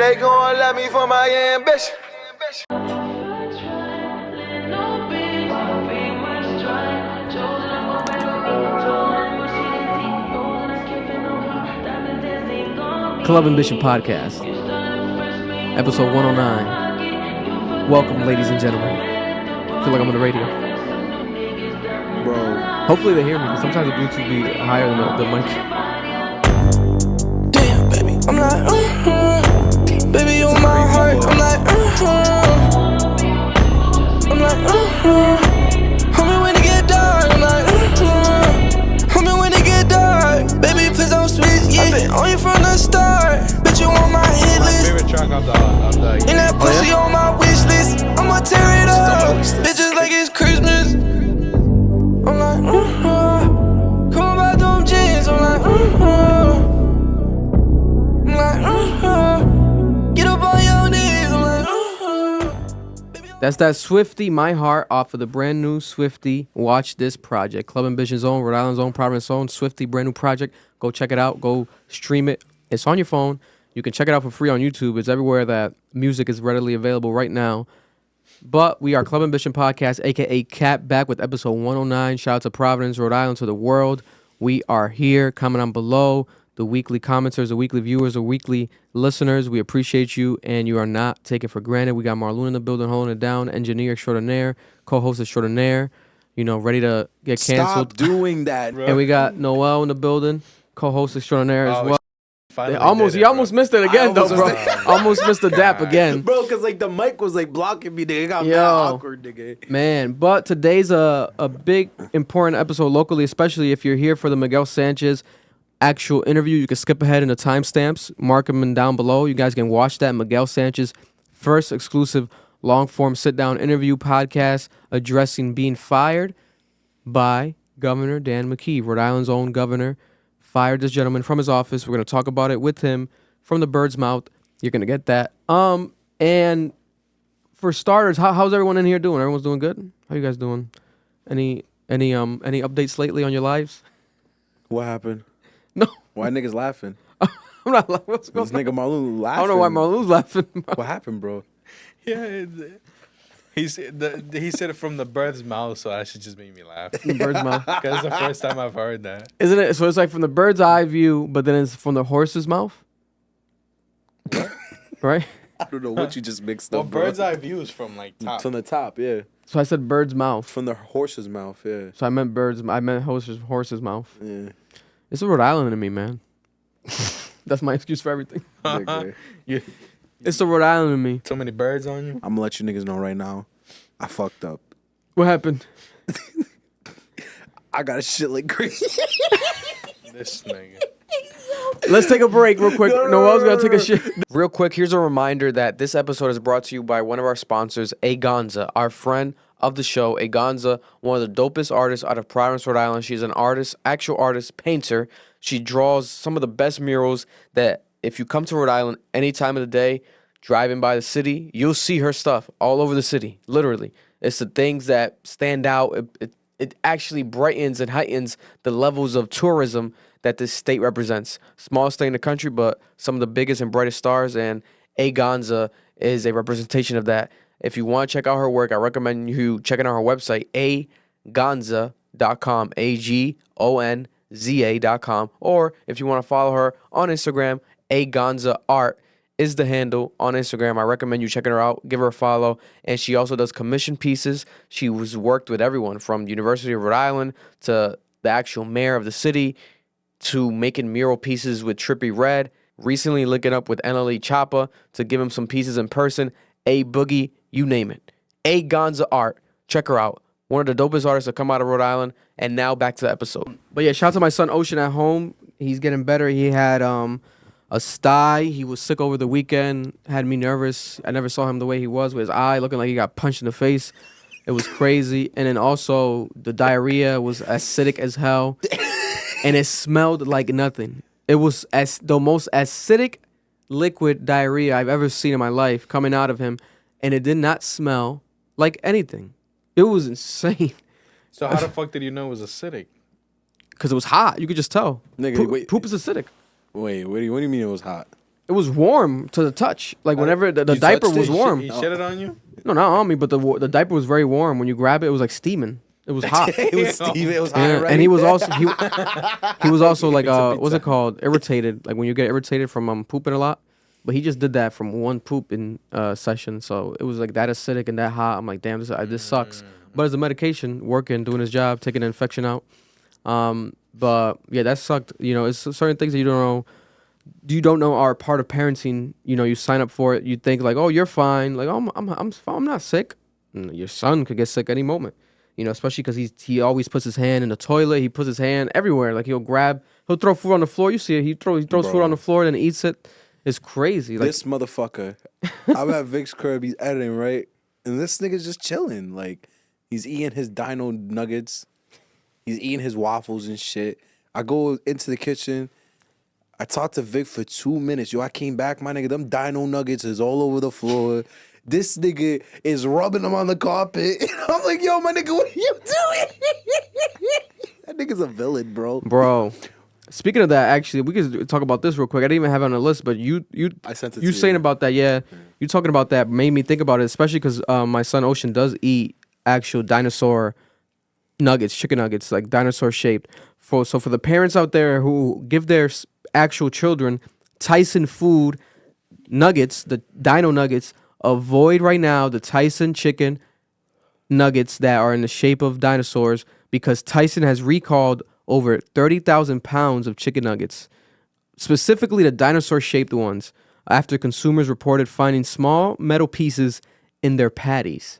They gon' love me for my ambition. Club Ambition Podcast, episode 109. Welcome, ladies and gentlemen. I feel like I'm on the radio. Bro. Hopefully they hear me, because sometimes the Bluetooth be higher than the mic. Damn, baby, I'm like, baby, on my heart, I'm like, I'm like, homie, when it get dark, I'm like, homie, when it get dark, baby, please don't switch, yeah, I've been on you from the start, bitch, you on my hit list, Favorite track of the and that pussy on my wish list, I'ma tear it up, bitches like it's Christmas, I'm like, come about them jeans, I'm like, get up on your knees, I'm like, That's that Swifty, My Heart, off of the brand new Swifty Watch This project. Club Ambition's own, Rhode Island's own, Providence own, Swifty, brand new project. Go check it out. Go stream it. It's on your phone. You can check it out for free on YouTube. It's everywhere that music is readily available right now. But we are Club Ambition Podcast, a.k.a. Cap, back with episode 109. Shout out to Providence, Rhode Island, to the world. We are here. Comment on below. The weekly commenters, the weekly viewers, the weekly listeners. We appreciate you, and you are not taken for granted. We got Marlon in the building holding it down, engineer extraordinaire, co-host extraordinaire, ready to get canceled. Stop doing that, bro. And we got Noel in the building, co-host extraordinaire as well. You almost missed it again, though, bro. Almost missed the dap again. Bro, because the mic was blocking me, nigga. It got mad awkward, nigga. Man, but today's a big, important episode locally, especially if you're here for the Miguel Sanchez actual interview. You can skip ahead in the timestamps, mark them down below. You guys can watch that. Miguel Sanchez, first exclusive long-form sit-down interview podcast addressing being fired by Governor Dan McKee, Rhode Island's own governor. Fired this gentleman from his office. We're going to talk about it with him from the bird's mouth. You're going to get that. And for starters, how's everyone in here doing? Everyone's doing good? How you guys doing? Any updates lately on your lives? What happened? No. Why niggas laughing? I'm not laughing. What's going This nigga Marlon laughing. I don't know why Marlon's laughing. What happened, bro? Yeah, he said it from the bird's mouth, so that should just make me laugh. The bird's mouth. Because it's the first time I've heard that. Isn't it? So it's like from the bird's eye view, but then it's from the horse's mouth? Right? I don't know what you just mixed Well, up, bro. bird's eye view is from top. From the top, yeah. So I said bird's mouth. From the horse's mouth, yeah. So I meant horse's mouth. Yeah. It's a Rhode Island in me, man. That's my excuse for everything. Nigga. It's the Rhode Island in me. So many birds on you. I'm gonna let you niggas know right now. I fucked up. What happened? I got a shit like crazy. This nigga. Let's take a break real quick. Noel's gonna take a shit. Real quick, here's a reminder that this episode is brought to you by one of our sponsors, Agonza, our friend of the show. Agonza, one of the dopest artists out of Providence, Rhode Island. She's an artist, actual artist, painter. She draws some of the best murals that if you come to Rhode Island any time of the day, driving by the city, you'll see her stuff all over the city, literally. It's the things that stand out. It actually brightens and heightens the levels of tourism that this state represents. Small state in the country, but some of the biggest and brightest stars, and Agonza is a representation of that. If you want to check out her work, I recommend you checking out her website, agonza.com, agonza.com, or if you want to follow her on Instagram, Agonza Art is the handle on Instagram. I recommend you checking her out. Give her a follow. And she also does commission pieces. She was worked with everyone from the University of Rhode Island to the actual mayor of the city to making mural pieces with Trippie Redd. Recently linking up with NLE Choppa to give him some pieces in person. A Boogie, you name it. Agonza Art. Check her out. One of the dopest artists to come out of Rhode Island. And now back to the episode. But yeah, shout out to my son Ocean at home. He's getting better. He had a sty. He was sick over the weekend. Had me nervous. I never saw him the way he was with his eye looking like he got punched in the face. It was crazy. And then also the diarrhea was acidic as hell. And it smelled like nothing. It was the most acidic liquid diarrhea I've ever seen in my life coming out of him. And it did not smell like anything. It was insane. So how the fuck did you know it was acidic? Because it was hot. You could just tell. Nigga, wait. Poop is acidic. Wait, what do you mean it was hot? It was warm to the touch. Like whenever the diaper touched was it? warm. He shit it on you? No, not on me, but the diaper was very warm. When you grab it, it was like steaming. It was hot. It was Steve. It was hot Yeah, already. and he was also like what's it called? Irritated. Like when you get irritated from pooping a lot. But he just did that from one poop in session, so it was like that acidic and that hot. I'm like, damn, this sucks. But as a medication, working, doing his job, taking the infection out. But yeah, that sucked. You know, it's certain things that you don't know are part of parenting. You know, you sign up for it. You think like, oh, you're fine. Like, oh, I'm not sick. Your son could get sick any moment. You know, especially because he always puts his hand in the toilet. He puts his hand everywhere. Like he'll throw food on the floor. You see it. He throws food on the floor and then eats it. It's crazy. Like, this motherfucker. I'm at Vic's crib. He's editing, right? And this nigga's just chilling. Like, he's eating his dino nuggets. He's eating his waffles and shit. I go into the kitchen. I talked to Vic for 2 minutes. Yo, I came back, my nigga. Them dino nuggets is all over the floor. This nigga is rubbing them on the carpet. I'm like, yo, my nigga, what are you doing? That nigga's a villain, bro. Speaking of that, actually, we could talk about this real quick. I didn't even have it on the list, but I sent it to you you. saying about that, yeah. You talking about that made me think about it, especially because my son Ocean does eat actual dinosaur nuggets, chicken nuggets, like dinosaur shaped. So for the parents out there who give their actual children Tyson food nuggets, the dino nuggets, avoid right now the Tyson chicken nuggets that are in the shape of dinosaurs because Tyson has recalled over 30,000 pounds of chicken nuggets, specifically the dinosaur-shaped ones, after consumers reported finding small metal pieces in their patties.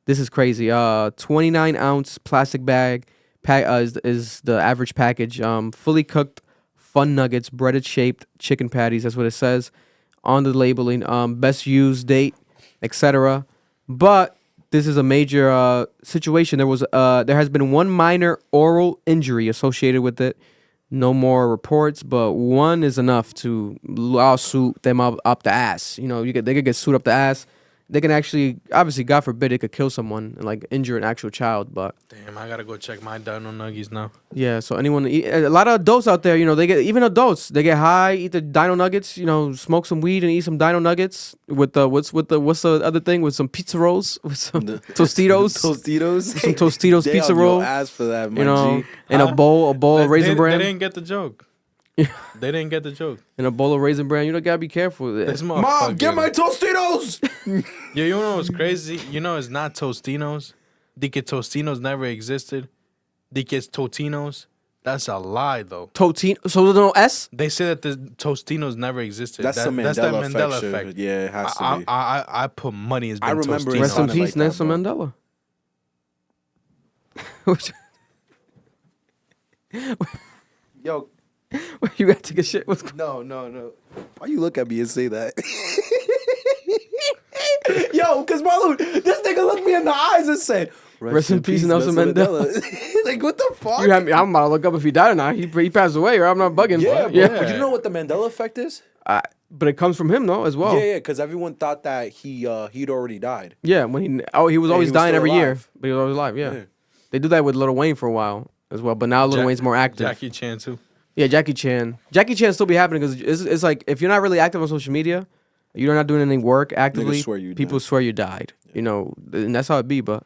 This is crazy. 29-ounce plastic bag is the average package. Fully cooked fun nuggets, breaded-shaped chicken patties. That's what it says on the labeling. Best use date, etc. But this is a major situation. There has been one minor oral injury associated with it. No more reports, but one is enough to lawsuit them up the ass. You know, they could get sued up the ass. They can actually, obviously, God forbid, it could kill someone and like injure an actual child. But Damn, I gotta go check my dino nuggies now. yeah, so a lot of adults out there, you know, even adults, they get high, eat the dino nuggets, you know, smoke some weed and eat some dino nuggets with what's the other thing with some pizza rolls, with some Tostitos, some Tostitos pizza roll. Ask for that, you know, and a bowl of Raisin Bran. They didn't get the joke. They didn't get the joke. And a bowl of Raisin Bran. You know, gotta be careful with This it. Mom, get my Tostitos. Yo, you know what's crazy? You know it's not Tostinos. Di que Tostinos never existed. Di que it's Totinos. That's a lie, though. Totino. So there's no S? They say that the Tostinos never existed. That's the Mandela effect. effect. Yeah, it has to be. I put money as being I remember Tostinos. Rest in sounded peace, like that, Nelson Mandela. Yo, You got to take a shit. What's no. Why you look at me and say that? Yo, because Marlon, this nigga looked me in the eyes and said, Rest in peace, Nelson Mandela. Like, what the fuck? You had me. I'm about to look up if he died or not. He passed away, or I'm not bugging. Yeah, yeah. But you know what the Mandela effect is? But it comes from him though, as well. Yeah, because everyone thought that he'd already died. Yeah, when he was always he was dying still every year, alive. but he was always alive. Yeah. Yeah. They do that with Lil Wayne for a while as well, but now Lil Wayne's more active. Jackie Chan, too. Yeah, Jackie Chan still be happening because it's like if you're not really active on social media, you're not doing any work actively. People swear you died. Yeah. You know, and that's how it be. But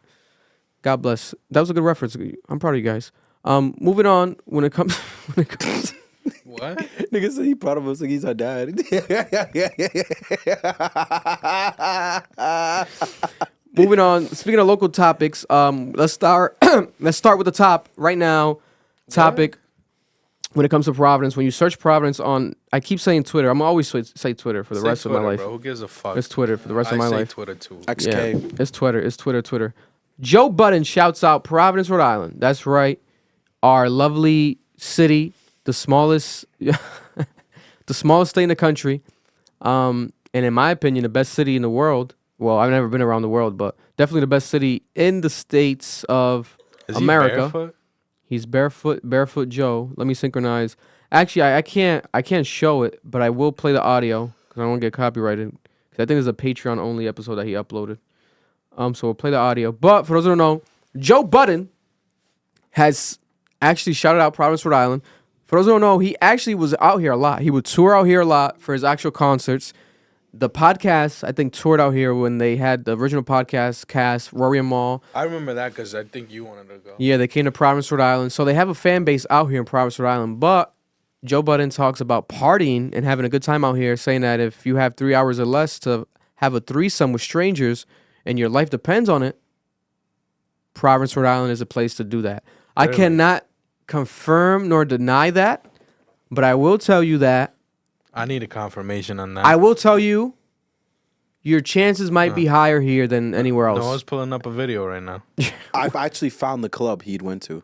God bless. That was a good reference. I'm proud of you guys. Moving on. When it comes. What? Nigga said he proud of us like he's our dad. Moving on. Speaking of local topics, let's start with the top right now. Topic. What? When it comes to Providence, when you search Providence on, I keep saying Twitter. I'm always say Twitter for the rest of my life. Bro. Who gives a fuck? It's Twitter for the rest of my life. Twitter too. XK. Yeah, it's Twitter. Joe Budden shouts out Providence, Rhode Island. That's right. Our lovely city, the smallest state in the country. And in my opinion, the best city in the world. Well, I've never been around the world, but definitely the best city in the states of America. Barefoot? He's barefoot Joe. Let me synchronize. Actually, I can't show it, but I will play the audio because I don't want to get copyrighted. Because I think there's a Patreon only episode that he uploaded. So we'll play the audio. But for those who don't know, Joe Budden has actually shouted out Providence, Rhode Island For those who don't know, he actually was out here a lot. He would tour out here a lot for his actual concerts. The podcast, I think, toured out here when they had the original podcast cast, Rory and Mal. I remember that because I think you wanted to go. Yeah, they came to Providence, Rhode Island. So they have a fan base out here in Providence, Rhode Island. But Joe Budden talks about partying and having a good time out here, saying that if you have 3 hours or less to have a threesome with strangers and your life depends on it, Providence, Rhode Island is a place to do that. I cannot confirm nor deny that, but I will tell you that. I need a confirmation on that. I will tell you, your chances might be higher here than anywhere else. No, I was pulling up a video right now. I've actually found the club he'd went to.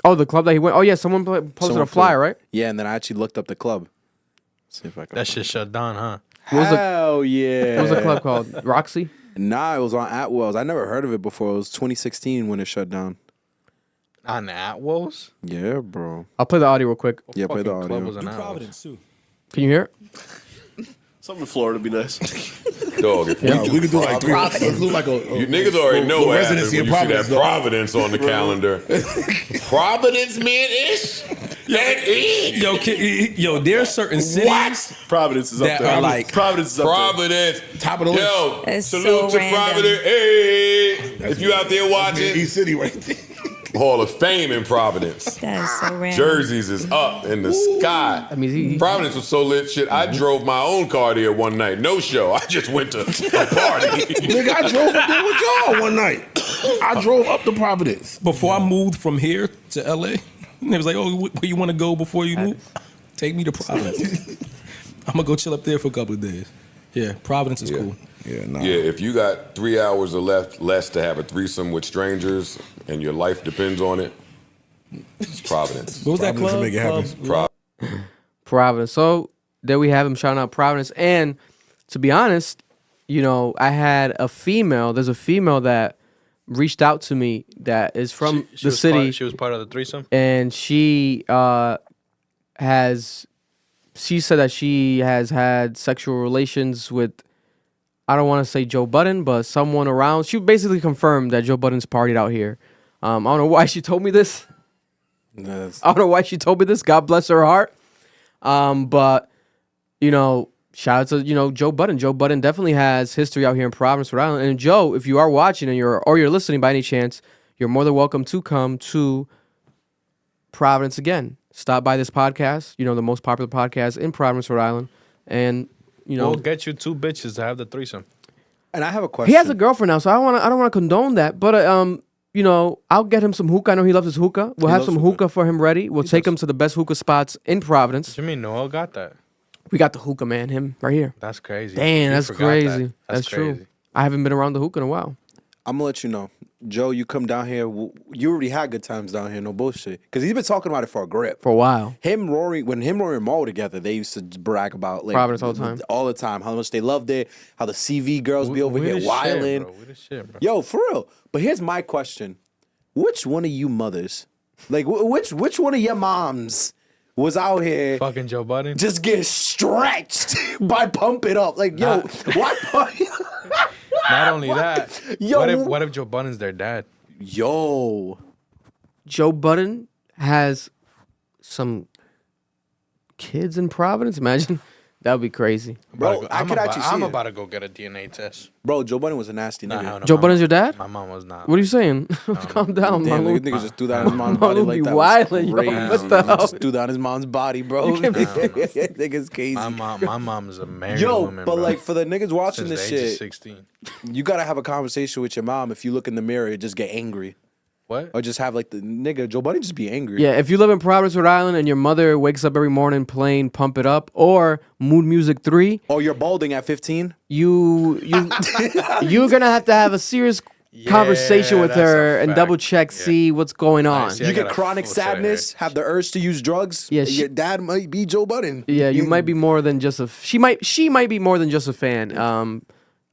Oh, the club that he went. Oh yeah, someone posted a flyer, right? Yeah, and then I actually looked up the club. Let's see if I can. That shit shut down, huh? Hell yeah! What was the club called? Roxy? Nah, it was on Atwell's. I never heard of it before. It was 2016 when it shut down. On Atwell's? Yeah, bro. I'll play the audio real quick. Yeah, play the Fucking club was audio. on Atwell's. Providence too. Can you hear it? Something in Florida would be nice. Dog, if We could do like three. Let's do like a you niggas already know what happens residency when in you see that dog. Providence on the calendar. Providence, man, ish. That is. Yo, there are certain cities What? Providence is up that there. are like Providence is up there. Providence. Top of the list. Yo, That's salute so to random. Providence. Hey, if you out there watching, East City right there. Hall of Fame in Providence. That is so random. Jerseys is up in the sky. I mean, he- Providence was so lit, shit. I drove my own car there one night. No show. I just went to a party. Nigga, I drove up there with y'all one night. I drove up to Providence. before I moved from here to LA, they was like, "Oh, where you want to go before you move? Take me to Providence. I'm gonna go chill up there for a couple of days." Yeah, Providence is cool. Yeah, nah. Yeah, if you got 3 hours or less to have a threesome with strangers and your life depends on it, it's Providence. What was that Providence will club? make it happen. Providence. So there we have him shouting out Providence. And to be honest, you know, I had a female. There's a female that reached out to me that is from She the was city, she was part of the threesome? and she has. She said that she has had sexual relations with, I don't want to say Joe Budden, but someone around. She basically confirmed that Joe Budden's partied out here. I don't know why she told me this. Yes. I don't know why she told me this. God bless her heart. But you know, shout out to Joe Budden. Joe Budden definitely has history out here in Providence, Rhode Island. And Joe, if you are watching and you're listening by any chance, you're more than welcome to come to Providence again. Stop by this podcast. You know, the most popular podcast in Providence, Rhode Island, and We'll get you 2 bitches to have the threesome. And I have a question. he has a girlfriend now, so I don't want to condone that. But I'll get him some hookah. I know he loves his hookah. We'll have loves some hookah for him ready. We'll take him to the best hookah spots in Providence. What you mean Noel got that? We got the hookah man, him right here. That's crazy. Damn, You that's forgot crazy. that. That's true. crazy. I haven't been around the hookah in a while. I'm gonna let you know, Joe. You come down here. You already had good times down here. No bullshit. Because he's been talking about it for a grip. For a while. Rory and Mo together, they used to brag about like Providence all the time. all the time. How much they loved it. How the CV girls be over We here the shit, wilding. bro. We the shit, bro. Yo, for real. But here's my question: which one of you mothers, like which one of your moms, was out here Fucking Joe Budden. just getting stretched by Pump It Up? Like, yo, what? Not only that, Yo. what if Joe Budden's their dad? Yo, Joe Budden has some kids in Providence. Imagine. That would be crazy. bro, I could actually see I'm it. about to go get a DNA test. Bro, Joe Budden was a nasty Nah, nigga. hell no, Joe my Budden's mom- your dad? My mom was not. What are you saying? Calm down, Damn, man. nigga just threw that on his mom's body Mama like be that. wildin', yo. Crazy. What the hell? Just threw that on his mom's body, bro. Nigga's crazy. My mom is a married Yo, woman, but bro. like for the niggas watching Since this the age of shit, 16. you gotta have a conversation with your mom. If you look in the mirror, and just get angry, What? or just have like the nigga Joe Budden just be angry. Yeah, if you live in Providence, Rhode Island, and your mother wakes up every morning playing "Pump It Up" or Mood Music 3, Or you're balding at 15. you're gonna have to have a serious conversation with that's her a and fact. double check, Yeah. see what's going on. see, I You get got a chronic full set of sadness, hair. have the urge to use drugs. Yeah, your dad might be Joe Budden. Yeah, you might be more than just a. She might be more than just a fan.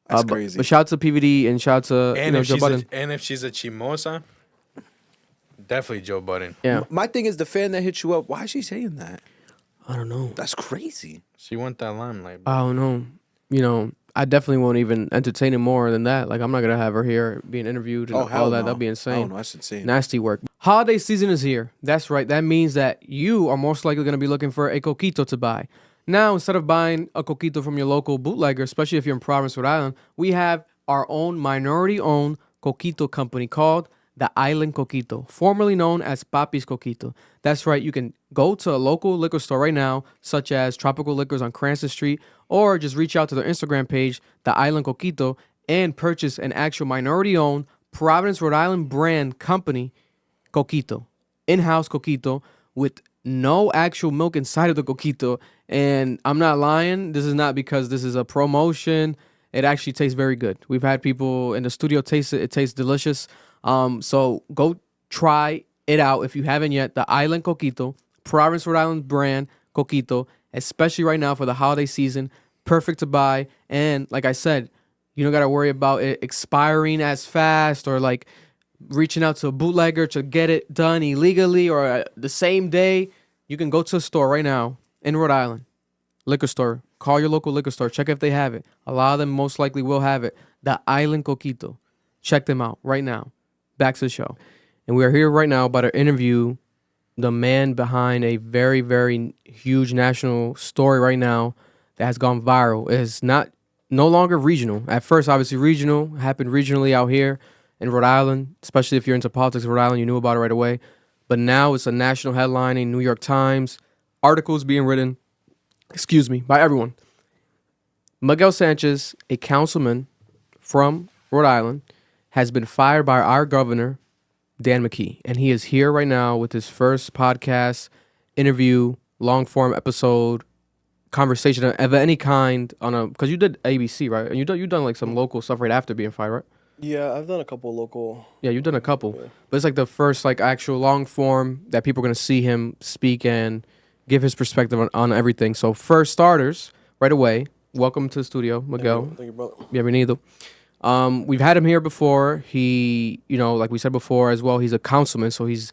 That's crazy. But shout out to PVD and shout out to And if Joe Budden. if she's a chimosa, definitely Joe Budden. Yeah, My thing is the fan that hit you up. Why is she saying that? I don't know. That's crazy. She want that limelight. Bro. I don't know. I definitely won't even entertain it more than that. Like, I'm not gonna have her here being interviewed and Oh hell all that. no. That'd be insane. Oh no, that's insane. Nasty work. Holiday season is here. That's right. That means that you are most likely going to be looking for a coquito to buy. Now, instead of buying a coquito from your local bootlegger, especially if you're in Providence, Rhode Island, we have our own minority-owned coquito company called the Island Coquito, formerly known as Papi's Coquito. That's right. You can go to a local liquor store right now, such as Tropical Liquors on Cranston Street, or just reach out to their Instagram page, the Island Coquito, and purchase an actual minority-owned Providence, Rhode Island brand company coquito, in-house coquito with no actual milk inside of the coquito. And I'm not lying. This is not because this is a promotion. It actually tastes very good. We've had people in the studio taste it. It tastes delicious. So go try it out if you haven't yet. The Island Coquito, Providence, Rhode Island brand coquito, especially right now for the holiday season. Perfect to buy. And like I said, you don't got to worry about it expiring as fast or like reaching out to a bootlegger to get it done illegally or the same day. You can go to a store right now in Rhode Island, liquor store. Call your local liquor store. Check if they have it. A lot of them most likely will have it. The Island Coquito. Check them out right now. Back to the show. And we are here right now about to interview the man behind a very, very huge national story right now that has gone viral. It is no longer regional. At first, obviously, regional. Happened regionally out here in Rhode Island, especially if you're into politics in Rhode Island, you knew about it right away. But now it's a national headline in New York Times. Articles being written, by everyone. Miguel Sanchez, a councilman from Rhode Island, has been fired by our governor, Dan McKee. And he is here right now with his first podcast, interview, long-form episode, conversation of any kind on because you did ABC, right? And you done like some local stuff right after being fired, right? Yeah, I've done a couple local. Yeah, you've done a couple. Yeah. But it's like the first like actual long form that people are going to see him speak and give his perspective on everything. So first starters, right away, welcome to the studio, Miguel. Thank you, brother. Bienvenido. We've had him here before. He, like we said before as well, he's a councilman. So he's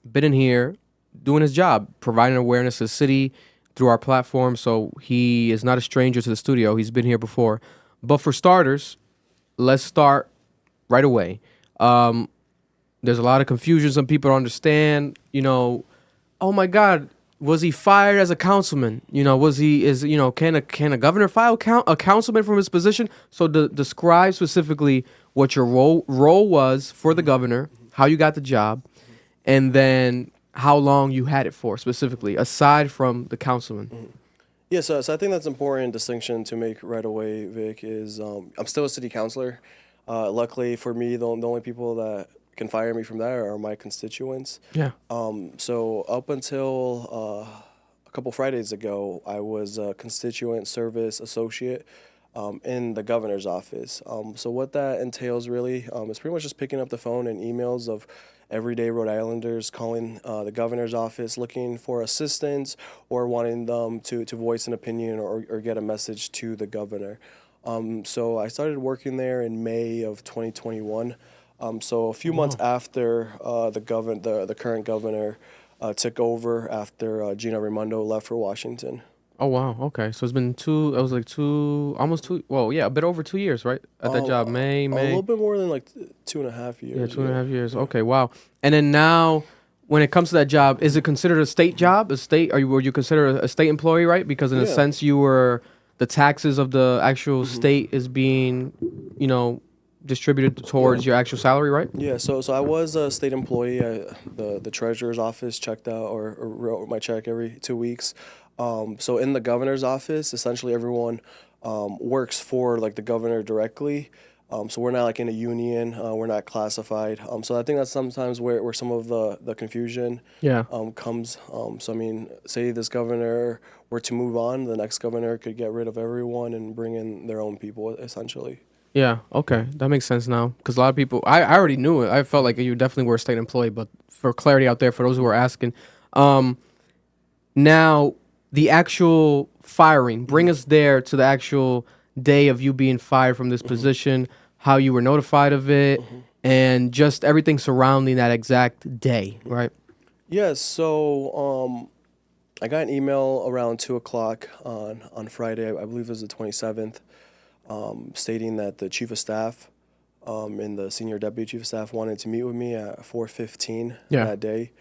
been in here doing his job, providing awareness to the city through our platform. So he is not a stranger to the studio. He's been here before. But for starters, let's start right away. There's a lot of confusion. Some people don't understand, oh my God, was he fired as a councilman? Can a governor fire a councilman from his position? So describe specifically what your role was for the governor, how you got the job, and then how long you had it for specifically, aside from the councilman. Yeah, so I think that's an important distinction to make right away, Vic, is I'm still a city councilor. Luckily for me, the only people that can fire me from there are my constituents. Yeah. So up until a couple Fridays ago, I was a constituent service associate in the governor's office. So what that entails really is pretty much just picking up the phone and emails of everyday Rhode Islanders calling the governor's office looking for assistance or wanting them to voice an opinion or get a message to the governor. So I started working there in May of 2021. So a few months after the current governor took over after Gina Raimondo left for Washington. Oh wow, okay. So it's been a bit over 2 years, right? At that job, May. A little bit more than like 2.5 years. Yeah, 2.5 years. Okay, wow. And then now, when it comes to that job, is it considered a state job? Were you considered a state employee, right? Because in a sense, you were the taxes of the actual state is being, distributed towards your actual salary, right? Yeah, so I was a state employee. The treasurer's office checked out or wrote my check every 2 weeks. So in the governor's office, essentially everyone works for like the governor directly. So we're not like in a union. We're not classified. So I think that's sometimes where some of the confusion comes. So I mean, say this governor were to move on, the next governor could get rid of everyone and bring in their own people, essentially. Yeah, okay. That makes sense now. Because a lot of people, I already knew it. I felt like you definitely were a state employee, but for clarity out there, for those who are asking. Now, the actual firing, bring us there to the actual day of you being fired from this position, how you were notified of it, and just everything surrounding that exact day, right? Yeah, so I got an email around 2 o'clock on Friday, I believe it was the 27th, stating that the chief of staff and the senior deputy chief of staff wanted to meet with me at 4:15 Yeah. that day.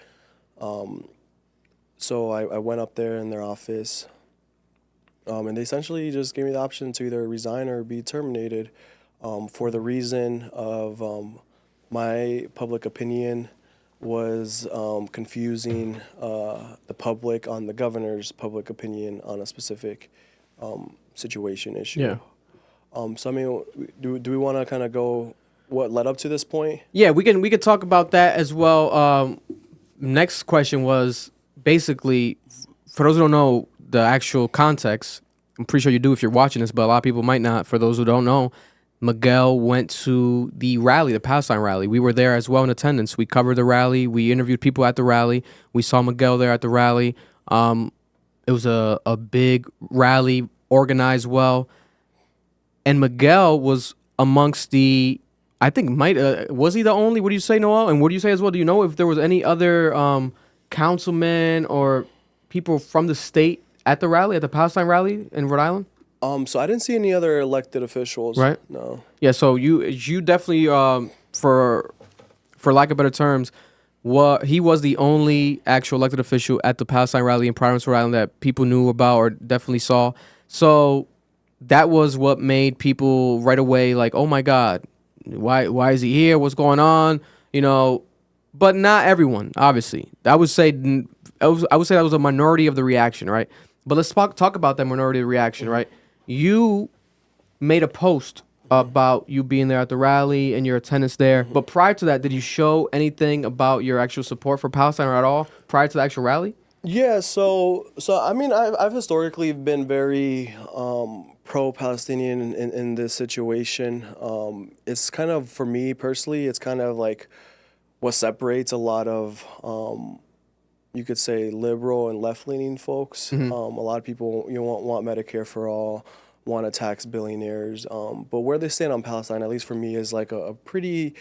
So I went up there in their office, and they essentially just gave me the option to either resign or be terminated, for the reason of my public opinion was confusing the public on the governor's public opinion on a specific situation issue. Yeah. So I mean, do we want to kind of go what led up to this point? Yeah, we could talk about that as well. Next question was basically, for those who don't know the actual context, I'm pretty sure you do if you're watching this, but a lot of people might not. For those who don't know, Miguel went to the rally, the Palestine rally. We were there as well in attendance. We covered the rally. We interviewed people at the rally. We saw Miguel there at the rally. It was a big rally, organized well. And Miguel was amongst the, I think, was he the only? What do you say, Noel? And what do you say as well? Do you know if there was any other councilmen or people from the state at the rally, at the Palestine rally in Rhode Island? So I didn't see any other elected officials. Right. No. Yeah. So you definitely, for lack of better terms, he was the only actual elected official at the Palestine rally in Providence, Rhode Island that people knew about or definitely saw. So that was what made people right away like, oh my God, why is he here? What's going on? You know, but not everyone, obviously. I would say that was a minority of the reaction, right? But let's talk about that minority of the reaction, right? You made a post about you being there at the rally and your attendance there. But prior to that, did you show anything about your actual support for Palestine at all prior to the actual rally? Yeah. So I mean, I've historically been very pro-Palestinian in this situation. It's kind of, for me personally, it's kind of like what separates a lot of you could say liberal and left-leaning folks. Mm-hmm. A lot of people want Medicare for all, want to tax billionaires, but where they stand on Palestine, at least for me, is like a pretty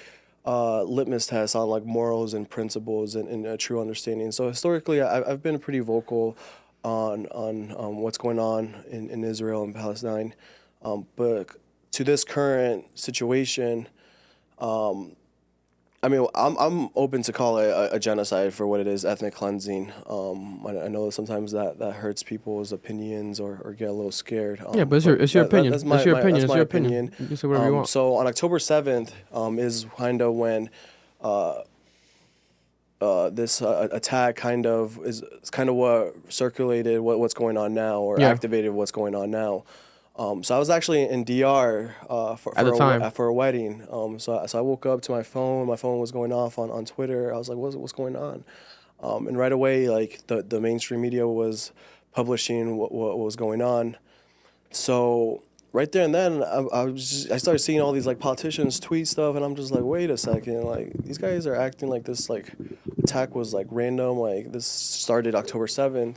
litmus test on like morals and principles and a true understanding. So historically, I've been pretty vocal on what's going on in Israel and Palestine, but to this current situation, I mean, I'm open to call it a genocide for what it is, ethnic cleansing. I know sometimes that hurts people's opinions or get a little scared. Yeah, but it's your opinion. That's my opinion. You can say whatever you want. So on October 7th is kind of when this attack kind of is kind of what circulated what's going on now, or activated what's going on now. So I was actually in DR for a wedding. So I woke up to my phone. My phone was going off on Twitter. I was like, what's going on? And right away, like the mainstream media was publishing what was going on. So right there and then, I started seeing all these like politicians tweet stuff, and I'm just like, wait a second, like these guys are acting like this like attack was like random. Like this started October 7th.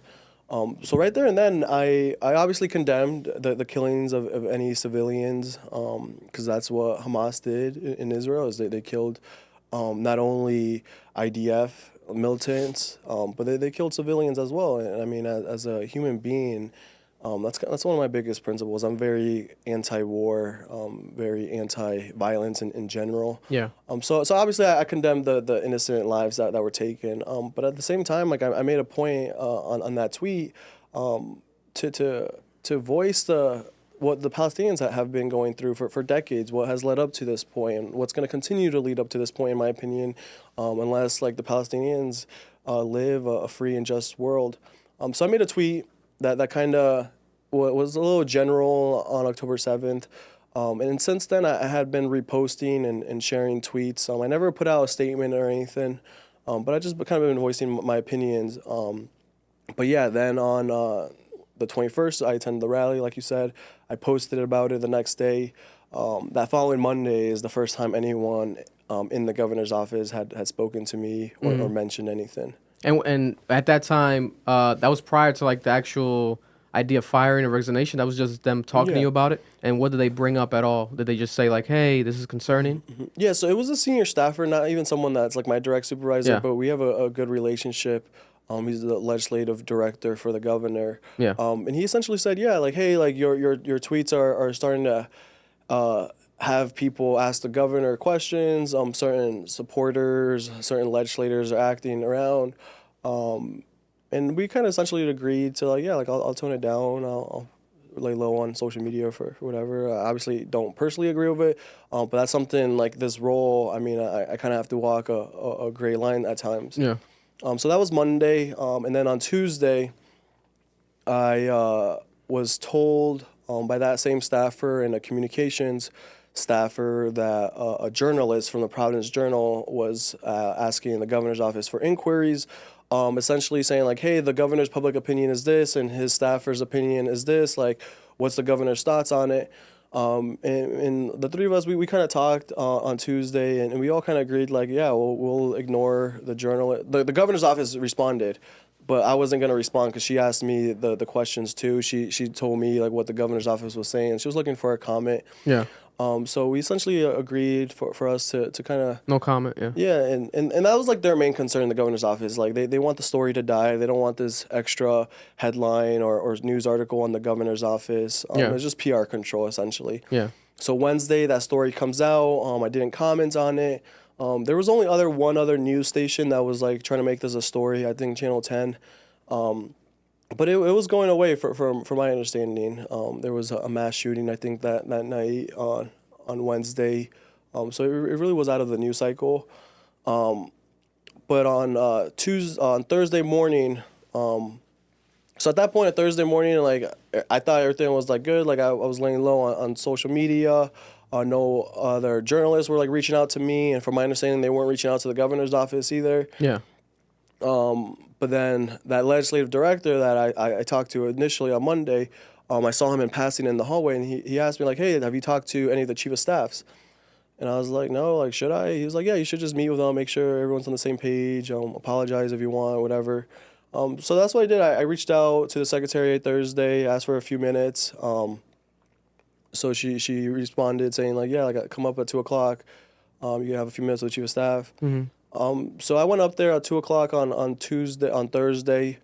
So right there and then, I obviously condemned the killings of any civilians, because that's what Hamas did in Israel, is they killed not only IDF militants, but they killed civilians as well. And I mean, as a human being, that's one of my biggest principles. I'm very anti-war, very anti-violence in general. Yeah. So obviously I condemned the innocent lives that were taken. But at the same time, like I made a point on that tweet to voice what the Palestinians have been going through for decades, what has led up to this point, and what's going to continue to lead up to this point, in my opinion, unless like the Palestinians live a free and just world. So I made a tweet that kind of was a little general on October 7th. And since then, I had been reposting and sharing tweets. I never put out a statement or anything, but I just kind of been voicing my opinions. But yeah, then on the 21st, I attended the rally, like you said. I posted about it the next day. That following Monday is the first time anyone in the governor's office had spoken to me or mentioned anything. And at that time, that was prior to like the actual idea of firing or resignation. That was just them talking to you about it. And what did they bring up at all? Did they just say like, "Hey, this is concerning"? Mm-hmm. Yeah, so it was a senior staffer, not even someone that's like my direct supervisor, but we have a good relationship. He's the legislative director for the governor. Yeah. And he essentially said, "Yeah, like, hey, like your tweets are starting to have people ask the governor questions. Certain supporters, certain legislators are acting around. And we kind of essentially agreed to like, yeah, like I'll tone it down. I'll lay low on social media for whatever. I obviously don't personally agree with it, but that's something like this role. I mean, I kind of have to walk a gray line at times. Yeah. So that was Monday, and then on Tuesday, I was told by that same staffer and a communications staffer that a journalist from the Providence Journal was asking the governor's office for inquiries, essentially saying like, hey, the governor's public opinion is this and his staffer's opinion is this, like, what's the governor's thoughts on it? And the three of us, we kind of talked on Tuesday, and we all kind of agreed like, yeah, we'll ignore the journalist. The governor's office responded, but I wasn't going to respond because she asked me the questions too. She told me like what the governor's office was saying. She was looking for a comment. Yeah. So we essentially agreed for us to kind of... No comment, yeah. Yeah, and that was like their main concern in the governor's office. Like they want the story to die. They don't want this extra headline or news article on the governor's office. It's just PR control essentially. Yeah. So Wednesday, that story comes out. I didn't comment on it. There was only one other news station that was like trying to make this a story. I think Channel 10. But it was going away from my understanding. There was a mass shooting, I think, that night on Wednesday. So it really was out of the news cycle. But on Thursday morning, so at that point, on Thursday morning, like I thought everything was like good. Like I was laying low on social media. No other journalists were like reaching out to me, and from my understanding, they weren't reaching out to the governor's office either. Yeah. But then that legislative director that I talked to initially on Monday, I saw him in passing in the hallway, and he asked me like, hey, have you talked to any of the chief of staffs? And I was like, no, like, should I? He was like, yeah, you should just meet with them, make sure everyone's on the same page, apologize if you want, whatever. So that's what I did. I reached out to the secretary Thursday, asked for a few minutes. So she responded saying like, yeah, like come up at 2:00. You can have a few minutes with the chief of staff. Mm-hmm. So I went up there at 2:00 on Thursday,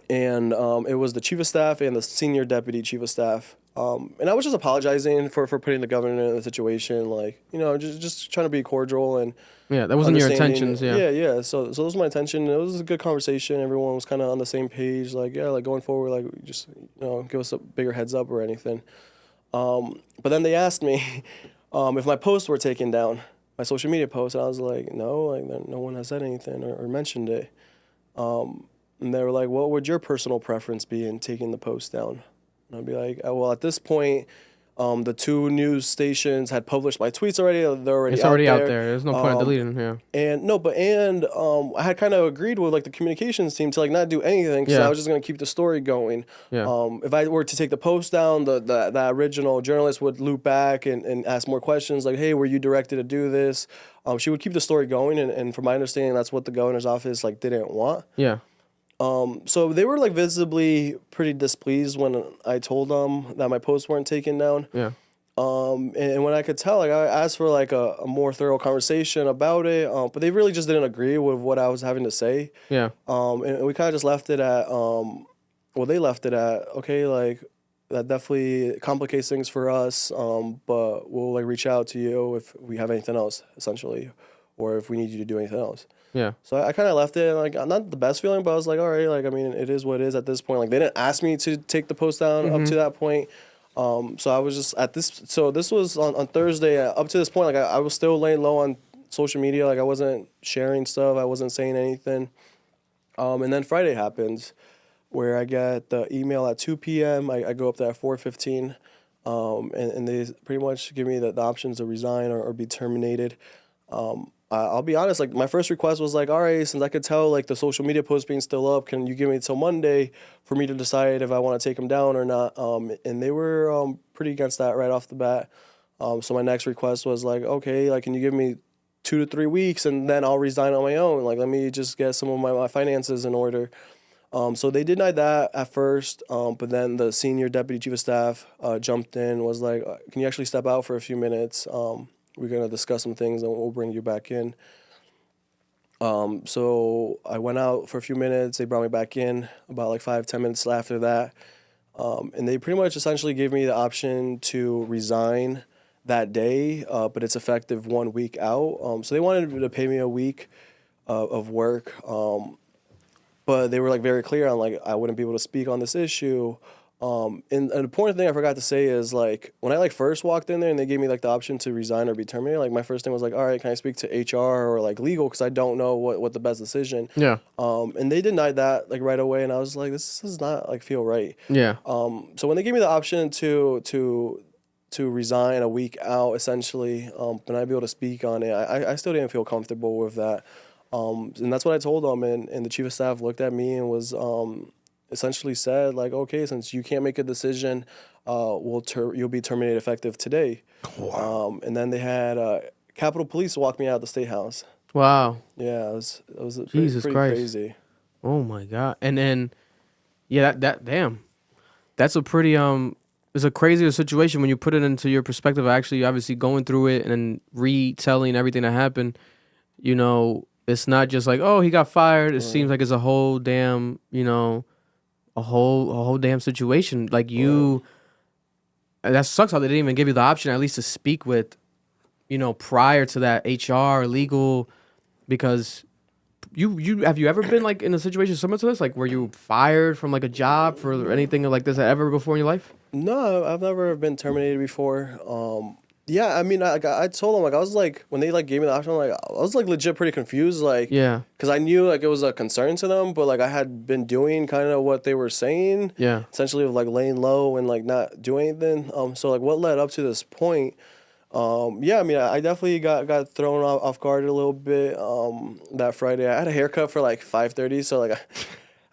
and it was the chief of staff and the senior deputy chief of staff. And I was just apologizing for putting the governor in the situation, like, you know, just trying to be cordial and yeah, that wasn't your intentions. Yeah. So that was my intention. It was a good conversation. Everyone was kind of on the same page. Like, yeah, like going forward, like just give us a bigger heads up or anything. But then they asked me if my posts were taken down. My social media posts, and I was like, no, like no one has said anything or mentioned it. And they were like, what would your personal preference be in taking the post down? And I'd be like, well, at this point, the two news stations had published my tweets already. They're already It's already out there. There's no point in deleting them. Yeah. I had kind of agreed with like the communications team to like not do anything because I was just gonna keep the story going. Yeah. If I were to take the post down, the original journalist would loop back and ask more questions like, hey, were you directed to do this? She would keep the story going, and from my understanding, that's what the governor's office like didn't want. Yeah. So they were like visibly pretty displeased when I told them that my posts weren't taken down. Yeah. And when I could tell, like I asked for like a more thorough conversation about it, but they really just didn't agree with what I was having to say. Yeah. And we kind of just left it at, they left it at, okay, like that definitely complicates things for us, but we'll like reach out to you if we have anything else, essentially, or if we need you to do anything else. Yeah. So I kind of left it, like, not the best feeling, but I was like, all right, like, I mean, it is what it is at this point. Like, they didn't ask me to take the post down up to that point. So I was just at this, so this was on Thursday. Up to this point, like, I was still laying low on social media. Like, I wasn't sharing stuff. I wasn't saying anything. And then Friday happens where I get the email at 2 p.m. I go up there at 4:15. And they pretty much give me the options to resign or be terminated. I'll be honest, like my first request was like, all right, since I could tell like the social media posts being still up, can you give me till Monday for me to decide if I want to take them down or not? And they were pretty against that right off the bat. So my next request was like, okay, like can you give me 2 to 3 weeks and then I'll resign on my own? Like let me just get some of my finances in order. So they denied that at first, but then the senior deputy chief of staff jumped in, was like, can you actually step out for a few minutes? We're going to discuss some things and we'll bring you back in. So I went out for a few minutes. They brought me back in about like 5-10 minutes after that. And they pretty much essentially gave me the option to resign that day, but it's effective 1 week out. So they wanted to pay me a week of work, but they were like very clear on like I wouldn't be able to speak on this issue. And an important thing I forgot to say is like when I like first walked in there and they gave me like the option to resign or be terminated, like my first thing was like, all right, can I speak to HR or like legal, because I don't know what the best decision. Yeah. And they denied that like right away, and I was like, this does not like feel right. Yeah. So when they gave me the option to resign a week out, essentially, and I'd be able to speak on it, I still didn't feel comfortable with that. And that's what I told them, and the chief of staff looked at me and was essentially said like, okay, since you can't make a decision, you'll be terminated effective today. Wow. And then they had Capitol Police walk me out of the State House. Wow. Yeah, it was Jesus pretty Christ. crazy. Oh my God. And then, yeah, that damn, that's a pretty it's a crazier situation when you put it into your perspective. Actually, obviously going through it and then retelling everything that happened. You know, it's not just like, oh, he got fired. It seems like it's a whole damn, you know, a whole damn situation. Like that sucks how they didn't even give you the option at least to speak with, you know, prior to that, HR, legal, because you have you ever been like in a situation similar to this, like were you fired from like a job for anything like this ever before in your life? No, I've never been terminated before. Yeah, I mean, I told them, like, I was like, when they like gave me the option, like, I was like legit pretty confused, like, Yeah. because I knew like it was a concern to them, but like I had been doing kind of what they were saying, Yeah. essentially like laying low and like not doing anything. So like what led up to this point? Yeah, I mean, I definitely got thrown off guard a little bit. That Friday, I had a haircut for like 5:30, so like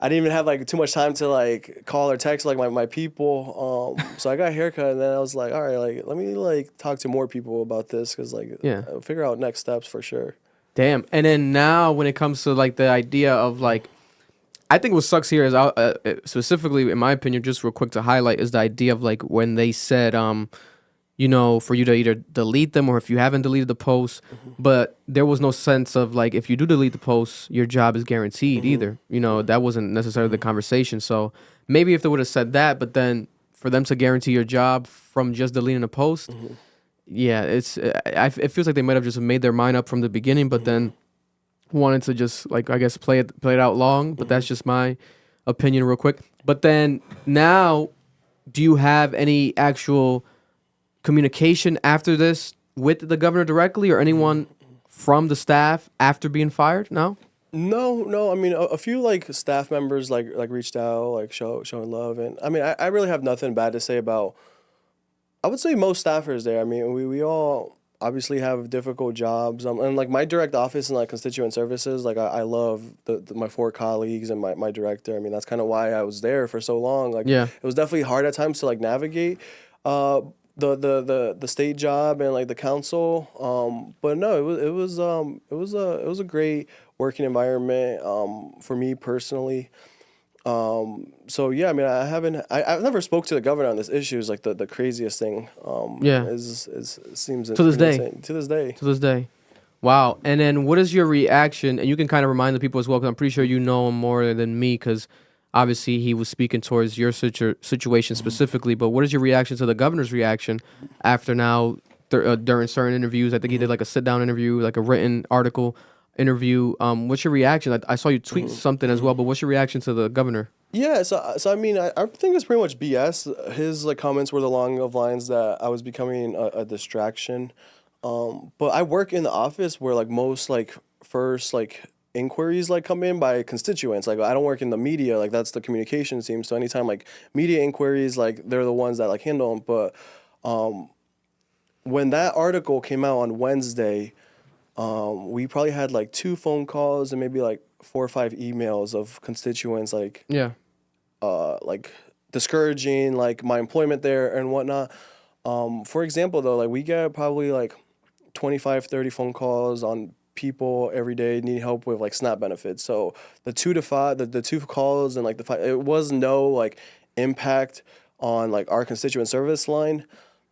I didn't even have like too much time to like call or text like my people. So I got a haircut, and then I was like, all right, like let me like talk to more people about this, because like I'll figure out next steps for sure. Damn. And then now when it comes to like the idea of like, I think what sucks here is specifically in my opinion, just real quick to highlight, is the idea of like when they said you know, for you to either delete them or if you haven't deleted the post, but there was no sense of like, if you do delete the post, your job is guaranteed either. You know, that wasn't necessarily the conversation. So maybe if they would have said that, but then for them to guarantee your job from just deleting a post, yeah, it feels like they might have just made their mind up from the beginning, but then wanted to just like, I guess, play it out long. But that's just my opinion real quick. But then now, do you have any actual communication after this with the governor directly or anyone from the staff after being fired? No. I mean, a few like staff members like reached out, like showing love, and I mean, I really have nothing bad to say about. I would say most staffers there. I mean, we all obviously have difficult jobs, and like my direct office and like constituent services, like I love my 4 colleagues and my director. I mean, that's kind of why I was there for so long. Like, it was definitely hard at times to like navigate. The state job and like the council, but no, it was a great working environment for me personally. So yeah, I mean, I've never spoke to the governor on this issue. Is like the craziest thing. Seems to this day. insane. To this day. Wow. And then what is your reaction? And you can kind of remind the people as well, because I'm pretty sure you know him more than me, because obviously he was speaking towards your situation specifically. But what is your reaction to the governor's reaction after now during certain interviews? I think he did like a sit-down interview, like a written article interview. What's your reaction? I saw you tweet something as well, but what's your reaction to the governor? Yeah, so I mean, I think it's pretty much BS. His like comments were along the lines that I was becoming a distraction. But I work in the office where like most like first like inquiries like come in by constituents. Like I don't work in the media, like that's the communications team. So anytime like media inquiries, like they're the ones that like handle them. But when that article came out on Wednesday, we probably had like 2 phone calls and maybe like 4 or 5 emails of constituents like like discouraging like my employment there and whatnot. For example though, like we get probably like 25, 30 phone calls on people every day needing help with like SNAP benefits. So the 2 to 5, the 2 calls and like the 5, it was no like impact on like our constituent service line.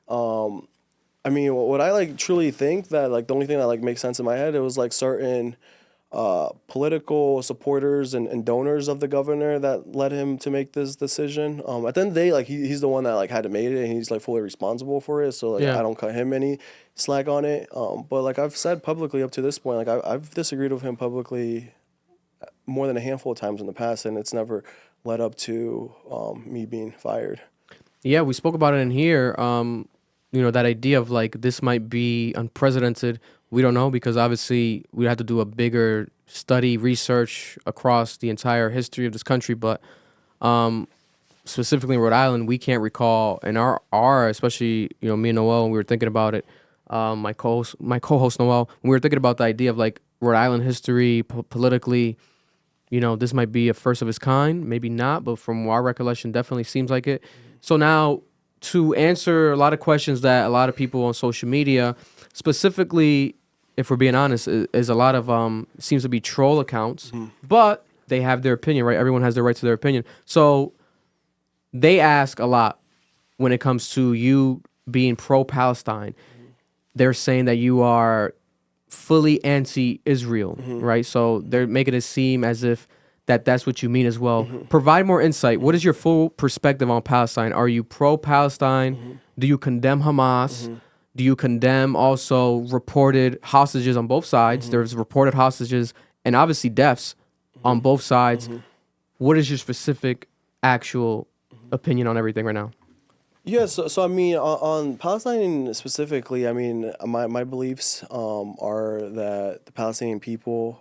I mean, what I like truly think that like the only thing that like makes sense in my head, it was like certain political supporters and donors of the governor that led him to make this decision. At the end of the day, like he's the one that like had to make it, and he's like fully responsible for it. So like Yeah. I don't cut him any slack on it. But like I've said publicly up to this point, like I've disagreed with him publicly more than a handful of times in the past, and it's never led up to me being fired. Yeah, we spoke about it in here. That idea of like this might be unprecedented. We don't know because obviously we have to do a bigger study, research across the entire history of this country. But specifically in Rhode Island, we can't recall. And our especially me and Noel, when we were thinking about it, my co-host Noel, when we were thinking about the idea of like Rhode Island history politically. This might be a first of its kind, maybe not, but from our recollection, definitely seems like it. So now, to answer a lot of questions that a lot of people on social media, specifically, if we're being honest, is a lot of seems to be troll accounts, but they have their opinion, right? Everyone has their right to their opinion. So they ask a lot when it comes to you being pro-Palestine. They're saying that you are fully anti-Israel, right? So they're making it seem as if that's what you mean as well. Provide more insight. What is your full perspective on Palestine? Are you pro-Palestine? Do you condemn Hamas? Do you condemn also reported hostages on both sides? There's reported hostages and obviously deaths on both sides. What is your specific actual opinion on everything right now? Yeah, so I mean, on Palestine specifically, I mean, my beliefs are that the Palestinian people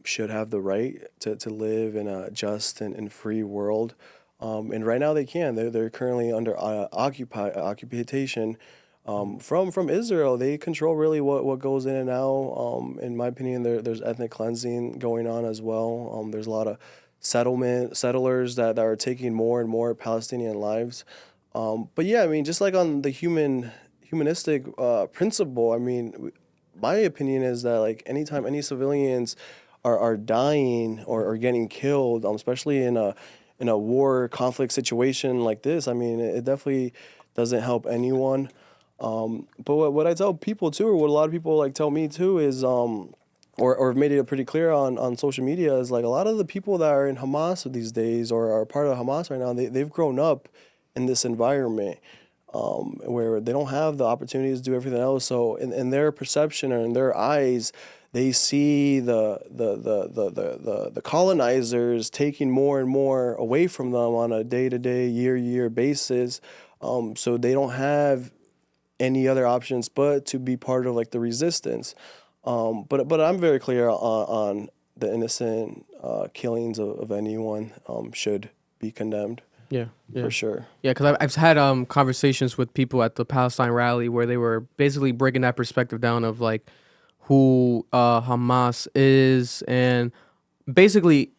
should have the right to live in a just and free world. And right now they can. They're currently under occupation from Israel. They control really what goes in and out. In my opinion, there's ethnic cleansing going on as well. There's a lot of settlers that are taking more and more Palestinian lives. But yeah, I mean, just like on the humanistic principle, I mean, my opinion is that like anytime any civilians are dying or getting killed, especially in a war conflict situation like this, I mean, it definitely doesn't help anyone. But what I tell people too, or what a lot of people like tell me too, is or made it pretty clear on social media, is like a lot of the people that are in Hamas these days or are part of Hamas right now, they've grown up in this environment where they don't have the opportunities to do everything else. So in their perception or in their eyes, they see the colonizers taking more and more away from them on a day-to-day, year basis. So they don't have any other options but to be part of like the resistance. But I'm very clear on the innocent killings of anyone should be condemned. Yeah, for sure. Yeah, because I've had conversations with people at the Palestine rally where they were basically breaking that perspective down of like who Hamas is and basically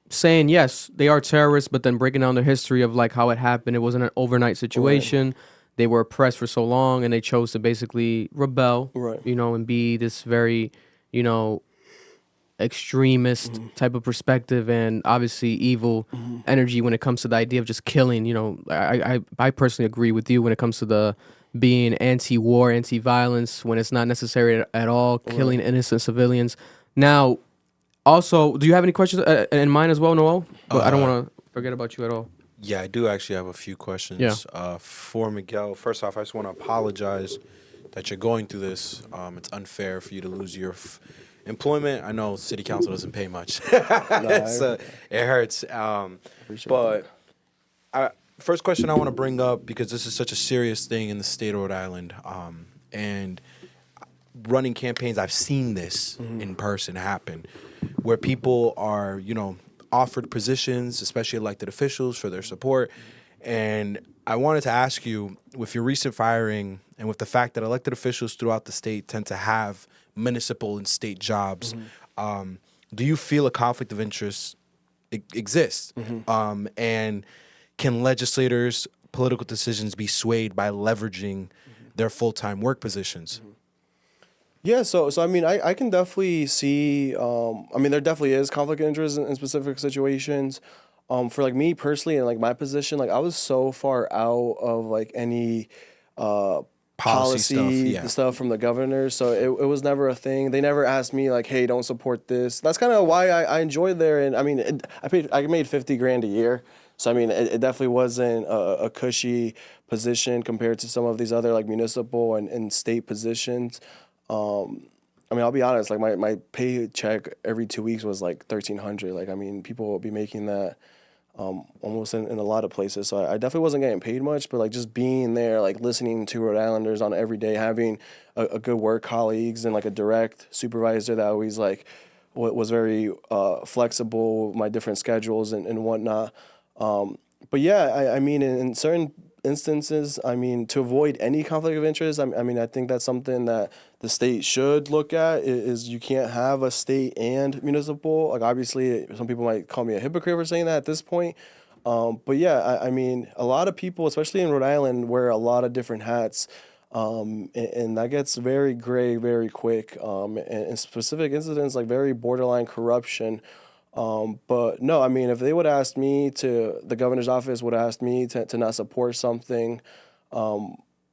saying yes, they are terrorists, but then breaking down the history of like how it happened. It wasn't an overnight situation. Right. They were oppressed for so long, and they chose to basically rebel, right? And be this very, extremist type of perspective and obviously evil energy when it comes to the idea of just killing. I personally agree with you when it comes to the being anti-war, anti-violence, when it's not necessary at all, killing innocent civilians. Now, also, do you have any questions in mind as well, Noel? But I don't want to forget about you at all. Yeah, I do actually have a few questions. Yeah. For Miguel. First off, I just want to apologize that you're going through this. It's unfair for you to lose your employment. I know city council doesn't pay much. So it hurts. But first question I want to bring up, because this is such a serious thing in the state of Rhode Island, and running campaigns, I've seen this in person happen, where people are, offered positions, especially elected officials, for their support. And I wanted to ask you, with your recent firing and with the fact that elected officials throughout the state tend to have municipal and state jobs, do you feel a conflict of interest exists? And can legislators' political decisions be swayed by leveraging their full-time work positions? Yeah, so I mean, I can definitely see, I mean, there definitely is conflict of interest in specific situations. For like me personally and like my position, like I was so far out of like any policy stuff, stuff from the governor. So it was never a thing. They never asked me like, hey, don't support this. That's kind of why I enjoyed there. And I mean, I made $50,000 a year. So I mean, it definitely wasn't a cushy position compared to some of these other like municipal and state positions. I mean, I'll be honest, like my paycheck every 2 weeks was like $1,300. Like, I mean, people will be making that almost in a lot of places. So I definitely wasn't getting paid much, but like just being there, like listening to Rhode Islanders on every day, having a good work colleagues and like a direct supervisor that always like was very flexible with my different schedules and whatnot. But yeah, I mean, in certain instances, I mean, to avoid any conflict of interest, I mean, I think that's something that the state should look at is you can't have a state and municipal. Like, obviously, some people might call me a hypocrite for saying that at this point. But yeah, I mean, a lot of people, especially in Rhode Island, wear a lot of different hats. And that gets very gray very quick. And in specific incidents, like very borderline corruption. But no, I mean, if they would ask me the governor's office would ask me to not support something,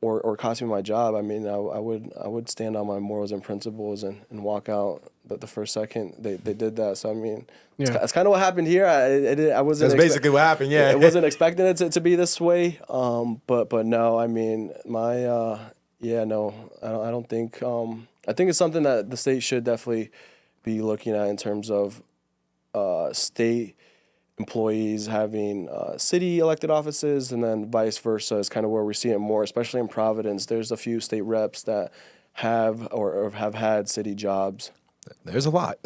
or cost me my job, I mean, I would stand on my morals and principles and walk out the first second they did that. So I mean, it's kind of what happened here. I wasn't. That's basically what happened. Yeah, I wasn't expecting it to be this way. But no, I mean, no, I don't think. I think it's something that the state should definitely be looking at in terms of state employees having city elected offices, and then vice versa is kind of where we see it more, especially in Providence. There's a few state reps that have or have had city jobs. There's a lot.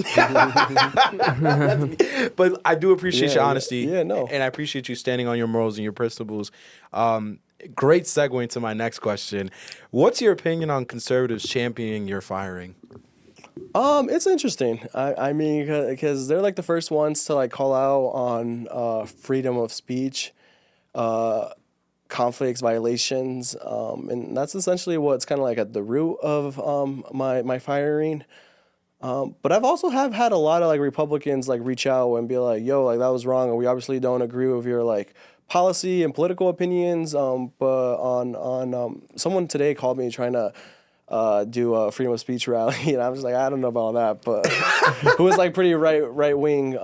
But I do appreciate your honesty. Yeah, no. And I appreciate you standing on your morals and your principles. Great segue into my next question. What's your opinion on conservatives championing your firing? It's interesting. I mean, because they're like the first ones to like call out on freedom of speech, conflicts, violations, and that's essentially what's kind of like at the root of my firing. But I've also had a lot of like Republicans like reach out and be like, "Yo, like that was wrong, and we obviously don't agree with your like policy and political opinions." But on someone today called me trying to do a freedom of speech rally, and I was like, I don't know about that, but it was like pretty right wing.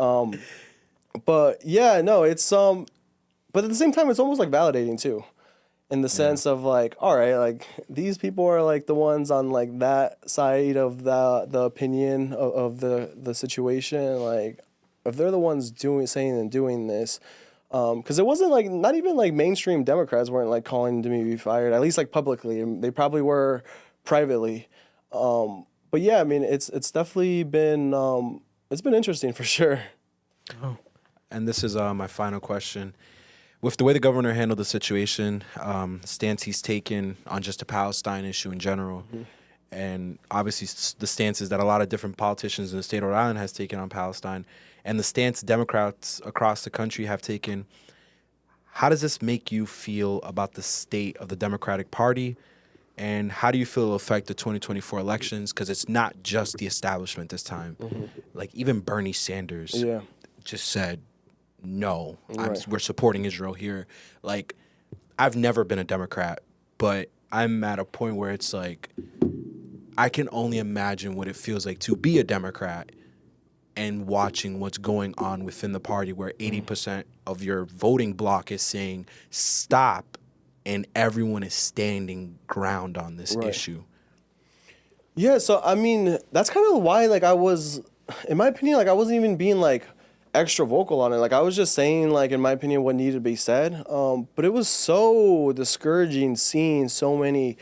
But yeah, no, it's but at the same time, it's almost like validating too, in the sense of like, all right, like these people are like the ones on like that side of the opinion of the situation. Like, if they're the ones saying and doing this. Because it wasn't like, not even like mainstream Democrats weren't like calling to me to be fired, at least like publicly. They probably were privately. But yeah, I mean, it's definitely been, it's been interesting for sure. Oh. And this is my final question. With the way the governor handled the situation, stance he's taken on just the Palestine issue in general, and obviously the stances that a lot of different politicians in the state of Rhode Island has taken on Palestine, and the stance Democrats across the country have taken, how does this make you feel about the state of the Democratic Party? And how do you feel it'll affect the 2024 elections? Because it's not just the establishment this time. Like, even Bernie Sanders just said, no, we're supporting Israel here. Like, I've never been a Democrat, but I'm at a point where it's like, I can only imagine what it feels like to be a Democrat and watching what's going on within the party where 80% of your voting bloc is saying, stop, and everyone is standing ground on this issue. Yeah, so I mean, that's kind of why, like, I was, in my opinion, like, I wasn't even being like extra vocal on it. Like, I was just saying, like, in my opinion, what needed to be said. But it was so discouraging seeing so many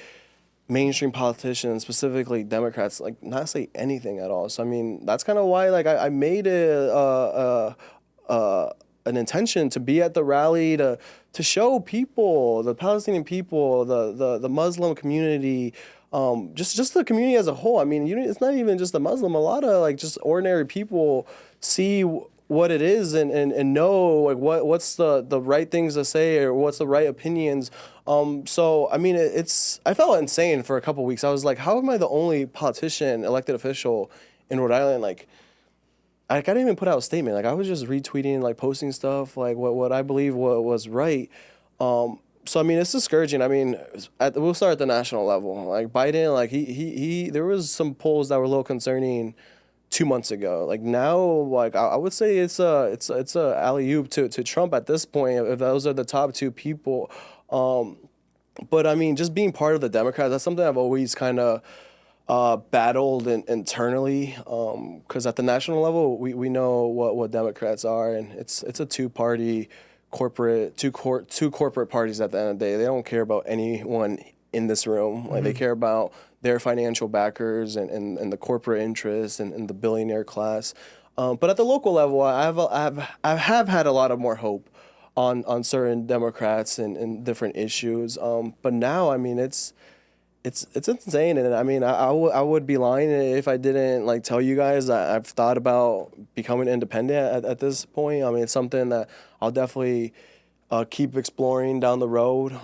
mainstream politicians, specifically Democrats, like, not say anything at all. So I mean, that's kind of why, like, I made it an intention to be at the rally to show people, the Palestinian people, the Muslim community, just the community as a whole. I mean, it's not even just the Muslim. A lot of like just ordinary people see what it is and know like what's the right things to say or what's the right opinions. So I mean, I felt insane for a couple of weeks. I was like, how am I the only politician, elected official in Rhode Island? Like, I didn't even put out a statement. Like, I was just retweeting, like, posting stuff, like, what I believe was right. So I mean, it's discouraging. I mean, we'll start at the national level. Like Biden, like he there was some polls that were a little concerning 2 months ago. Like now, like I would say it's a alley oop to Trump at this point. If those are the top two people, but I mean, just being part of the Democrats, that's something I've always kind of battled internally. Because at the national level, we know what Democrats are, and it's a two-party two corporate parties at the end of the day. They don't care about anyone in this room. Like they care about their financial backers and the corporate interests and the billionaire class. But at the local level, I have had a lot of more hope on certain Democrats and different issues. But now, I mean, it's insane, and I mean, I would be lying if I didn't like tell you guys that I've thought about becoming independent at this point. I mean, it's something that I'll definitely keep exploring down the road,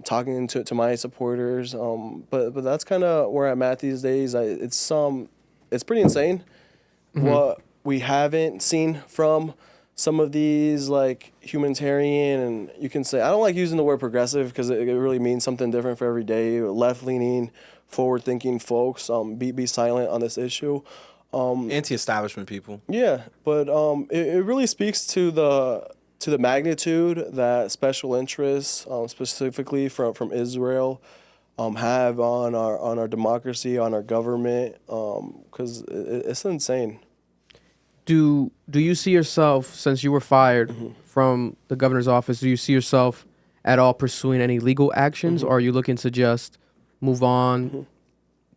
talking to my supporters. But that's kind of where I'm at these days. It's pretty insane what we haven't seen from some of these like humanitarian, and you can say, I don't like using the word progressive because it really means something different for every day. Left-leaning, forward-thinking folks, be silent on this issue. Anti-establishment people. Yeah, but it really speaks to the magnitude that special interests, specifically from Israel, have on our democracy, on our government, because it's insane. Do you see yourself, since you were fired from the governor's office, do you see yourself at all pursuing any legal actions, or are you looking to just move on,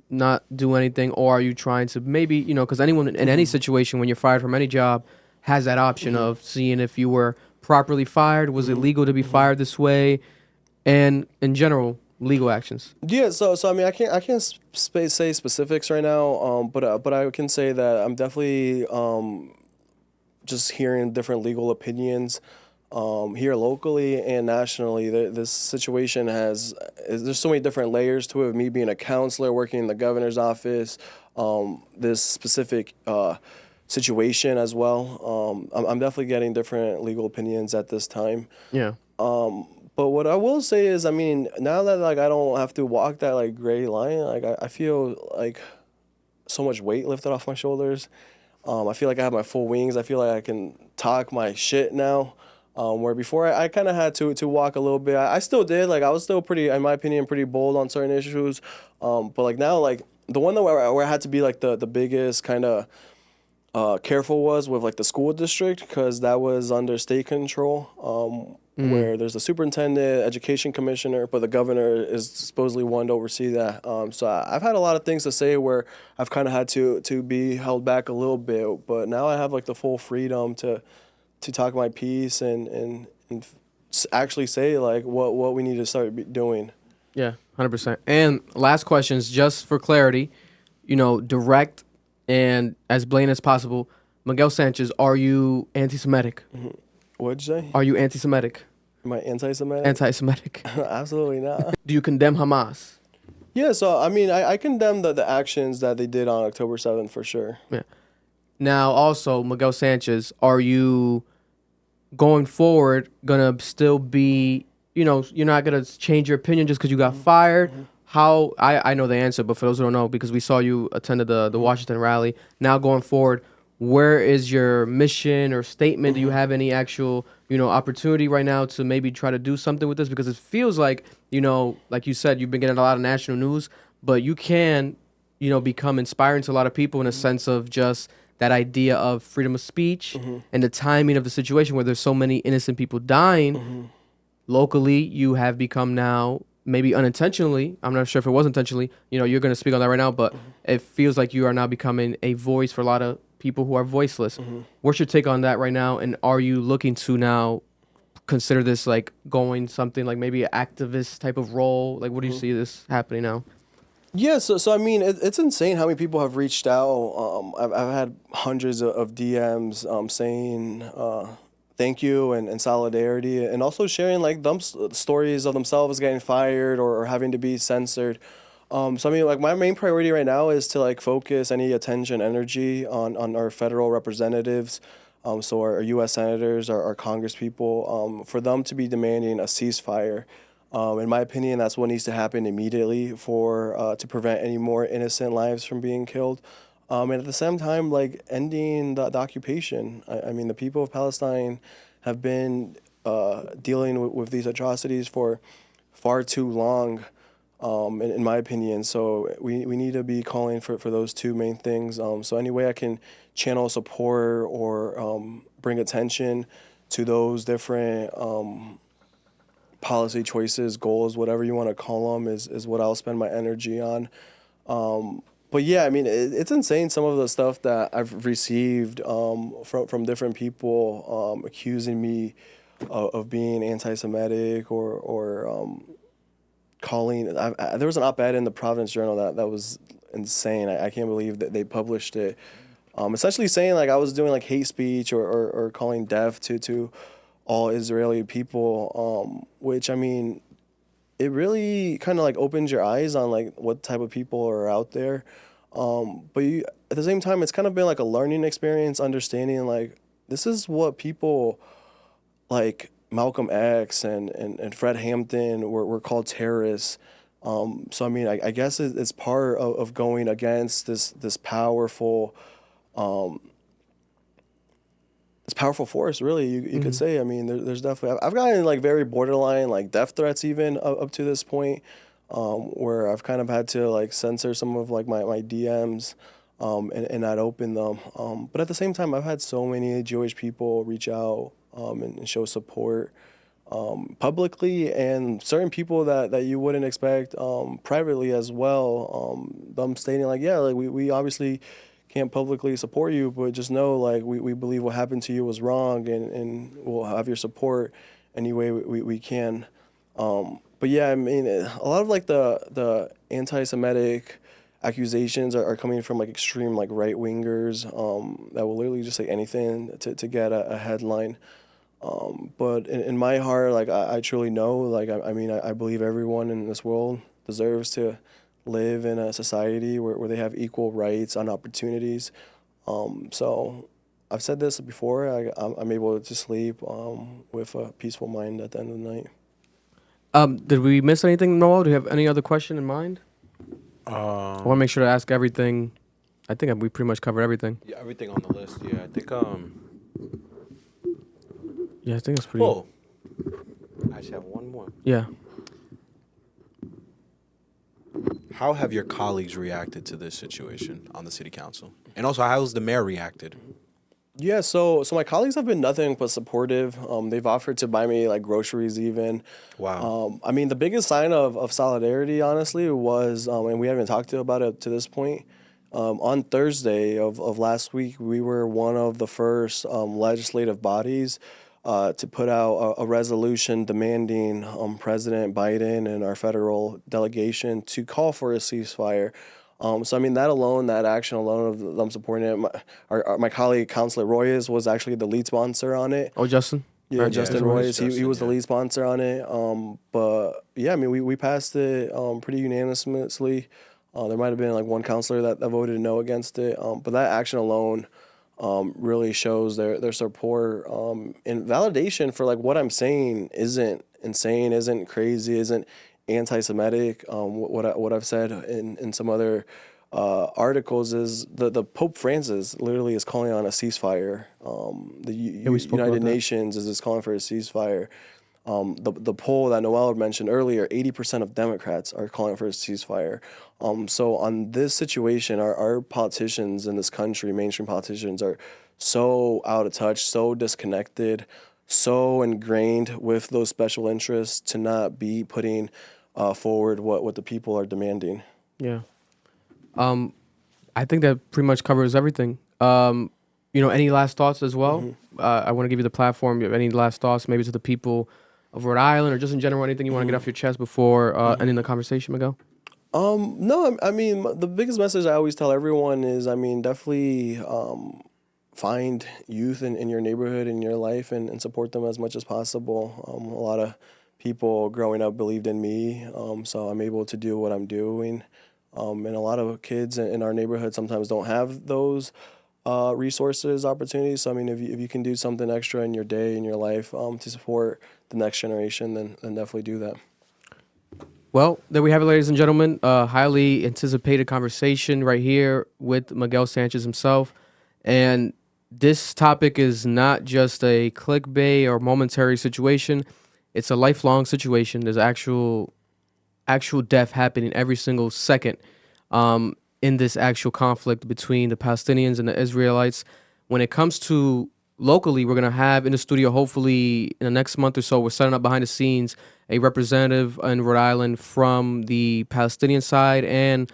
not do anything, or are you trying to maybe, because anyone in any situation when you're fired from any job has that option of seeing if you were properly fired, was it legal to be fired this way, and in general, legal actions? Yeah, so I mean, I can't say specifics right now, but I can say that I'm definitely just hearing different legal opinions here locally and nationally. This situation there's so many different layers to it. Me being a counselor, working in the governor's office, this specific situation as well. I'm definitely getting different legal opinions at this time. Yeah. But what I will say is, I mean, now that like I don't have to walk that like gray line, like I feel like so much weight lifted off my shoulders. I feel like I have my full wings. I feel like I can talk my shit now. Where before I kind of had to walk a little bit. I still did. Like I was still pretty, in my opinion, pretty bold on certain issues. But like now, like the one that where I had to be like the biggest kind of careful was with like the school district, because that was under state control. Where there's a superintendent, education commissioner, but the governor is supposedly one to oversee that. So I've had a lot of things to say where I've kind of had to be held back a little bit, but now I have like the full freedom to talk my piece and actually say like what we need to start doing. Yeah, 100%. And last questions, just for clarity, direct and as blatant as possible. Miguel Sanchez, are you anti-Semitic? What'd you say? Are you anti-Semitic? Am I anti-Semitic? Anti-Semitic. Absolutely not. Do you condemn Hamas? Yeah, so I mean, I condemn the actions that they did on October 7th for sure. Yeah. Now, also, Miguel Sanchez, are you going forward gonna still be, you're not gonna change your opinion just because you got fired? How I know the answer, but for those who don't know, because we saw you attended the Washington rally. Now going forward, where is your mission or statement? Do you have any actual, opportunity right now to maybe try to do something with this? Because it feels like, like you said, you've been getting a lot of national news, but you can, become inspiring to a lot of people in a sense of just that idea of freedom of speech and the timing of the situation where there's so many innocent people dying. Locally, you have become now, maybe unintentionally, I'm not sure if it was intentionally, you're going to speak on that right now, but it feels like you are now becoming a voice for a lot of people who are voiceless. What's your take on that right now? And are you looking to now consider this like going something like maybe an activist type of role? Like, what do you see this happening now? Yeah, so I mean, it's insane how many people have reached out. I've had hundreds of DMs saying thank you and solidarity, and also sharing like stories of themselves getting fired or having to be censored. So I mean, like my main priority right now is to like focus any attention, energy on our federal representatives, so our U.S. senators, our Congress people, for them to be demanding a ceasefire. In my opinion, that's what needs to happen immediately for to prevent any more innocent lives from being killed. And at the same time, like ending the occupation. I mean, the people of Palestine have been dealing with these atrocities for far too long, in my opinion. So we need to be calling for those two main things. So any way I can channel support or bring attention to those different policy choices, goals, whatever you want to call them, is what I'll spend my energy on. But yeah, I mean, it's insane some of the stuff that I've received from different people accusing me of being anti-Semitic or calling. There was an op-ed in the Providence Journal that was insane. I can't believe that they published it. Essentially saying like I was doing like hate speech or calling death to all Israeli people, which I mean, it really kind of like opens your eyes on like what type of people are out there. But at the same time, it's kind of been like a learning experience, understanding like this is what people like Malcolm X and Fred Hampton were called terrorists. So I mean, I guess it's part of going against this powerful force, really, you could say. I mean, there's definitely, I've gotten like very borderline like death threats even up to this point, where I've kind of had to like censor some of like my DMs and not open them. But at the same time, I've had so many Jewish people reach out and show support publicly, and certain people that you wouldn't expect privately as well, them stating like, yeah, like we obviously can't publicly support you, but just know like we believe what happened to you was wrong, and we'll have your support any way we can. But yeah, I mean, a lot of like the anti-Semitic accusations are coming from like extreme like right wingers that will literally just say anything to get a headline. But in my heart, like I truly know, like I mean, I believe everyone in this world deserves to live in a society where they have equal rights and opportunities. So I've said this before, I'm able to sleep with a peaceful mind at the end of the night. Did we miss anything, Noel? Do you have any other question in mind? I want to make sure to ask everything. I think we pretty much covered everything. Yeah, everything on the list. Yeah, I think. Yeah, I think it's pretty. Oh, I actually have one more. Yeah. How have your colleagues reacted to this situation on the city council? And also, how has the mayor reacted? Yeah, so my colleagues have been nothing but supportive. They've offered to buy me like groceries even. Wow. I mean, the biggest sign of solidarity, honestly, was, and we haven't talked about it to this point, on Thursday of last week, we were one of the first legislative bodies to put out a resolution demanding President Biden and our federal delegation to call for a ceasefire. So, I mean, that action alone of them supporting it, my colleague, Councilor Royes, was actually the lead sponsor on it. Oh, Justin? Yeah, Justin Royes, he was yeah. the lead sponsor on it. But, yeah, I mean, we passed it pretty unanimously. There might have been, like, one councilor that voted no against it. But that action alone really shows their support and validation for, like, what I'm saying isn't insane, isn't crazy, isn't anti-Semitic. What I've said in some other articles is the Pope Francis literally is calling on a ceasefire. The United Nations is calling for a ceasefire. The poll that Noel mentioned earlier, 80% of Democrats are calling for a ceasefire. So on this situation, our politicians in this country, mainstream politicians, are so out of touch, so disconnected, so ingrained with those special interests to not be putting forward what the people are demanding. Yeah. I think that pretty much covers everything. Any last thoughts as well? Mm-hmm. I want to give you the platform. You have any last thoughts maybe to the people of Rhode Island or just in general, anything you want to get off your chest before ending the conversation, Miguel? No, I mean, the biggest message I always tell everyone is, I mean, definitely find youth in your neighborhood, in your life, and support them as much as possible. A lot of people growing up believed in me, so I'm able to do what I'm doing. And a lot of kids in our neighborhood sometimes don't have those resources, opportunities. So, I mean, if you can do something extra in your day, in your life, to support the next generation, then definitely do that. Well, there we have it, ladies and gentlemen. Highly anticipated conversation right here with Miguel Sanchez himself. And this topic is not just a clickbait or momentary situation. It's a lifelong situation. There's actual death happening every single second in this actual conflict between the Palestinians and the Israelites. When it comes to locally, we're going to have in the studio, hopefully in the next month or so, we're setting up behind the scenes a representative in Rhode Island from the Palestinian side and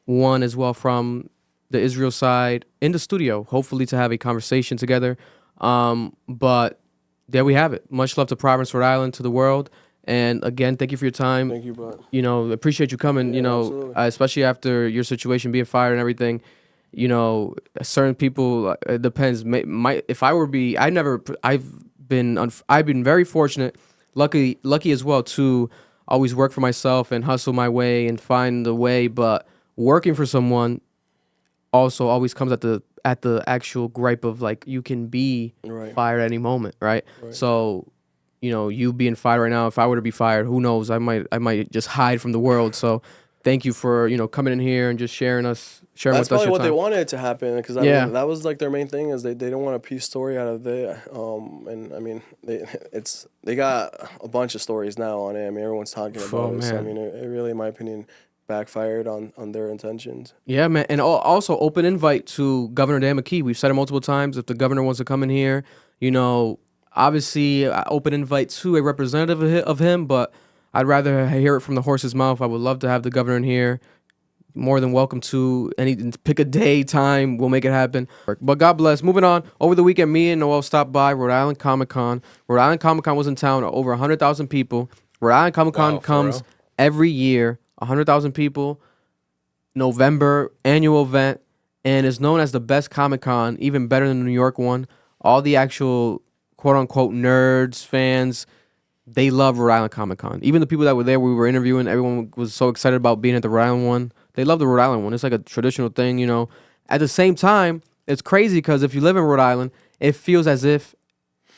one as well from the Israel side in the studio, hopefully to have a conversation together. But there we have it. Much love to Providence, Rhode Island, to the world. And again, thank you for your time. Thank you, bro. You know, appreciate you coming, Yeah, you know, absolutely. Especially after your situation being fired and everything. You know, certain people, it depends. If I were be, I've been very fortunate, lucky as well to always work for myself and hustle my way and find the way. But working for someone also always comes at the actual gripe of like you can be fired at any moment, right? So, you know, you being fired right now, if I were to be fired, who knows? I might just hide from the world. So, thank you for, you know, coming in here and just sharing That's with us probably your what time. they wanted to happen because Yeah. that was like their main thing is they don't want a peace story out of it. And I mean they got a bunch of stories now on it. I mean everyone's talking about it. So I man. mean it really, in my opinion, backfired on their intentions. Yeah, man. And also open invite to Governor Dan McKee. We've said it multiple times. If the governor wants to come in here, you know, obviously open invite to a representative of him, but I'd rather hear it from the horse's mouth. I would love to have the governor in here. More than welcome to pick a day, time. We'll make it happen. But God bless. Moving on. Over the weekend, me and Noel stopped by Rhode Island Comic Con. Rhode Island Comic Con was in town. Over 100,000 people. Rhode Island Comic Con comes every year. 100,000 people. November annual event, and is known as the best Comic Con, even better than the New York one. All the actual quote unquote nerds, fans, they love Rhode Island Comic Con. Even the people that were there, we were interviewing, everyone was so excited about being at the Rhode Island one. They love the Rhode Island one. It's like a traditional thing, you know. At the same time, it's crazy because if you live in Rhode Island, it feels as if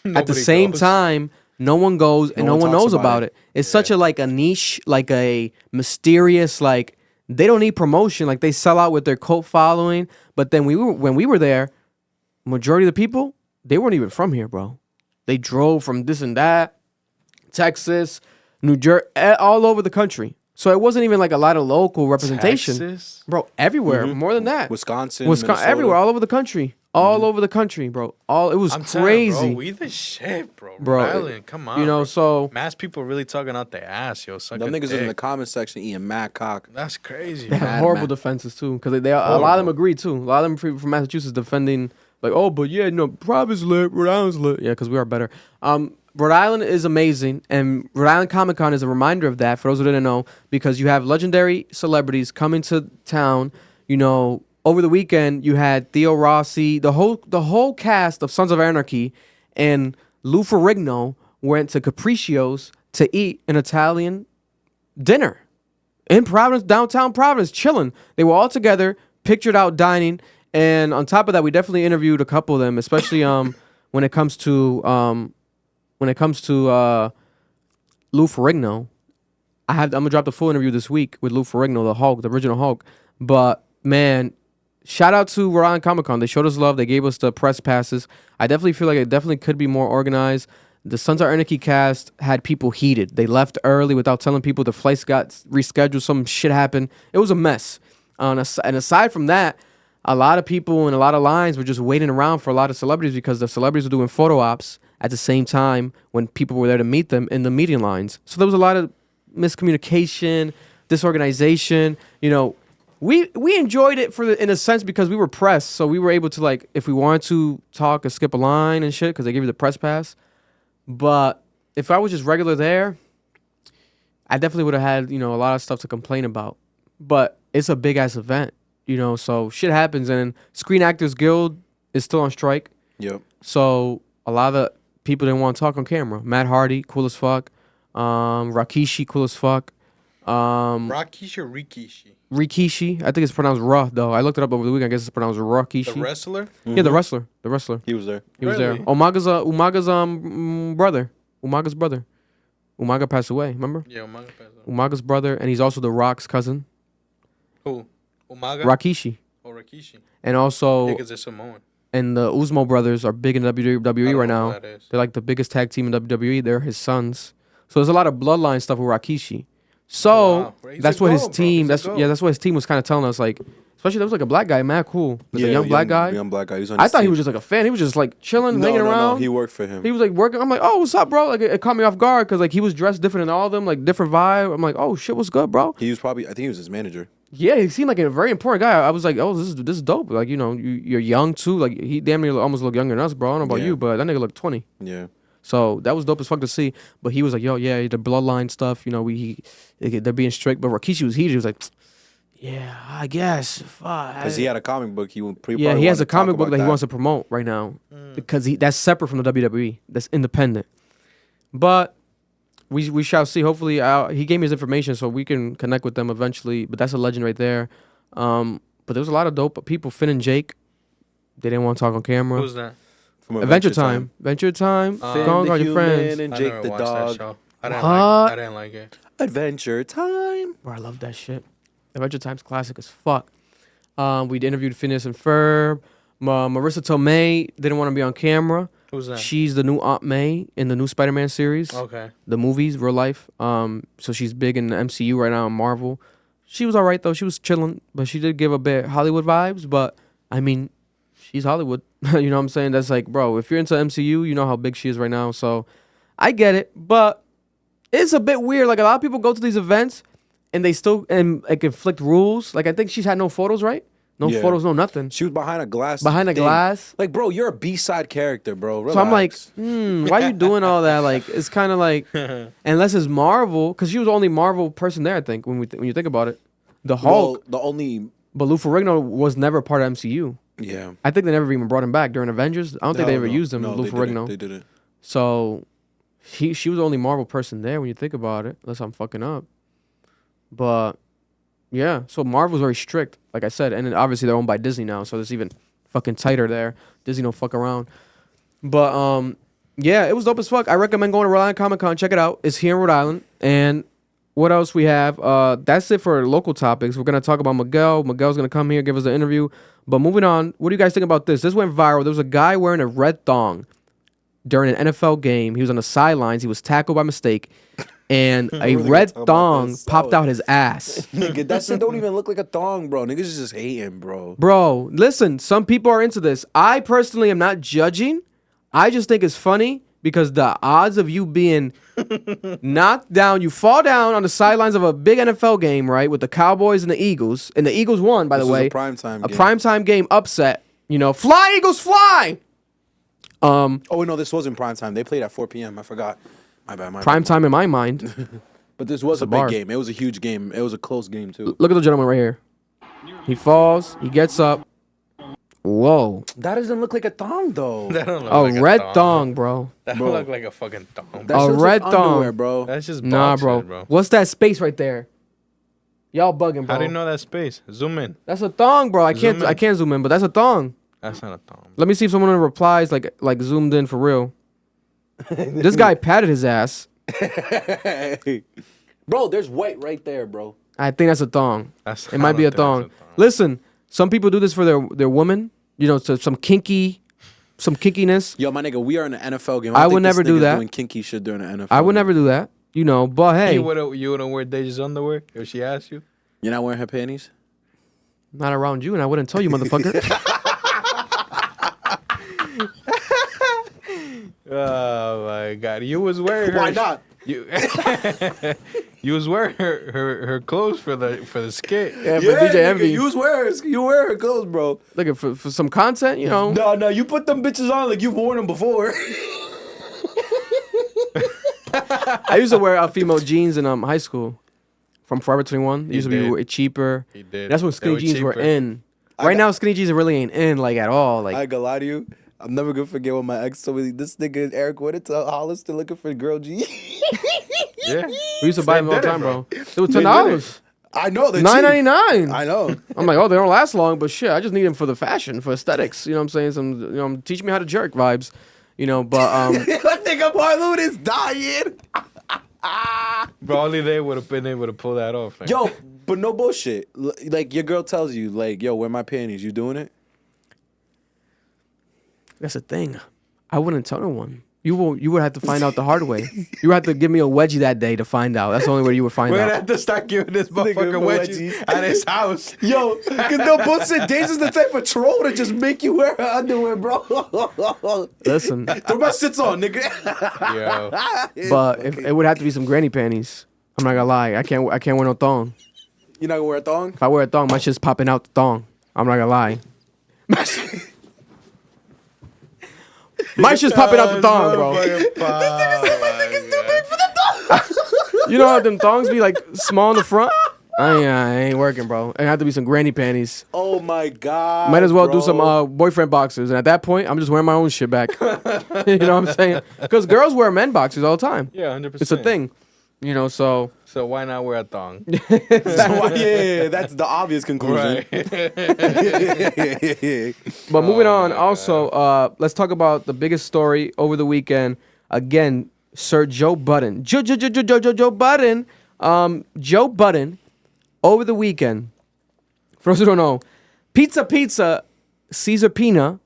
at the same time, no one goes and no one knows about it. It's such a like a niche, like a mysterious, like they don't need promotion. Like they sell out with their cult following. But then when we were there, majority of the people, they weren't even from here, bro. They drove from this and that, Texas, New Jersey, all over the country. So it wasn't even like a lot of local representation. Texas? Bro, everywhere, more than that. Wisconsin, Minnesota. Everywhere, all over the country. All over the country, bro. It was I'm telling you, crazy. bro, we the shit, bro. Bro, Rhode Island, come on. You know, bro. so Mass people really talking out their ass, yo. Suck Them a niggas dick. in the comment section eating mad cock. That's crazy. they bro. had horrible defenses too, because they a lot of them agree too. A lot of them from Massachusetts defending like, oh, but yeah, no, Providence lit, Rhode Island's lit. Yeah, because we are better. Rhode Island is amazing, and Rhode Island Comic Con is a reminder of that for those who didn't know, because you have legendary celebrities coming to town. You know, over the weekend you had Theo Rossi, the whole cast of Sons of Anarchy, and Lou Ferrigno went to Capriccio's to eat an Italian dinner in Providence, downtown Providence, chilling. They were all together, pictured out dining, and on top of that, we definitely interviewed a couple of them, especially when it comes to Lou Ferrigno. I'm gonna drop the full interview this week with Lou Ferrigno, the Hulk, the original Hulk. But man, shout out to Rhode Island Comic Con. They showed us love. They gave us the press passes. I definitely feel like it definitely could be more organized. The Sons of Anarchy cast had people heated. They left early without telling people. The flights got rescheduled. Some shit happened. It was a mess. And aside from that, a lot of people and a lot of lines were just waiting around for a lot of celebrities because the celebrities were doing photo ops at the same time when people were there to meet them in the meeting lines. So there was a lot of miscommunication, disorganization. You know, we enjoyed it in a sense because we were press, so we were able to, like, if we wanted to talk or skip a line and shit because they gave you the press pass. But if I was just regular there, I definitely would have had, you know, a lot of stuff to complain about. But it's a big ass event, you know, so shit happens. And Screen Actors Guild is still on strike. Yep. So a lot of the people didn't want to talk on camera. Matt Hardy, cool as fuck. Rakishi, cool as fuck. Rakishi or Rikishi? Rikishi, I think it's pronounced Ra though. I looked it up over the weekend. I guess it's pronounced Rakishi. The wrestler? Yeah, the wrestler. The wrestler. He was there. He was Really? there. Umaga's brother. Umaga's brother. Umaga passed away. Remember? Yeah, Umaga passed away. Umaga's brother, and he's also The Rock's cousin, Who? Umaga? Rakishi, Or Rikishi. and also Because they're Samoan. and the Uzmo brothers are big in WWE right now. That is. They're like the biggest tag team in WWE. They're his sons. So there's a lot of bloodline stuff with Rakishi. So wow. He's that's a what his goat, bro. team. He's a That's goat. that's what his team was kind of telling us. Like, especially there was like a black guy, mad cool, like a young black guy. Young black guy. He was on I his thought he team. was just like a fan. He was just like chilling, hanging No, around. he worked for him. He was like working. I'm like, oh, what's up, bro? Like it caught me off guard because like he was dressed different than all of them, like different vibe. I'm like, oh shit, what's good, bro? He was probably, I think he was his manager. Yeah, he seemed like a very important guy. I was like, oh, this is dope. Like, you know, you're young too. Like he damn near almost looked younger than us, bro. I don't know about Yeah. you, but that nigga looked 20. Yeah. So that was dope as fuck to see. But he was like, yo, yeah, the bloodline stuff, you know, they're being strict. But Rikishi was heated. He was like, yeah, I guess. Because he had a comic book. He He has a comic book that he wants to promote right now because that's separate from the WWE. That's independent. But we shall see. Hopefully, he gave me his information so we can connect with them eventually. But that's a legend right there. But there was a lot of dope people. Finn and Jake, they didn't want to talk on camera. Who's that? From Adventure Time. Adventure Time. Finn Go the on your friends. human and I Jake never the watched that dog. show. What? I didn't like it. Adventure Time. Bro, I love that shit. Adventure Time's classic as fuck. We interviewed Phineas and Ferb. Marissa Tomei didn't want to be on camera. Who's that? She's the new Aunt May in the new Spider-Man series. Okay. The movies, real life. So she's big in the MCU right now in Marvel. She was all right though. She was chilling, but she did give a bit Hollywood vibes. But I mean, she's Hollywood. You know what I'm saying? That's like, bro, if you're into MCU, you know how big she is right now. So I get it, but it's a bit weird. Like a lot of people go to these events and they still like inflict rules. Like I think she's had no photos, right? No Yeah. photos, no nothing. She was behind a glass. Behind a thing. glass. Like, bro, you're a B-side character, bro. Relax. So I'm like, why you doing all that? Like, it's kind of like, unless it's Marvel, because she was the only Marvel person there, I think, when you think about it. The Hulk, Well, the only. but Lou Ferrigno was never part of MCU. Yeah. I think they never even brought him back during Avengers. I don't think they ever No, used him, no, Lou they Ferrigno. didn't. They didn't. So she was the only Marvel person there when you think about it, unless I'm fucking up. But yeah, so Marvel's very strict, like I said, and then obviously they're owned by Disney now, so it's even fucking tighter there. Disney don't fuck around. But yeah, it was dope as fuck. I recommend going to Rhode Island Comic Con. Check it out. It's here in Rhode Island. And what else we have? That's it for local topics. We're gonna talk about Miguel. Miguel's gonna come here, give us an interview. But moving on, what do you guys think about this? This went viral. There was a guy wearing a red thong during an NFL game. He was on the sidelines. He was tackled by mistake, and a red thong popped out his ass. Nigga, that shit don't even look like a thong, bro. Niggas is just hating, bro. Bro, listen, some people are into this. I personally am not judging. I just think it's funny because the odds of you being knocked down, you fall down on the sidelines of a big NFL game, right, with the Cowboys and the Eagles won, by the way. A primetime game. Primetime game upset. You know, fly Eagles, fly! Oh, no, this wasn't primetime. They played at 4 p.m. I forgot. My bad. Prime time in my mind. But this was a big bar. game. It was a huge game. It was a close game, too. Look at the gentleman right here. He falls. He gets up. Whoa. That doesn't look like a thong, though. That don't look A like a red thong, bro. That don't look like a fucking thong. That A shit's red like thong. underwear, bro. That's just Nah, boxers, bro. What's that space right there? Y'all bugging, bro. How do you know that space? Zoom in. That's a thong, bro. I can't zoom in, but that's a thong. That's not a thong. Let me see if someone replies like zoomed in for real. This guy patted his ass. Bro, there's white right there, bro. I think that's a thong. That's- It might be a I don't thong. think that's a thong. Listen, some people do this for their women. You know, so some kinkiness. Yo, my nigga, we are in an NFL game. I don't would think this never do nigga's that. Doing kinky shit during an NFL. I would game. never do that. You know, but hey, You wouldn't wear Deja's underwear if she asked you? You're not wearing her panties? not around you, and I wouldn't tell you, motherfucker. Oh my god, you was wearing her. Why not? You, you was wearing her clothes for the skit. Yeah, for DJ Envy. You wear her clothes, bro. Looking for some content, you know. No, you put them bitches on like you've worn them before. I used to wear female jeans in high school from Forever 21. They used to be did. cheaper. He did. That's when They skinny were jeans were cheaper. in. Right now, skinny jeans really ain't in like at all. Like I ain't gonna lie to you. I'm never gonna forget when my ex told me this nigga Eric went to Hollister looking for girl G. Yeah. we used to buy them all the did it, time, bro. bro. It was $10. I know they're $9.99. I know. I'm like, oh, they don't last long, but shit, I just need them for the fashion, for aesthetics. You know what I'm saying? Some, you know, teach me how to jerk vibes. You know, but That nigga Marlon is dying. Bro, only they would have been able to pull that off. Man. Yo, but no bullshit. Like your girl tells you, like, yo, where my panties? You doing it? That's the thing. I wouldn't tell no one. You would have to find out the hard way. You would have to give me a wedgie that day to find out. That's the only way you would find We're out. gonna have to start giving this motherfucker wedgies at his house. Yo, because no bullshit. Days is the type of troll to just make you wear her underwear, bro. Listen, Throw my shits on, nigga. Yo. but if, it would have to be some granny panties. I'm not gonna lie. I can't wear no thong. You're not gonna wear a thong? If I wear a thong, my shit's popping out the thong. I'm not gonna lie. My shit's popping out the thong, bro. You know how them thongs be like small in the front? I ain't working, bro. It had to be some granny panties. Oh my god. Might as well do bro. some boyfriend boxers. And at that point, I'm just wearing my own shit back. You know what I'm saying? Because girls wear men boxers all the time. Yeah, 100%. It's a thing. You know, so. So why not wear a thong? Yeah, that's the obvious conclusion. But moving on, also, let's talk about the biggest story over the weekend. Again, Sir Joe Budden. Joe Budden. Joe Budden, over the weekend, for those who don't know, Pizza, Cesar Pina.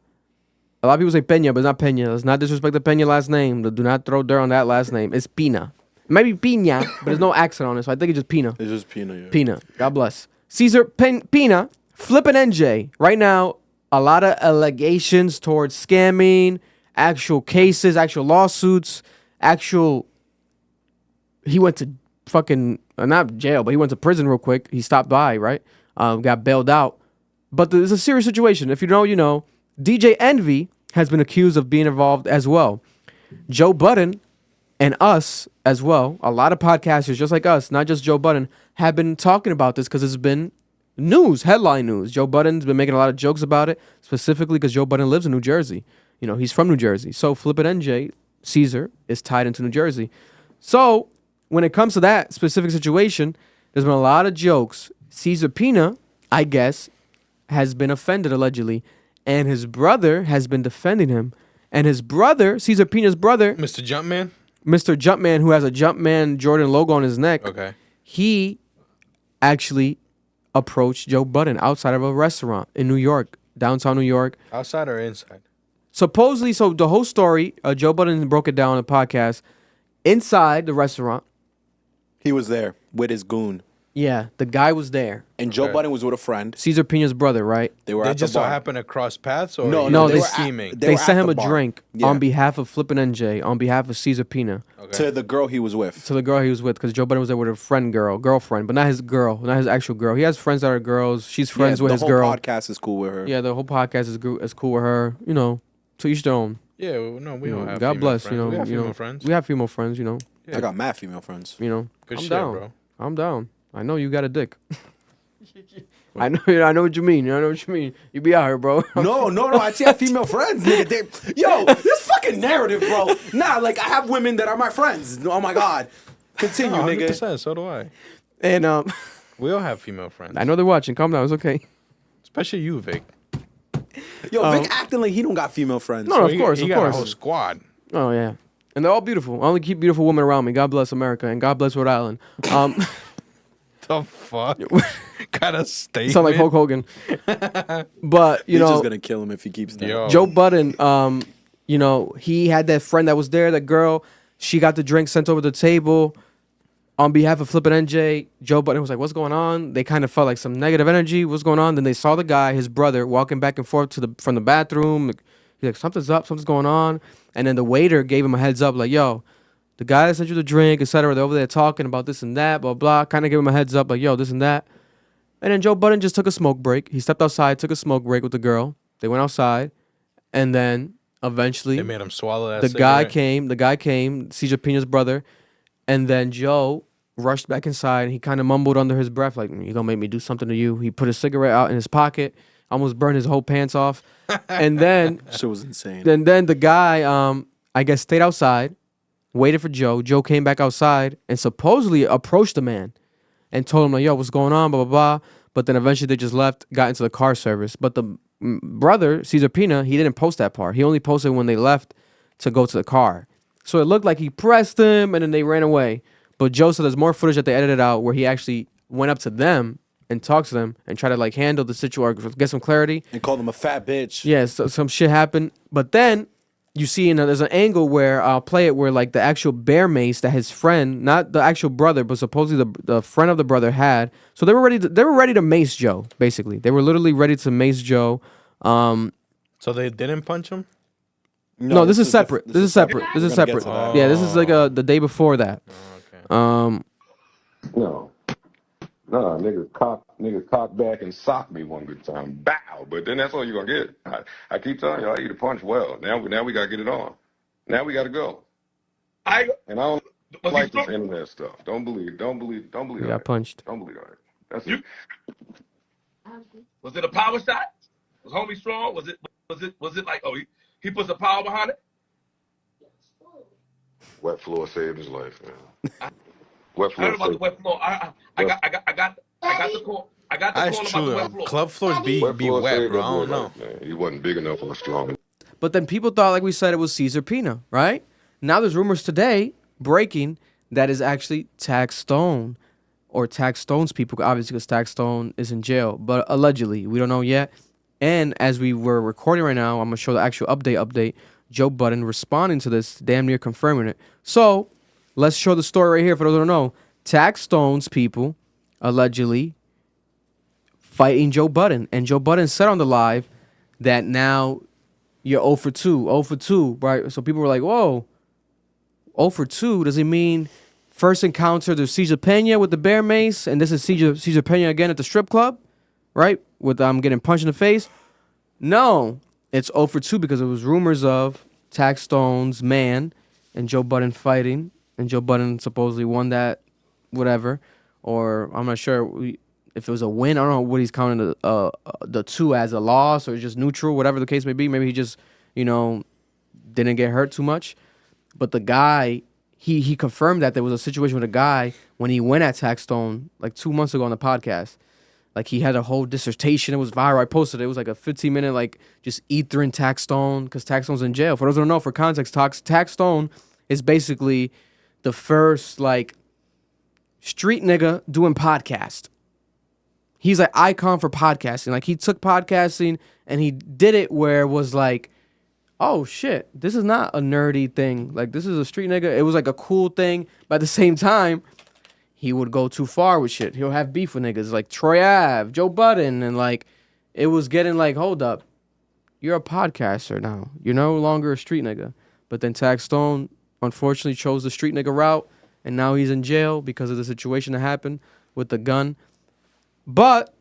A lot of people say Peña, but it's not Peña. Let's not disrespect the Peña last name. Do not throw dirt on that last name. It's Pina. It might be Pina, but there's no accent on it, so I think it's just Pina. It's just Pina, yeah. Pina. God bless. Cesar Pina, flipping NJ. Right now, a lot of allegations towards scamming, actual cases, actual lawsuits, he went to fucking, not jail, but he went to prison real quick. He stopped by, right? Got bailed out. But there's a serious situation. If you know, you know. DJ Envy has been accused of being involved as well. Joe Budden and us as well, a lot of podcasters just like us, not just Joe Budden, have been talking about this because it's been news, headline news. Joe Budden's been making a lot of jokes about it, specifically because Joe Budden lives in New Jersey. You know, he's from New Jersey. So Flippin' NJ, Cesar, is tied into New Jersey. So when it comes to that specific situation, there's been a lot of jokes. Cesar Pina, I guess, has been offended allegedly, and his brother has been defending him. And his brother, Cesar Pina's brother, Mr. Jumpman? Mr. Jumpman, who has a Jumpman Jordan logo on his neck, Okay. he actually approached Joe Budden outside of a restaurant in New York, downtown New York. Outside or inside? Supposedly, so the whole story, Joe Budden broke it down on the podcast. Inside the restaurant, He was there with his goon. yeah, the guy was there. And Joe Okay. Budden was with a friend. Cesar Pina's brother, right? They were They at just the so bar. happened to cross paths, or No, no, they they were were scheming. They They were sent at him the a bar. drink Yeah. on behalf of Flippin' NJ, on behalf of Cesar Pina. Okay. To the girl he was with. To the girl he was with, because Joe Budden was there with a girlfriend, but not his girl, not his actual girl. He has friends that are girls. She's friends with the his whole girl. podcast is cool with her. Yeah, the whole podcast is cool with her. You know, to each their own. Yeah, well, no, we You don't know, have God female bless. friends. You know, we have you female know, friends. we have female friends. You know, I got mad female friends. you know. Good I'm shit, down. bro. I'm down. I know you got a dick. I know what you mean. I know what you mean. You be out here, bro. No, I actually have female friends, nigga. Yo, this fucking narrative, bro. Nah, like I have women that are my friends. Oh my god. Continue, No, nigga. 100%, so do I. And We all have female friends. I know they're watching. Calm down. It's okay. Especially you, Vic. Yo, Vic acting like he don't got female friends. No, He of course, got a whole of course. squad. Oh yeah, and they're all beautiful. I only keep beautiful women around me. God bless America and God bless Rhode Island. The fuck? Kind of statement. Sound like Hulk Hogan. But you He's know, just gonna kill him if he keeps that. Yo. Joe Budden, you know, he had that friend that was there, that girl. She got the drink sent over the table on behalf of Flippin' NJ. Joe Budden was like, "What's going on?" They kind of felt like some negative energy. What's going on? Then they saw the guy, his brother, walking back and forth from the bathroom. He's like, "Something's up. Something's going on." And then the waiter gave him a heads up, like, "Yo, the guy that sent you the drink, etc. They're over there talking about this and that, blah blah." Kind of gave him a heads up, like, "Yo, this and that." And then Joe Budden just took a smoke break. He stepped outside, took a smoke break with the girl. They went outside, and then eventually They made him swallow that the cigarette. guy came, Cesar Pina's brother, and then Joe rushed back inside. And he kind of mumbled under his breath, like, "You gonna make me do something to you?" He put a cigarette out in his pocket, almost burned his whole pants off. And then, Shit was insane. then the guy, I guess, stayed outside, waited for Joe. Joe came back outside and supposedly approached the man and told him, like, "Yo, what's going on?" Blah, blah, blah. But then eventually they just left, got into the car service. But the brother, Cesar Pina, he didn't post that part. He only posted when they left to go to the car. So it looked like he pressed him and then they ran away. But Joe said there's more footage that they edited out where he actually went up to them and talked to them and tried to like handle the situation or get some clarity. And called him a fat bitch. Yeah, so some shit happened. But then you see, there's an angle where I'll play it where like the actual bear mace that his friend, not the actual brother, but supposedly the friend of the brother had. So they were ready to mace Joe. Basically, they were literally ready to mace Joe. So they didn't punch him? No, this is separate. This is separate. This is We're gonna get separate. to that. Yeah, this is like the day before that. No. Nah, niggas cock back and sock me one good time. Bow. But then that's all you're gonna get. I keep telling you, I eat a punch well. Now we gotta get it on. Now we gotta go. And I don't like this internet stuff. Don't believe He that. got punched. Don't believe that. That's it. Was it a power shot? Was homie strong? Was it like, oh, he put some power behind it? Wet floor saved his life, man. Wet I floor heard about the saved. wet floor. I got the call. I got the That's call about the true. wet floor. Club floors be Wet floor wet, saved bro. that I boy don't know. life, man. He wasn't big enough or strong enough. But then people thought, like we said, it was Cesar Pina, right? Now there's rumors today breaking that is actually Taxstone or Taxstone's people, obviously because Taxstone is in jail, but allegedly, we don't know yet. And as we were recording right now, I'm gonna show the actual update. Joe Budden responding to this, damn near confirming it. So let's show the story right here for those who don't know. Taxstone's people allegedly fighting Joe Budden, and Joe Budden said on the live that now you're 0 for 2, 0 for 2, right? So people were like, whoa, 0 for 2, does it mean first encounter there's Cesar Pena with the bear mace, and this is Cesar Pena again at the strip club, right? With getting punched in the face? No, it's 0 for 2 because it was rumors of Taxstone's man and Joe Budden fighting, and Joe Budden supposedly won that, whatever, or I'm not sure if it was a win. I don't know what he's counting the 2 as a loss or just neutral, whatever the case may be. Maybe he just, didn't get hurt too much. But the guy, he confirmed that there was a situation with a guy when he went at Taxstone like 2 months ago on the podcast. Like he had a whole dissertation. It was viral. I posted it. It was like a 15-minute like just ethering Taxstone because Taxstone's in jail. For those who don't know, for context, Taxstone is basically the first like street nigga doing podcast. He's an icon for podcasting. Like he took podcasting and he did it where it was like, oh shit, this is not a nerdy thing. Like this is a street nigga. It was like a cool thing, but at the same time, he would go too far with shit. He'll have beef with niggas like Troy Ave, Joe Budden, and like it was getting like, hold up, you're a podcaster now. You're no longer a street nigga. But then Taxstone unfortunately chose the street nigga route, and now he's in jail because of the situation that happened with the gun. But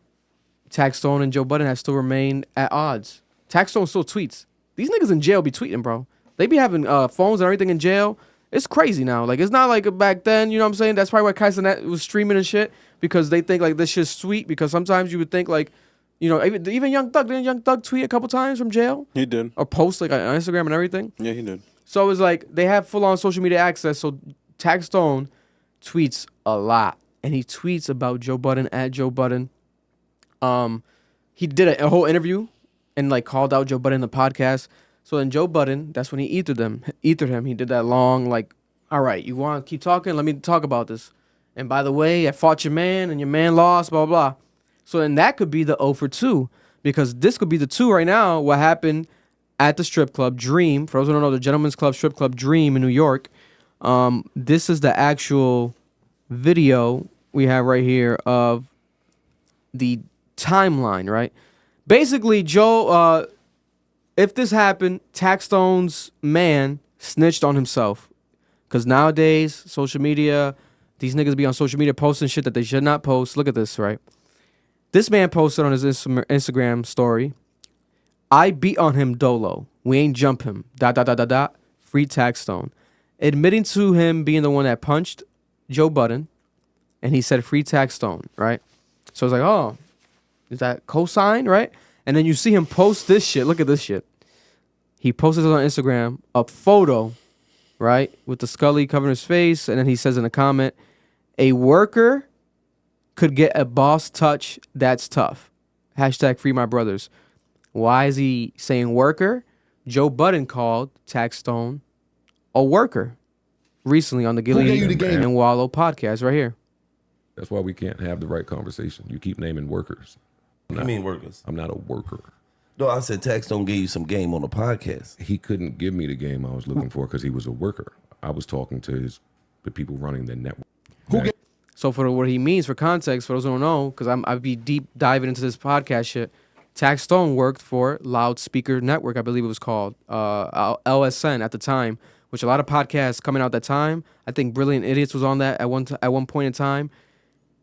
Taxstone and Joe Budden have still remained at odds. Taxstone still tweets. These niggas in jail be tweeting, bro. They be having phones and everything in jail. It's crazy now. Like, it's not like back then, you know what I'm saying? That's probably why Kaiser was streaming and shit, because they think, like, this shit's sweet, because sometimes you would think, like, even Young Thug, didn't Young Thug tweet a couple times from jail? He did. Or post, like, on Instagram and everything? Yeah, he did. So it's like, they have full-on social media access, so Taxstone tweets a lot. And he tweets about Joe Budden at Joe Budden. He did a whole interview and, like, called out Joe Budden in the podcast. So then Joe Budden, that's when he ethered him. He did that long, like, all right, you want to keep talking? Let me talk about this. And by the way, I fought your man, and your man lost, blah, blah, blah. So then that could be the 0 for 2, because this could be the 2 right now, what happened at the strip club, Dream. For those who don't know, the Gentleman's Club, strip club, Dream in New York. This is the actual video we have right here of the timeline, right? Basically, Joe... if this happened, Taxstone's man snitched on himself. Because nowadays, social media, these niggas be on social media posting shit that they should not post. Look at this, right? This man posted on his Instagram story, I beat on him dolo. We ain't jump him. ... Free Taxstone. Admitting to him being the one that punched Joe Budden. And he said free Taxstone, right? So it's like, oh, is that cosign, right? And then you see him post this shit. Look at this shit. He posted it on Instagram, a photo, right, with the Scully covering his face. And then he says in a comment, a worker could get a boss touch. That's tough. Hashtag free my brothers. Why is he saying worker? Joe Budden called Taxstone a worker. recently on the gave you the Gilly game? and Wallow podcast right here. That's why we can't have the right conversation. You keep naming workers. What do you mean workers? I'm not a worker. No, I said Taxstone gave you some game on the podcast. He couldn't give me the game I was looking for because he was a worker. I was talking to the people running the network. So for what he means, for context, for those who don't know, because I'd be deep diving into this podcast shit, Taxstone worked for Loudspeaker Network, I believe it was called, LSN at the time, which a lot of podcasts coming out that time. I think Brilliant Idiots was on that at one point in time.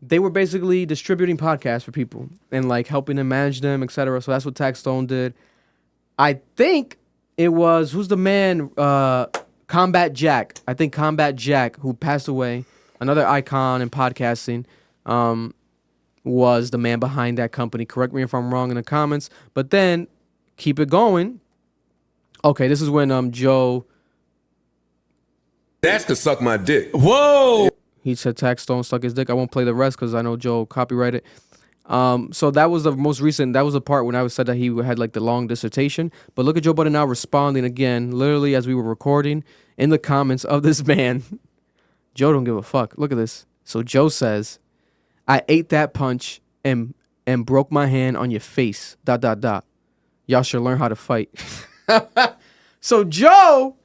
They were basically distributing podcasts for people and like helping them manage them, etc. So that's what Taxstone did. I think it was, who's the man? Combat Jack. I think Combat Jack, who passed away, another icon in podcasting, was the man behind that company. Correct me if I'm wrong in the comments. But then, keep it going. Okay, this is when Joe... That's to suck my dick. Whoa! He said Taxstone suck his dick. I won't play the rest because I know Joe copyrighted. So that was the most recent. That was the part when I said that he had like the long dissertation. But look at Joe Budden now responding again, literally as we were recording, in the comments of this man. Joe don't give a fuck. Look at this. So Joe says, I ate that punch and broke my hand on your face. ... Y'all should learn how to fight. So Joe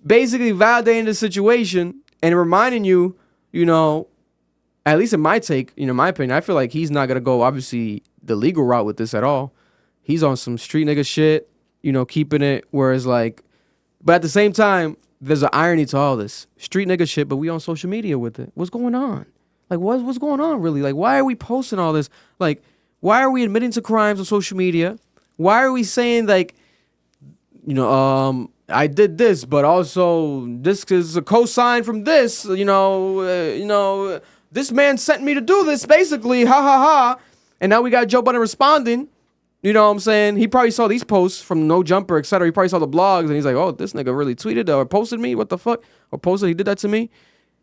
basically validating the situation and reminding you, you know, at least in my take, you know, my opinion, I feel like he's not going to go, obviously, the legal route with this at all. He's on some street nigga shit, you know, keeping it, whereas like, but at the same time, there's an irony to all this. Street nigga shit, but we on social media with it. What's going on? Like, what's going on, really? Like, why are we posting all this? Like, why are we admitting to crimes on social media? Why are we saying, like, you know, I did this, but also this is a cosign from this, you know, this man sent me to do this, basically, ha ha ha. And now we got Joe Budden responding. You know what I'm saying? He probably saw these posts from No Jumper, etc. He probably saw the blogs, and he's like, oh, this nigga really tweeted or posted me? What the fuck? Or posted, he did that to me?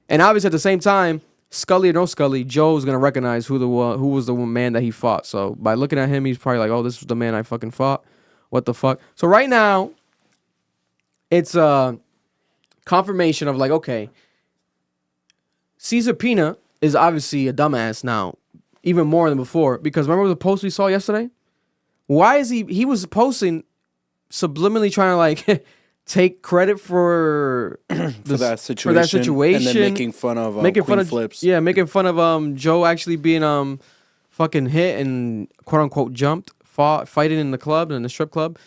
And obviously at the same time, Scully or no Scully, Joe's going to recognize who was the man that he fought. So by looking at him, he's probably like, oh, this was the man I fucking fought. What the fuck? So right now, it's a confirmation of like, okay, Cesar Pina is obviously a dumbass now, even more than before. Because remember the post we saw yesterday? Why is he was posting subliminally trying to like take credit for that situation, and then making fun of Queen Flips. Yeah, making fun of Joe actually being fucking hit and quote unquote jumped, fighting in the club, in the strip club.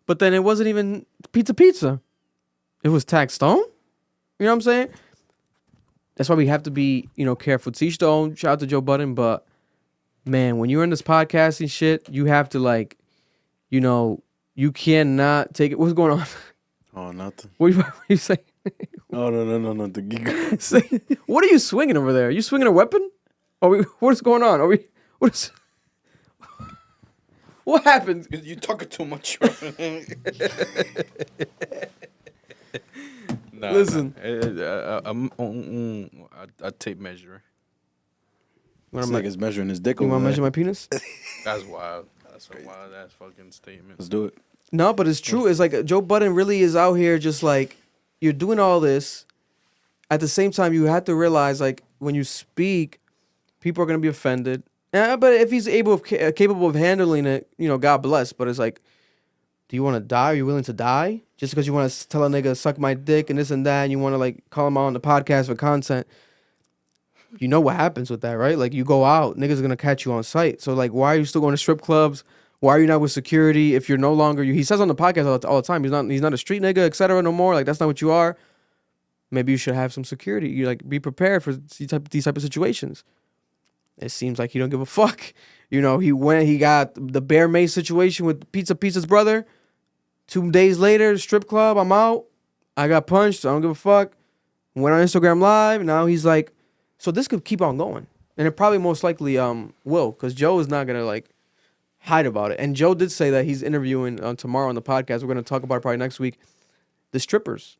But then it wasn't even pizza. It was Taxstone. You know what I'm saying? That's why we have to be, you know, careful. Teach their own. Shout out to Joe Budden, but man, when you're in this podcasting shit, you have to like, you know, you cannot take it. What's going on? Oh, nothing. What are you saying? Oh, no. What are you swinging over there? Are you swinging a weapon? What is going on? What happened? You talking too much. Nah, listen. A tape measure. This nigga's measuring his dick You over want to there. measure my penis? That's wild. That's a wild ass fucking statement. Let's do it. No, but it's true. It's like Joe Budden really is out here just like, you're doing all this. At the same time, you have to realize, like, when you speak, people are going to be offended. But if he's capable of handling it, you know, God bless. But it's like, do you want to die? Are you willing to die? Just because you want to tell a nigga, suck my dick and this and that, and you want to, like, call him out on the podcast for content. You know what happens with that, right? Like, you go out, niggas are going to catch you on sight. So, like, why are you still going to strip clubs? Why are you not with security if you're no longer... He says on the podcast all the time, he's not a street nigga, etc. no more. Like, that's not what you are. Maybe you should have some security. You, like, be prepared for these type of situations. It seems like he don't give a fuck. You know, he got the Bear Mace situation with Pizza's brother. 2 days later, strip club, I'm out. I got punched. I don't give a fuck. Went on Instagram Live. Now he's like... So this could keep on going. And it probably most likely will, because Joe is not going to, like, hide about it. And Joe did say that he's interviewing tomorrow on the podcast. We're going to talk about it probably next week. The strippers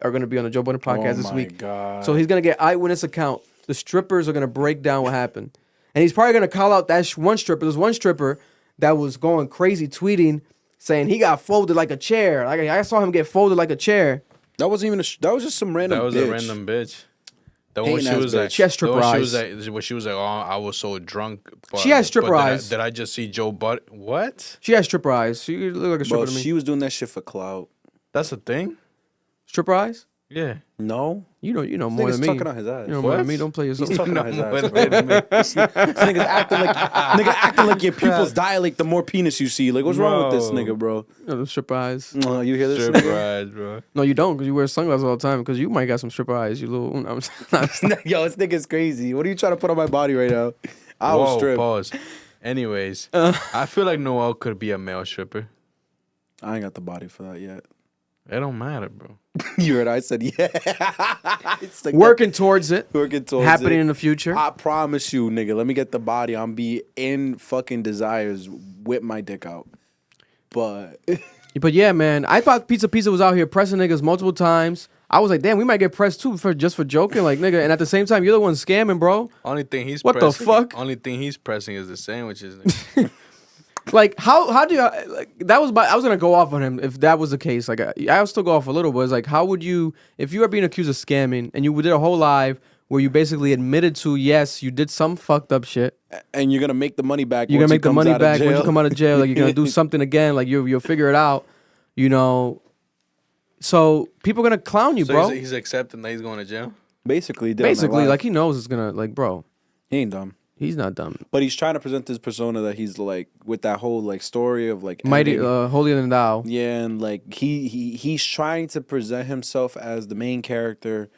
are going to be on the Joe Budden podcast this week. God. So he's going to get eyewitness account. The strippers are going to break down what happened. And he's probably going to call out that one stripper. There's one stripper that was going crazy tweeting, saying he got folded like a chair. Like, I saw him get folded like a chair. That wasn't even that was just some random That was bitch. a random bitch. The Hating one she ass was bitch. like, She has stripper the one eyes. She was like, oh, I was so drunk. But, She has stripper but eyes. Did I just see Joe Budden? What? She has stripper eyes. She look like a stripper Bro, to me. she was doing that shit for clout. That's a thing? Stripper eyes? Yeah. No. You know This more than nigga's me. talking on his ass. You know more than me. Don't play yourself. He's talking on his ass. Wait a bro. minute. This nigga's acting like your pupils dilate the more penis you see. Like, what's wrong with this No. nigga, bro? You know, the stripper eyes. You hear this? Stripper nigga? eyes, bro. No, you don't, because you wear sunglasses all the time. Because you might got some stripper eyes. You little. No, Yo, this nigga's crazy. What are you trying to put on my body right now? I will Whoa, strip. pause. Anyways, I feel like Noel could be a male stripper. I ain't got the body for that yet. It don't matter, bro. You heard I said yeah. It's like working towards it. Working towards happening it. in the future. I promise you, nigga. Let me get the body. I'm be in fucking desires. Whip my dick out. But But yeah, man, I thought Pizza was out here pressing niggas multiple times. I was like, damn, we might get pressed too for joking, like nigga. And at the same time, you're the one scamming, bro. Only thing he's What the pressing, fuck? Only thing he's pressing is the sandwiches. Nigga. Like how do you like that was I was gonna go off on him if that was the case. Like I'll still go off a little, but it's like how would you if you are being accused of scamming and you did a whole live where you basically admitted to yes you did some fucked up shit and you're gonna make the money back. You're once gonna he make the comes money out of back when you jail. come out of jail. Like you're gonna do something again. Like you'll figure it out. You know. So people are gonna clown you, So bro. he's accepting that he's going to jail. Basically, Like he knows it's gonna like, bro. He ain't dumb. He's not dumb. But he's trying to present this persona that he's like with that whole like story of like Mighty, editing. holier than thou. Yeah, and like he's trying to present himself as the main character,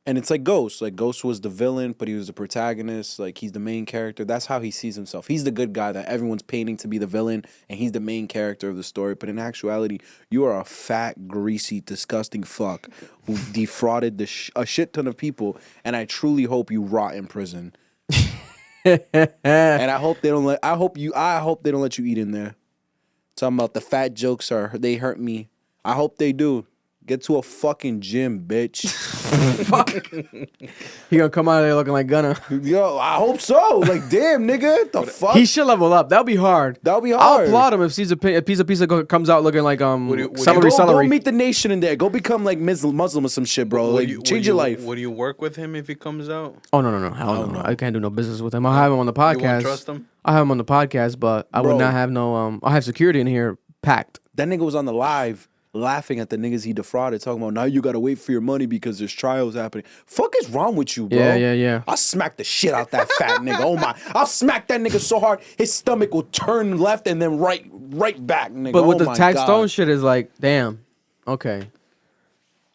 and it's like Ghost. Like Ghost was the villain, but he was the protagonist. Like he's the main character. That's how he sees himself. He's the good guy that everyone's painting to be the villain, and he's the main character of the story. But in actuality, you are a fat, greasy, disgusting fuck who defrauded a shit ton of people. And I truly hope you rot in prison. And I hope they don't let. I hope they don't let you eat in there. Talking about the fat jokes they hurt me. I hope they do. Get to a fucking gym, bitch. Fuck. He gonna come out of there looking like Gunna. Yo, I hope so. Like, damn, nigga, the fuck. He should level up. That'll be hard. That'll be I'll hard. applaud him if Pizza comes out looking like Go celery. meet the nation in there. Go become like Muslim or some shit, bro. Like, change your life. Would you work with him if he comes out? Oh no. Hell no. I can't do no business with him. I'll have him on the podcast. You won't trust him? I'll have him on the podcast, but I would Bro. not have no I'll have security in here packed. That nigga was on the live laughing at the niggas he defrauded, talking about now you gotta wait for your money because there's trials happening. Fuck is wrong with you, bro? Yeah. I'll smack the shit out that fat nigga. Oh my. I'll smack that nigga so hard his stomach will turn left and then right back, nigga. But with Oh the my Taxstone God. shit is like, damn. Okay.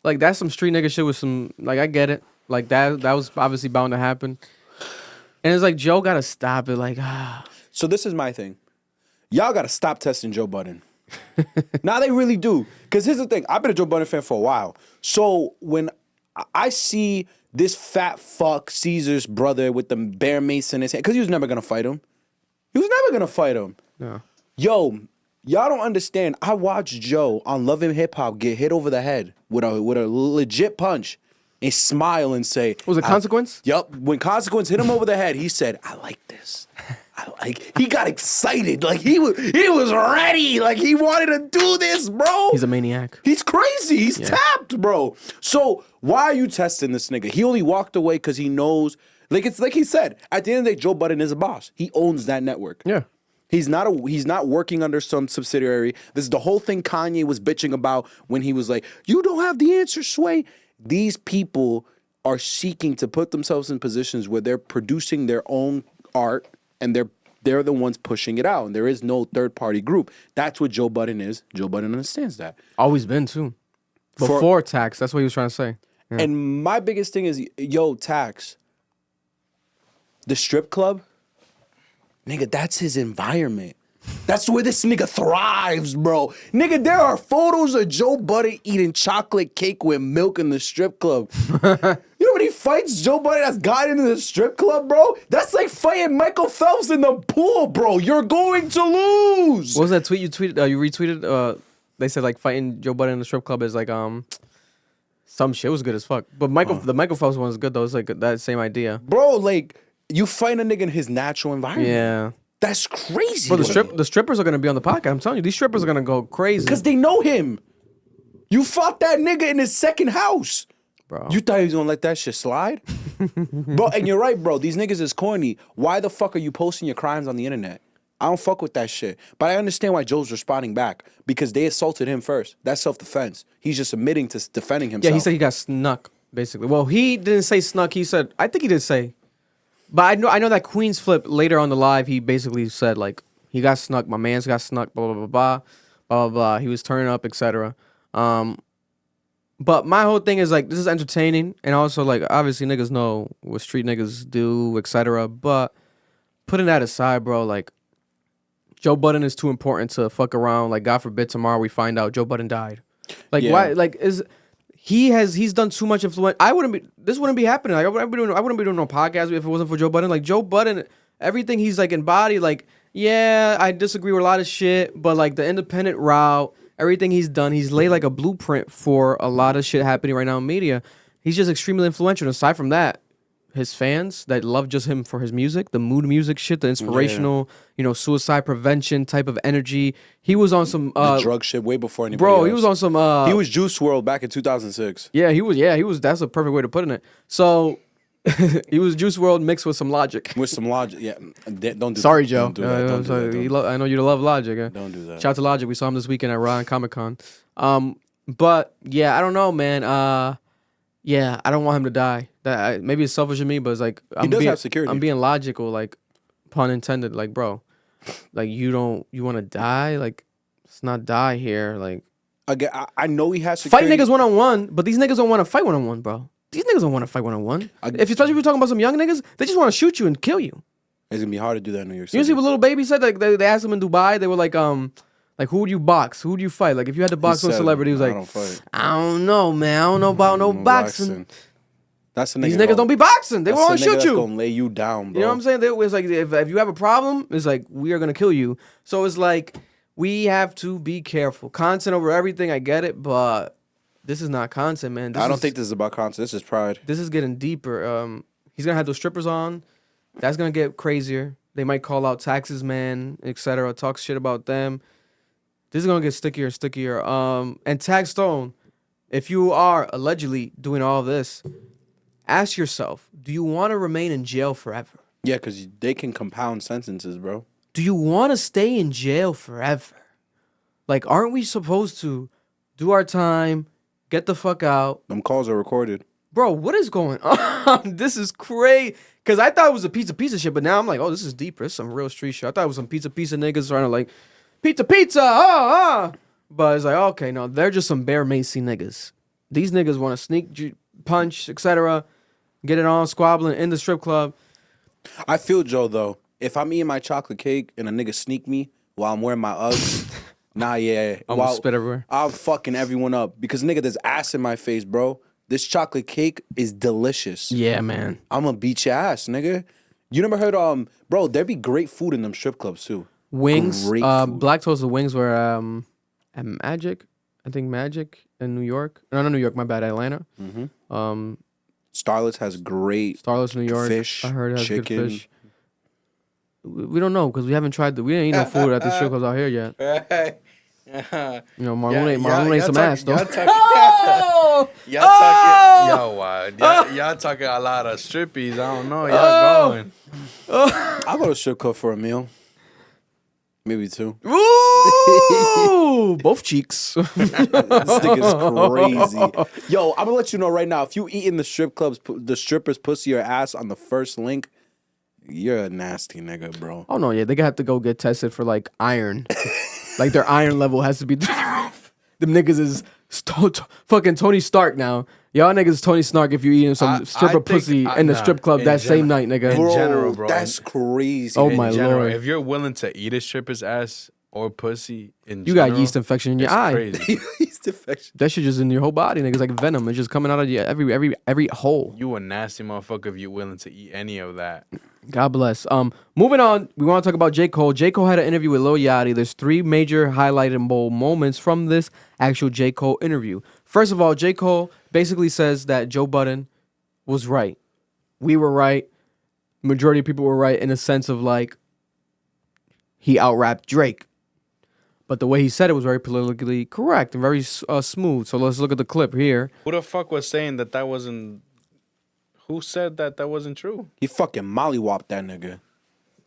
Like that's some street nigga shit with some like I get it. Like that was obviously bound to happen. And it's like Joe gotta stop it. Like So this is my thing. Y'all gotta stop testing Joe Budden. Now they really do. Because here's the thing. I've been a Joe Budden fan for a while. So when I see this fat fuck, Cesar's brother with the bear mace in his hand, because he was never going to fight him. Yeah. Yo, y'all don't understand. I watched Joe on Love and Hip Hop get hit over the head with a legit punch and smile and say, Was it Consequence? Yup. When Consequence hit him over the head, he said, I like this. He got excited. Like he was ready. Like he wanted to do this, bro. He's a maniac. He's crazy. He's tapped, bro. So why are you testing this nigga? He only walked away because he knows, like it's like he said, at the end of the day, Joe Budden is a boss. He owns that network. Yeah. He's not working under some subsidiary. This is the whole thing Kanye was bitching about when he was like, you don't have the answer, Sway. These people are seeking to put themselves in positions where they're producing their own art and they're the ones pushing it out. And there is no third party group. That's what Joe Budden is. Joe Budden understands that. Always been too. Before Tax, that's what he was trying to say. Yeah. And my biggest thing is, yo, Tax, the strip club, nigga, that's his environment. That's where this nigga thrives, bro. Nigga, there are photos of Joe Budden eating chocolate cake with milk in the strip club. You know how many fights Joe Budden has gotten in the strip club, bro? That's like fighting Michael Phelps in the pool, bro. You're going to lose. What was that tweet you tweeted? You retweeted? They said like fighting Joe Budden in the strip club is like some shit. It was good as fuck. But the Michael Phelps one is good though. It's like that same idea. Bro, like you fight a nigga in his natural environment. Yeah. That's crazy. Bro, the strippers are gonna be on the podcast. I'm telling you, these strippers are gonna go crazy. Because they know him. You fought that nigga in his second house. Bro. You thought he was gonna let that shit slide? Bro, and you're right, bro. These niggas is corny. Why the fuck are you posting your crimes on the internet? I don't fuck with that shit. But I understand why Joe's responding back. Because they assaulted him first. That's self-defense. He's just admitting to defending himself. Yeah, he said he got snuck, basically. Well, he didn't say snuck. He said, I think he did say. But I know that Queen's Flip, later on the live, he basically said, like, he got snuck. My man's got snuck, blah, blah, blah, blah, blah, blah, blah. He was turning up, etc. But my whole thing is, like, this is entertaining. And also, like, obviously niggas know what street niggas do, etc. But putting that aside, bro, like, Joe Budden is too important to fuck around. Like, God forbid tomorrow we find out Joe Budden died. Like, why? Like, he's done too much influence. This wouldn't be happening. Like, I wouldn't be doing no podcast if it wasn't for Joe Budden. Like, Joe Budden, everything he's like embodied. Like, yeah, I disagree with a lot of shit, but like the independent route, everything he's done, he's laid like a blueprint for a lot of shit happening right now in media. He's just extremely influential. And aside from that, his fans that love just him for his music, the mood music shit, the inspirational, suicide prevention type of energy. He was on some the drug shit way before anybody bro. else. He was on some. He was Juice WRLD back in 2006. Yeah, he was. That's a perfect way to put it. So he was Juice WRLD mixed with some Logic. With some Logic, yeah. Don't do Sorry, that. Joe. Don't do that. Don't do that. I know you love Logic. Don't do that. Shout out to Logic. We saw him this weekend at Ryan Comic-Con. But yeah, I don't know, man. Yeah, I don't want him to die. Maybe it's selfish of me, but it's like he does have security. I'm being logical, like pun intended. Like, bro, like you want to die? Like, let's not die here. Like, again, I know he has security. Fight niggas 1-on-1, but these niggas don't want to fight 1-on-1, bro. These niggas don't want to fight 1-on-1. Especially if you're talking about some young niggas, they just want to shoot you and kill you. It's gonna be hard to do that in New York City. You see what Little Baby said? Like they asked him in Dubai, they were like, who would you box? Who would you fight? Like if you had to box with a celebrity, he was like, I don't fight. I don't know, man. I don't know about no boxing. That's the nigga. These niggas don't be boxing. They want to shoot you. Gonna lay you down, bro. You know what I'm saying? It's like if you have a problem, it's like we are gonna kill you. So it's like we have to be careful. Content over everything. I get it, but this is not content, man. I don't think this is about content. This is pride. This is getting deeper. He's gonna have those strippers on. That's gonna get crazier. They might call out taxes, man, etc. Talk shit about them. This is gonna get stickier and stickier. And Taxstone, if you are allegedly doing all this, ask yourself: do you want to remain in jail forever? Yeah, because they can compound sentences, bro. Do you want to stay in jail forever? Like, aren't we supposed to do our time, get the fuck out? Them calls are recorded. Bro, what is going on? This is crazy. Because I thought it was a piece of shit, but now I'm like, oh, this is deeper. It's some real street shit. I thought it was some pizza niggas trying to like, pizza, But it's like, okay, no, they're just some Bear Macy niggas. These niggas want to sneak punch, etc. Get it on, squabbling in the strip club. I feel Joe, though. If I'm eating my chocolate cake and a nigga sneak me while I'm wearing my Uggs, I'm gonna spit everywhere. I'm fucking everyone up. Because, nigga, there's ass in my face, bro. This chocolate cake is delicious. Yeah, man. I'm gonna beat your ass, nigga. You never heard, bro, there be great food in them strip clubs, too. Wings. Great food. Black Toasted Wings were at Magic. I think Magic in New York. No, not New York, my bad, Atlanta. Mm-hmm. Starlets has great Starlets, New York. fish, I heard it has chicken. good fish. We don't know because we haven't tried. We didn't eat no food at the strip clubs out here yet. You know, Marlon ate some ass though. Y'all talking a lot of strippies. I don't know. Y'all going. I'll go to strip club for a meal. Maybe 2. Ooh, both cheeks. This nigga's crazy. Yo, I'm gonna let you know right now. If you eating the strippers' pussy or ass on the first link, you're a nasty nigga, bro. Oh no, yeah, they have to go get tested for like iron. Like their iron level has to be through the roof. Them niggas is fucking Tony Stark now. Y'all niggas is Tony Stark if you eating some stripper pussy in the strip club that same night, nigga. Bro, in general, bro. That's crazy. Oh In my general, lord. If you're willing to eat a stripper's ass or pussy in You general, got yeast infection in your eye. crazy. Yeast infection. That shit just in your whole body, niggas, like venom. It's just coming out of your every hole. You a nasty motherfucker if you're willing to eat any of that. God bless. Moving on, we want to talk about J. Cole. J. Cole had an interview with Lil Yachty. There's 3 major highlightable moments from this actual J. Cole interview. First of all, J. Cole basically says that Joe Budden was right. We were right. Majority of people were right in a sense of like he out-rapped Drake. But the way he said it was very politically correct and very smooth. So let's look at the clip here. Who the fuck was saying that wasn't? Who said that wasn't true? He fucking mollywopped that nigga.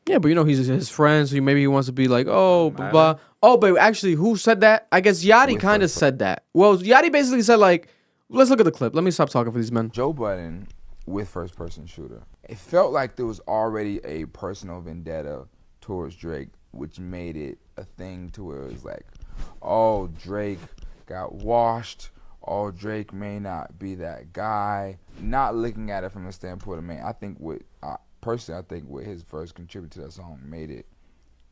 Yeah, but you know he's his friend, so maybe he wants to be like, oh, blah, blah. Oh, but actually, who said that? I guess Yachty kind of said that. Well, Yachty basically said like, let's look at the clip. Let me stop talking for these men. Joe Budden with first person shooter. It felt like there was already a personal vendetta towards Drake, which made it a thing to where it was like, oh, Drake got washed. Oh, Drake may not be that guy. Not looking at it from the standpoint of, man, I think personally, I think what his first contributor to that song made it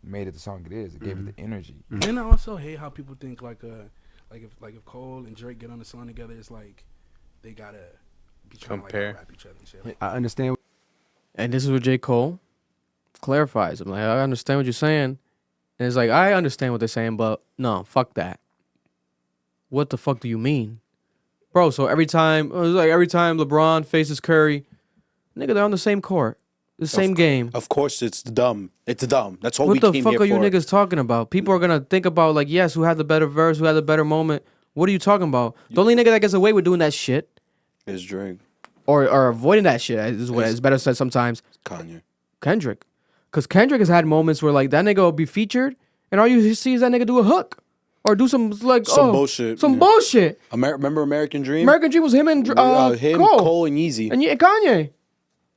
the song it is. It gave it the energy. And I also hate how people think like if Cole and Drake get on the song together, it's like they gotta be trying to like rap each other and shit. I understand. And this is what J. Cole clarifies. I'm like, I understand what you're saying. And it's like, I understand what they're saying, but no, fuck that. What the fuck do you mean? Bro, so every time LeBron faces Curry, nigga, they're on the same court. The same game. Of course, it's dumb. It's dumb. That's what we came here for. What the fuck are you niggas talking about? People are going to think about, like, yes, who had the better verse, who had the better moment. What are you talking about? The only nigga that gets away with doing that shit is Drake. Or avoiding that shit, is what is better said sometimes. Kendrick. Because Kendrick has had moments where, like, that nigga will be featured, and all you see is that nigga do a hook. Or do some, like, bullshit. Some bullshit. Remember American Dream? American Dream was him and Cole and Yeezy. And Kanye.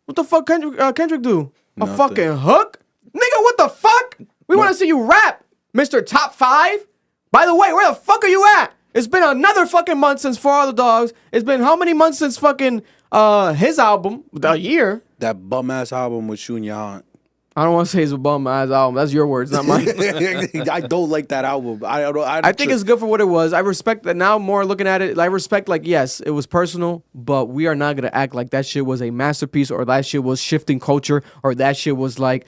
What the fuck Kendrick do? Nothing. A fucking hook? Nigga, what the fuck? We want to see you rap, Mr. Top 5. By the way, where the fuck are you at? It's been another fucking month since For All the Dogs. It's been how many months since fucking his album? A year. That bum-ass album with you and your aunt. I don't want to say it's a bum-ass album. That's your words, not mine. I don't like that album. I think it's good for what it was. I respect that now more looking at it. I respect, like, yes, it was personal, but we are not going to act like that shit was a masterpiece or that shit was shifting culture or that shit was like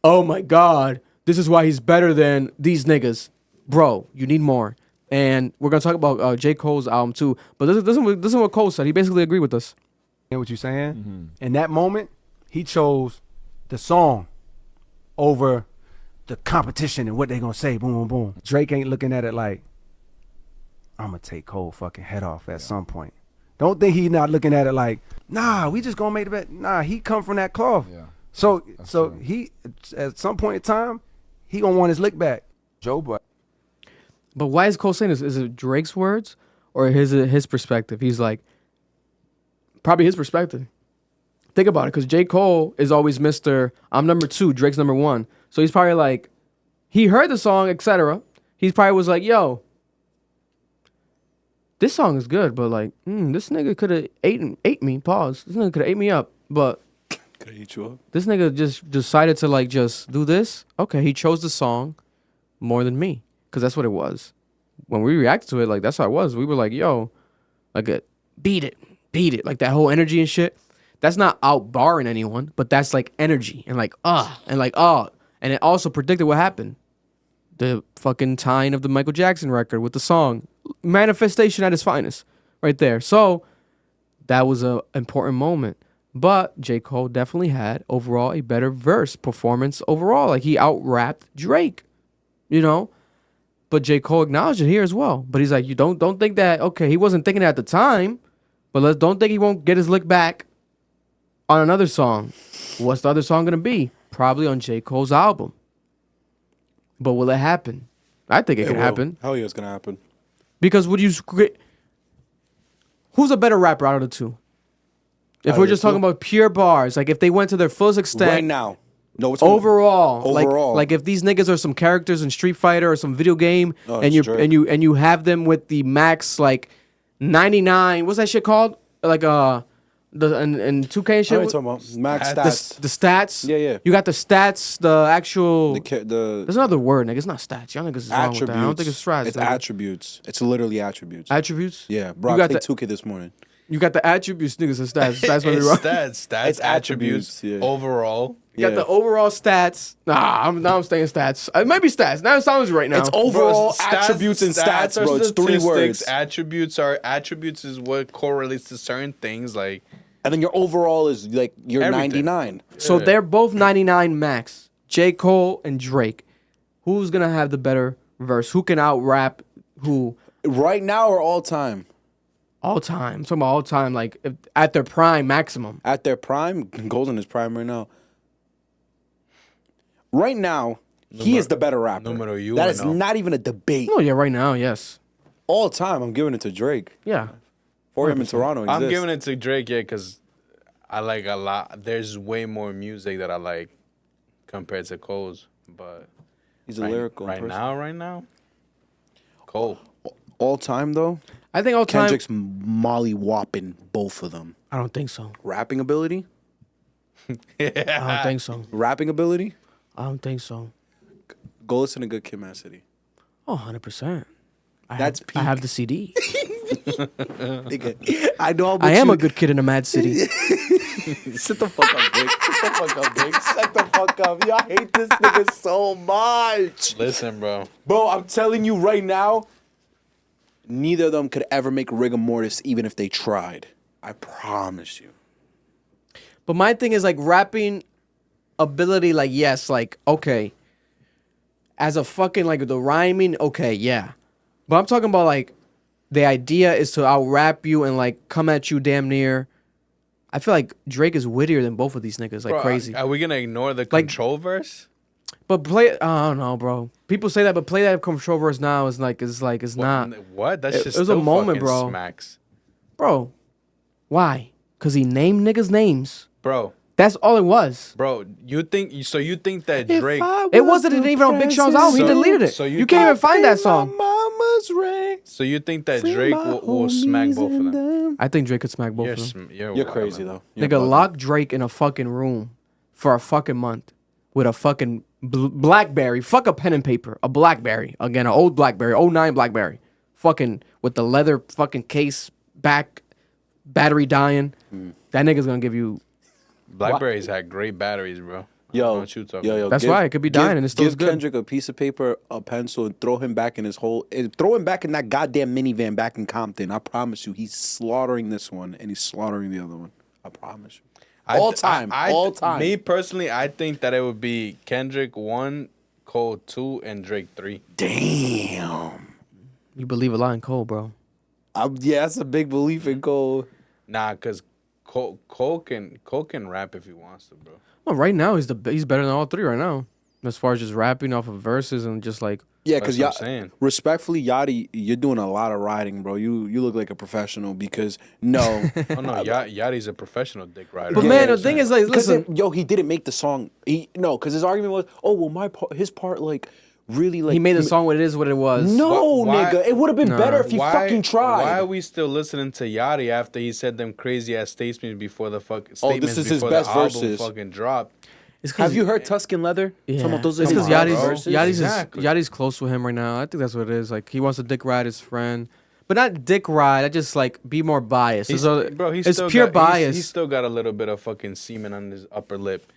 oh my God, this is why he's better than these niggas. Bro, you need more. And we're going to talk about J. Cole's album too. But this is what Cole said. He basically agreed with us. You know what you're saying? In that moment, he chose the song over the competition and what they gonna say. Boom, boom, boom. Drake ain't looking at it like, I'm gonna take Cole fucking head off at some point. Don't think he not looking at it like, nah, we just gonna make the bet. Nah, he come from that cloth. Yeah. So he at some point in time, he gonna want his lick back. But why is Cole saying this? Is it Drake's words or his perspective? He's like, probably his perspective. Think about it, because J. Cole is always Mr. I'm number 2, Drake's number 1. So he's probably like, he heard the song, etc. He probably was like, yo, this song is good, but like, this nigga could have ate me, pause. This nigga could have ate me up, but could have ate you up? This nigga just decided to like just do this. Okay, he chose the song more than me, because that's what it was. When we reacted to it, like, that's how it was. We were like, yo, like, beat it, like that whole energy and shit. That's not out-barring anyone, but that's like energy and like, and like, and it also predicted what happened. The fucking tying of the Michael Jackson record with the song. Manifestation at its finest right there. So that was an important moment. But J. Cole definitely had overall a better verse performance overall. Like, he out-rapped Drake, you know? But J. Cole acknowledged it here as well. But he's like, you don't think that, okay, he wasn't thinking it at the time, but don't think he won't get his lick back on another song. What's the other song gonna be? Probably on J. Cole's album. But will it happen? I think it can happen. Hell yeah, it's gonna happen. Because who's a better rapper out of the two? If we're just talking about pure bars, like if they went to their fullest extent right now. No, it's overall. Like if these niggas are some characters in Street Fighter or some video game, and you have them with the max like 99. What's that shit called? Like and 2K and shit. What are you talking about? Max stats. The stats. Yeah. You got the stats, the actual. There's another word, nigga. It's not stats. Y'all niggas is wrong with that. I don't think it's stats. It's attributes. It's literally attributes. Attributes? Yeah, bro. I played 2K this morning. You got the attributes, niggas, and stats. Stats when we wrong. Stats, it's attributes. Yeah. Overall. You got the overall stats. Now I'm staying stats. It might be stats. Now it sounds right now. It's overall attributes and stats, bro. It's 3 words. Attributes is what correlates to certain things, like. And then your overall is like your everything. 99. So they're both 99 max. J. Cole and Drake. Who's gonna have the better verse. Who can out rap who? Right now or all time? All time. I'm talking about all time, like at their prime maximum. At their prime, Golden is prime right now. Right now, he is the better rapper. That is not even a debate. Oh yeah, right now, yes. All time, I'm giving it to Drake. Yeah. For him in Toronto exists. I'm giving it to Drake, yeah, because I like a lot. There's way more music that I like compared to Cole's, but he's a lyrical right person. Right now, Cole. All time though, I think all time. Kendrick's molly whopping both of them. I don't think so. Rapping ability? I don't think so. Rapping ability? I don't think so. Go listen to Good Kid, Mad City. Oh, 100%. That's I have the CD. Nigga, I know. I am a good kid in a mad city. Shut the fuck up, Vic. Shut the fuck up, Vic. Shut the fuck up. Y'all hate this nigga so much. Listen, bro. Bro, I'm telling you right now, neither of them could ever make rigor mortis even if they tried. I promise you. But my thing is like rapping ability, like yes, like okay. As a fucking like the rhyming, okay, yeah. But I'm talking about like the idea is to out rap you and like come at you damn near. I feel like Drake is wittier than both of these niggas, like Bro, crazy. Are we gonna ignore the control verse? But play, I don't know, bro. People say that, but play that control verse now is not. What? That's just it was a moment, bro. Smacks. Bro, why? Cause he named niggas names. Bro. That's all it was. Bro, you think that Drake? It wasn't even on Big Sean's album. He deleted it. So you can't even find that song. So you think that Drake will smack both of them? I think Drake could smack both of them. You're crazy though. Nigga, lock Drake in a fucking room for a fucking month with a fucking BlackBerry. Fuck a pen and paper. A BlackBerry. Again, an old BlackBerry. 09 BlackBerry. Fucking with the leather fucking case back, battery dying. That nigga's gonna give you. Blackberries had great batteries, bro. Yo, that's why it could be dying and it's still give good. Kendrick a piece of paper, a pencil, and throw him back in throw him back in that goddamn minivan back in Compton. I promise you, he's slaughtering this one and he's slaughtering the other one. I promise you. All time. Me personally, I think that it would be Kendrick 1, Cole 2, and Drake 3. Damn. You believe a lot in Cole, bro. Yeah, that's a big belief in Cole. Nah, because Cole can rap if he wants to, bro. Well, right now he's better than all three right now, as far as just rapping off of verses and just like. Yeah, because respectfully, Yachty, you're doing a lot of riding, bro. You look like a professional because no. Oh no, Yachty's a professional dick rider. But man, the thing is like, listen, he didn't make the song. Because his argument was, oh well, his part like. Really, like he made the song what it is, what it was. No, nigga, it would have been better if he fucking tried. Why are we still listening to Yachty after he said them crazy ass statements before the fucking this is his best verses. Fucking dropped? Have you heard Tuscan Leather? Yeah, those it's because Yachty's Exactly. Yachty's close with him right now. I think that's what it is. Like he wants to dick ride his friend, but not dick ride. I just like be more biased. It's pure bias. He's still got a little bit of fucking semen on his upper lip.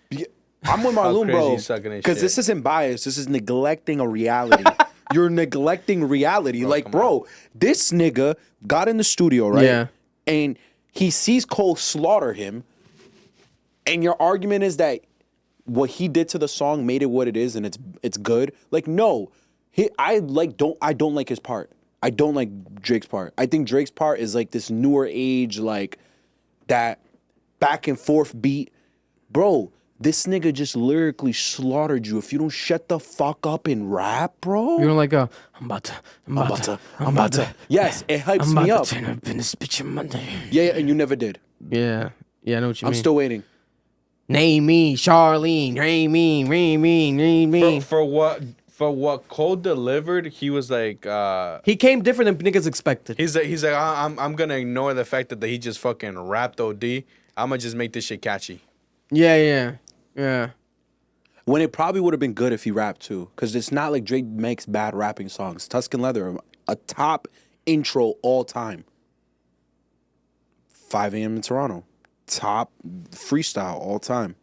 I'm with my loom, bro. Because this isn't bias. This is neglecting a reality. You're neglecting reality. Bro, this nigga got in the studio, right? Yeah. And he sees Cole slaughter him. And your argument is that what he did to the song made it what it is and it's good. Like, no. I don't like his part. I don't like Drake's part. I think Drake's part is like this newer age, like that back and forth beat. Bro, this nigga just lyrically slaughtered you. If you don't shut the fuck up and rap, bro. You don't like I'm about to. Yes, it hypes me up. Turn up in this bitch on Monday. Yeah, and you never did. Yeah, I know what you mean. I'm still waiting. Name me, Charlene. Name me. For what Cole delivered, he was like he came different than niggas expected. He's like I'm gonna ignore the fact that he just fucking rapped OD. I'm gonna just make this shit catchy. Yeah. When it probably would have been good if he rapped too, because it's not like Drake makes bad rapping songs. Tuscan Leather, a top intro all time. 5 a.m. in Toronto, top freestyle all time.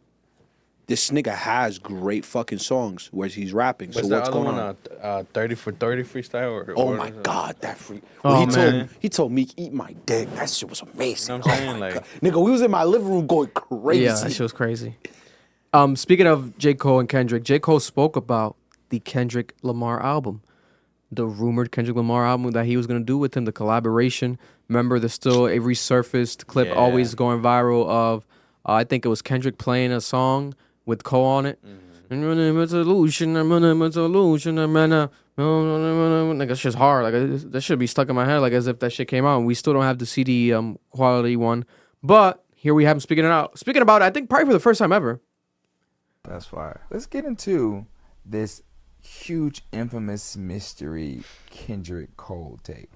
This nigga has great fucking songs where he's rapping. What's so what's going on? 30 for 30 freestyle? Oh my God, that free. He told me eat my dick. That shit was amazing. You know what I'm saying? God. Nigga, we was in my living room going crazy. Yeah, that shit was crazy. Speaking of J. Cole and Kendrick, J. Cole spoke about the Kendrick Lamar album. the rumored Kendrick Lamar album that he was gonna do with him, the collaboration. Remember, there's still a resurfaced clip always going viral of I think it was Kendrick playing a song with Cole on it. I'm a solution. Like that's just hard. Like that should be stuck in my head. Like as if that shit came out. And we still don't have the CD quality one. But here we have him speaking about it. I think probably for the first time ever. That's fire. Let's get into this huge, infamous mystery Kendrick Cole tape.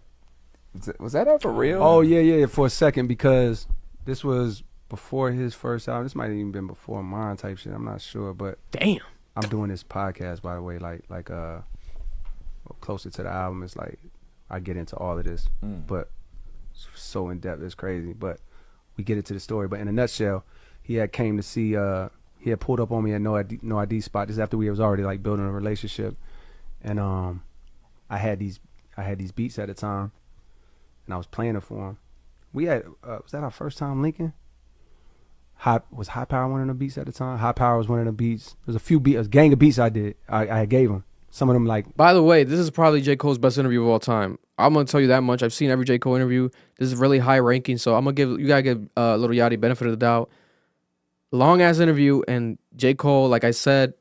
Was that ever real? Oh yeah, for a second, because this was before his first album. This might have even been before mine type shit. I'm not sure, but damn, I'm doing this podcast, by the way, like closer to the album. It's like I get into all of this, but so in depth, it's crazy. But we get into the story. But in a nutshell, he had came to see. He had pulled up on me at No ID spot just after we was already like building a relationship, and I had these beats at the time, and I was playing it for him. We had was that our first time linking? High Power one of the beats at the time? High Power was one of the beats. There's a gang of beats I gave him. Some of them like. By the way, this is probably J. Cole's best interview of all time. I'm gonna tell you that much. I've seen every J. Cole interview. This is really high ranking, so I'm gonna give Little Yachty benefit of the doubt. Long ass interview, and J. Cole, like I said,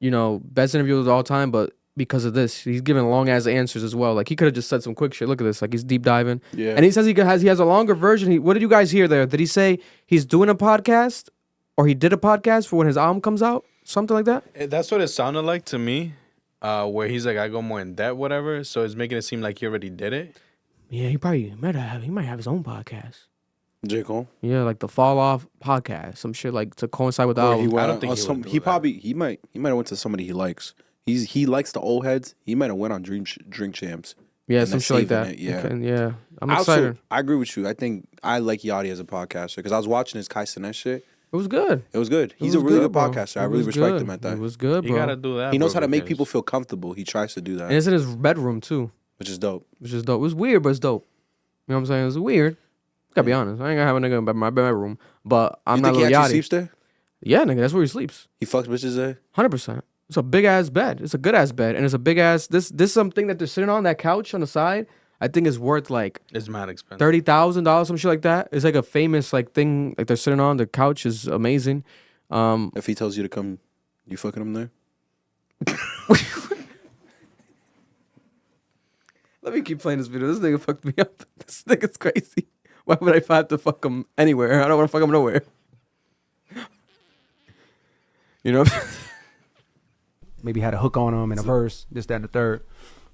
best interview of all time, but because of this, he's giving long ass answers as well. Like he could have just said some quick shit. Look at this, like he's deep diving. Yeah. And he says he has a longer version. What did you guys hear there? Did he say he's doing a podcast, or he did a podcast for when his album comes out? Something like that? That's what it sounded like to me. Where he's like, I go more in depth, whatever. So it's making it seem like he already did it. Yeah, he might have his own podcast. J. Cole? Yeah, like the Fall Off podcast, some shit like to coincide with the album. I don't think he might have went to somebody he likes. He likes the old heads. He might have went on Drink Champs. Yeah, some shit like that. Yeah, okay, yeah. I'm excited. I agree with you. I think I like Yachty as a podcaster because I was watching his Kai Cenat shit. It was good. He's a really good podcaster. I really respect him at that. It was good, bro. You gotta do that. He knows how to make people feel comfortable. He tries to do that. And it's in his bedroom too, which is dope. It was weird, but it's dope. You know what I'm saying? It was weird. Gotta be honest. I ain't gonna have a nigga in my bedroom, but I'm not Lil Yachty. He actually sleeps there? Yeah, nigga, that's where he sleeps. He fucks bitches there? 100%. It's a big ass bed. It's a good ass bed, and it's a big ass. This something that they're sitting on, that couch on the side. I think is worth like it's mad expensive. $30,000, some shit like that. It's like a famous like thing like they're sitting on. The couch is amazing. If he tells you to come, you fucking him there? Let me keep playing this video. This nigga fucked me up. This nigga's crazy. Why would I have to fuck him anywhere? I don't want to fuck him nowhere. You know? Maybe had a hook on him in a verse, this, that, and the third.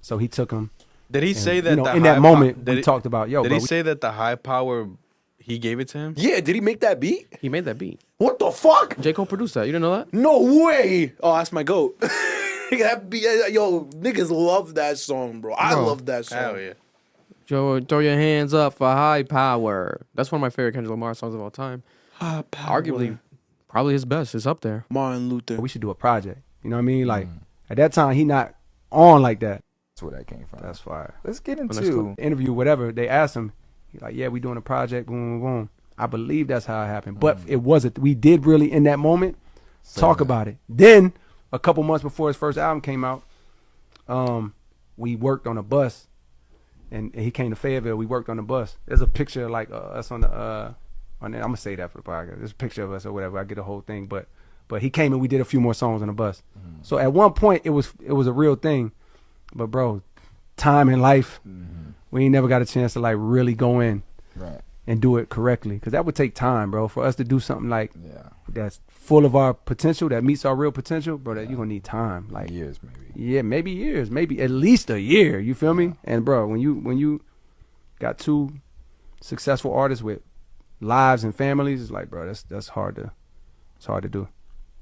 So he took him. Did he say that in that moment we talked about, Did he say that the High Power, he gave it to him? Yeah, did he make that beat? He made that beat. What the fuck? J. Cole produced that. You didn't know that? No way. Oh, that's my goat. That beat, yo, niggas love that song, bro. I love that song. Hell yeah. Joe, throw your hands up for High Power. That's one of my favorite Kendrick Lamar songs of all time. High Power. Arguably, probably his best. It's up there. Martin Luther. We should do a project. You know what I mean? Like, at that time, he not on like that. That's where that came from. That's fire. Let's get into interview, whatever. They asked him, he's like, yeah, we doing a project, boom, boom, boom. I believe that's how it happened. But it wasn't. We did really, in that moment, talk about it. Then, a couple months before his first album came out, we worked on a bus. And he came to Fayetteville. We worked on the bus. There's a picture of like us on the I'm gonna say that for the podcast. There's a picture of us or whatever. I get the whole thing, but he came and we did a few more songs on the bus. So at one point it was a real thing, but bro, time in life, we ain't never got a chance to like really go in and do it correctly, because that would take time, bro. For us to do something like that's full of our potential, that meets our real potential, bro. That you're gonna need time, like years, maybe. Yeah, maybe years, maybe at least a year. You feel me? And bro, when you got two successful artists with lives and families, it's like, bro, that's hard to do.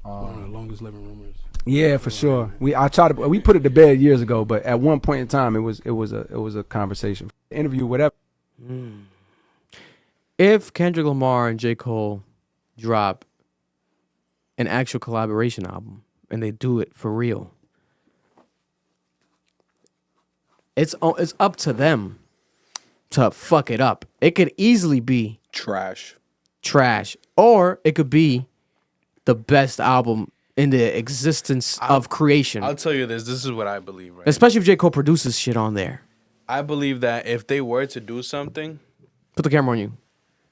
One of the longest living rumors. Yeah, for sure. We put it to bed years ago, but at one point in time, it was a conversation, interview, whatever. If Kendrick Lamar and J. Cole drop an actual collaboration album and they do it for real, it's up to them to fuck it up. It could easily be trash, or it could be the best album in the existence of creation. I'll tell you this. This is what I believe, right? Especially if J. Cole produces shit on there. I believe that if they were to do something, put the camera on you,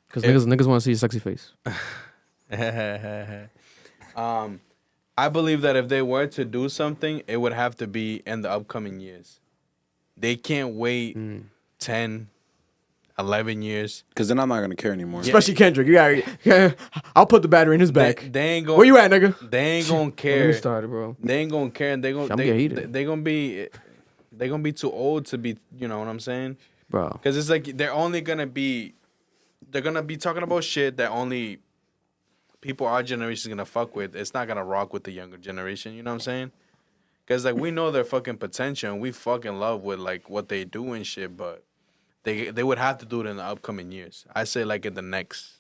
because niggas want to see your sexy face. I believe that if they were to do something, it would have to be in the upcoming years. They can't wait 10, 11 years. Because then I'm not gonna care anymore. Especially Kendrick. I'll put the battery in his back. They ain't gonna, where you at, nigga? They ain't gonna care. Get started, bro. They ain't gonna care. They gonna be too old to be. You know what I'm saying, bro? Because it's like they're gonna be talking about shit that only people our generation is gonna fuck with. It's not gonna rock with the younger generation. You know what I'm saying? Because like we know their fucking potential and we fucking love with like what they do and shit, but they would have to do it in the upcoming years. I say like in the next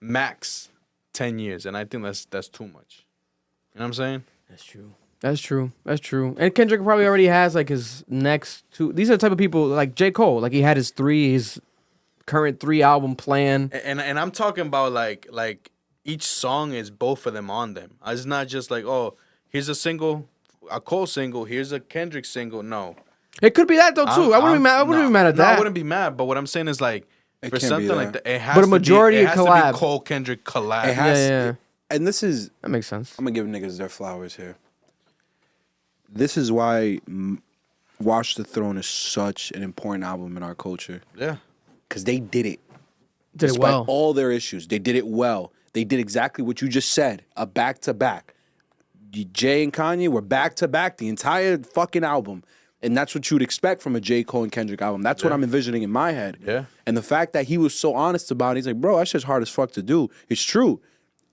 max 10 years, and I think that's too much. You know what I'm saying? That's true. That's true. That's true. And Kendrick probably already has like his next two. These are the type of people like J. Cole. Like he had his current 3 album plan. And I'm talking about like each song is both of them on them. It's not just like, oh, here's a single, a Cole single, here's a Kendrick single. No. It could be that though too. I wouldn't be mad. I wouldn't be mad at that. I wouldn't be mad. But what I'm saying is like for something like that, it has but a to majority be, it of has collab. to be Cole Kendrick collab. It has, yeah. And this is that makes sense. I'm gonna give niggas their flowers here. This is why Watch the Throne is such an important album in our culture. Yeah. Because they did it. Did it well. Despite all their issues, they did it well. They did exactly what you just said, a back-to-back. Jay and Kanye were back-to-back the entire fucking album. And that's what you'd expect from a J. Cole and Kendrick album. That's what I'm envisioning in my head. Yeah. And the fact that he was so honest about it, he's like, bro, that shit's hard as fuck to do. It's true.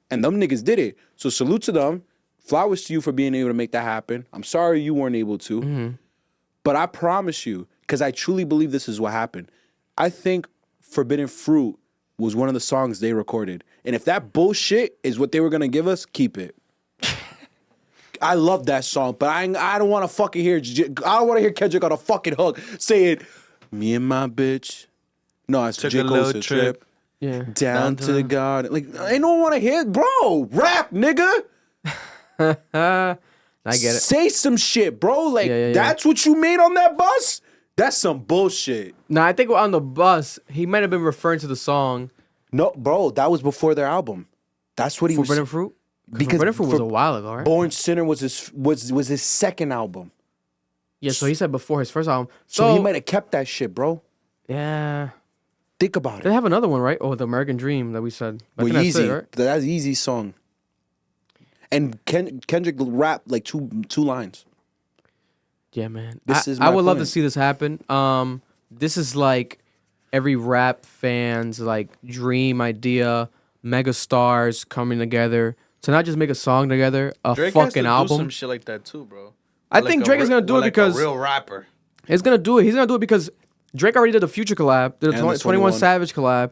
And them niggas did it. So salute to them. Flowers to you for being able to make that happen. I'm sorry you weren't able to. Mm-hmm. But I promise you, because I truly believe this is what happened, I think Forbidden Fruit was one of the songs they recorded. And if that bullshit is what they were going to give us, keep it. I love that song, but I don't want to fucking hear... I don't want to hear Kendrick on a fucking hook saying, me and my bitch. No, it's Took a little trip. Yeah. Down to the garden. Like, I don't want to hear... Bro, rap, nigga. I get it. Say some shit, bro. Like, Yeah. that's what you made on that bus? That's some bullshit. No, I think on the bus, he might have been referring to the song. No, bro, that was before their album. That's what he was... Forbidden Fruit? Because Forbidden Fruit was a while ago, right? Born Sinner was his second album. Yeah, so he said before his first album. So he might have kept that shit, bro. Yeah. Think about it. They have another one, right? Oh, the American Dream that we said. I think that's Easy. it, right? That's Easy song. And Kendrick rapped like two lines. Yeah, man. I would love to see this happen. This is like every rap fan's like dream idea. Mega stars coming together to not just make a song together, a Drake fucking has to do album. some shit like that too, bro. I think Drake is gonna do it because a real rapper. He's gonna do it. He's gonna do it because Drake already did the Future collab, did a And the 21 21 Savage collab,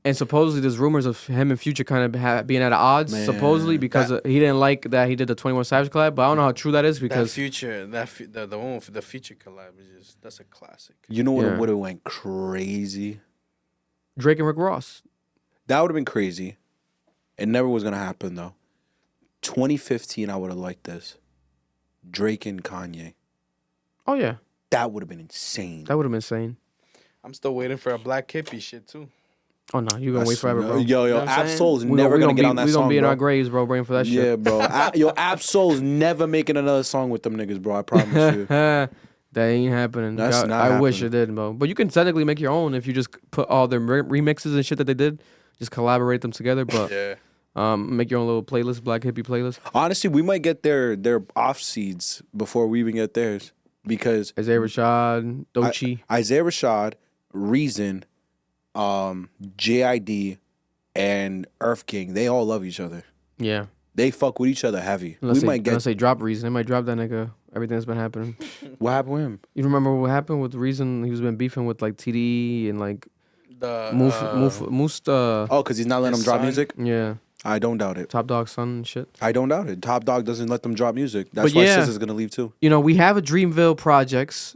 and supposedly there's rumors of him and Future kind of being at odds. Man, supposedly because he didn't like that he did the 21 Savage collab, but I don't know how true that is because the one with the Future collab is that's a classic. You know what Yeah. would have went crazy? Drake and Rick Ross. That would have been crazy. It never was gonna happen though. 2015, I would have liked this. Drake and Kanye. Oh yeah, That would have been insane. that would have been insane. I'm still waiting for a Black Hippie shit too. Oh no, you're gonna wait forever, bro. Yo, know what I'm saying? Absol's We never gonna get on that we song. gonna be in bro. our graves, bro, waiting for that Yeah, shit. bro. Absol's never making another song with them niggas, bro. I promise you. That ain't happening. That's not I wish it happening. did, bro. But you can technically make your own if you just put all the remixes and shit that they did, just collaborate them together. But Yeah. make your own little playlist, Black Hippie playlist. Honestly, we might get their off seeds before we even get theirs because Isaiah Rashad, Doechii. Isaiah Rashad, Reason, JID, and Earth King, they all love each other. Yeah. They fuck with each other heavy. Unless We might unless get. they drop Reason. They might drop that nigga. Everything that's been happening. What happened with him? You remember what happened with Reason? He was been beefing with like TD and like The Musta. Oh, because he's not letting his them drop son? music? Yeah. I don't doubt it. Top Dog son and shit. I don't doubt it. Top Dog doesn't let them drop music. That's But why yeah. Cesar's going to leave too. You know, we have a Dreamville projects.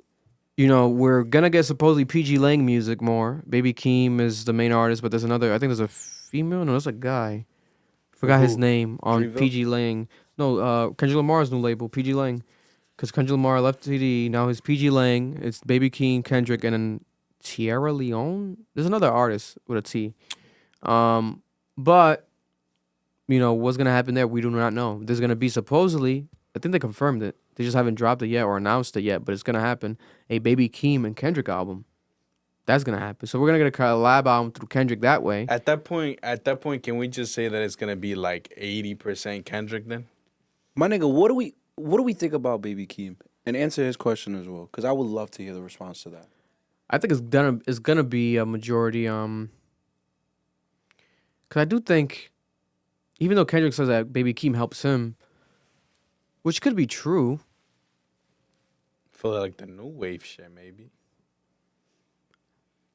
You know, we're gonna get supposedly PG Lang music more. Baby Keem is the main artist, but there's another. I think there's a female. No, there's a guy Forgot his Who? name on Dreamville? PG Lang. No, Kendrick Lamar's new label, PG Lang. Because Kendrick Lamar left TD. Now his PG Lang. It's Baby Keem, Kendrick, and then Tierra Leone. There's another artist with a T. But, you know, what's going to happen there, we do not know. There's going to be supposedly, I think they confirmed it. They just haven't dropped it yet or announced it yet, but it's going to happen. A Baby Keem and Kendrick album. That's going to happen. So we're going to get a collab album through Kendrick that way. At that point, can we just say that it's going to be like 80% Kendrick then? My nigga, what do we think about Baby Keem? And answer his question as well, because I would love to hear the response to that. I think it's gonna be a majority. Because I do think, even though Kendrick says that Baby Keem helps him, which could be true. For like the new wave shit, maybe.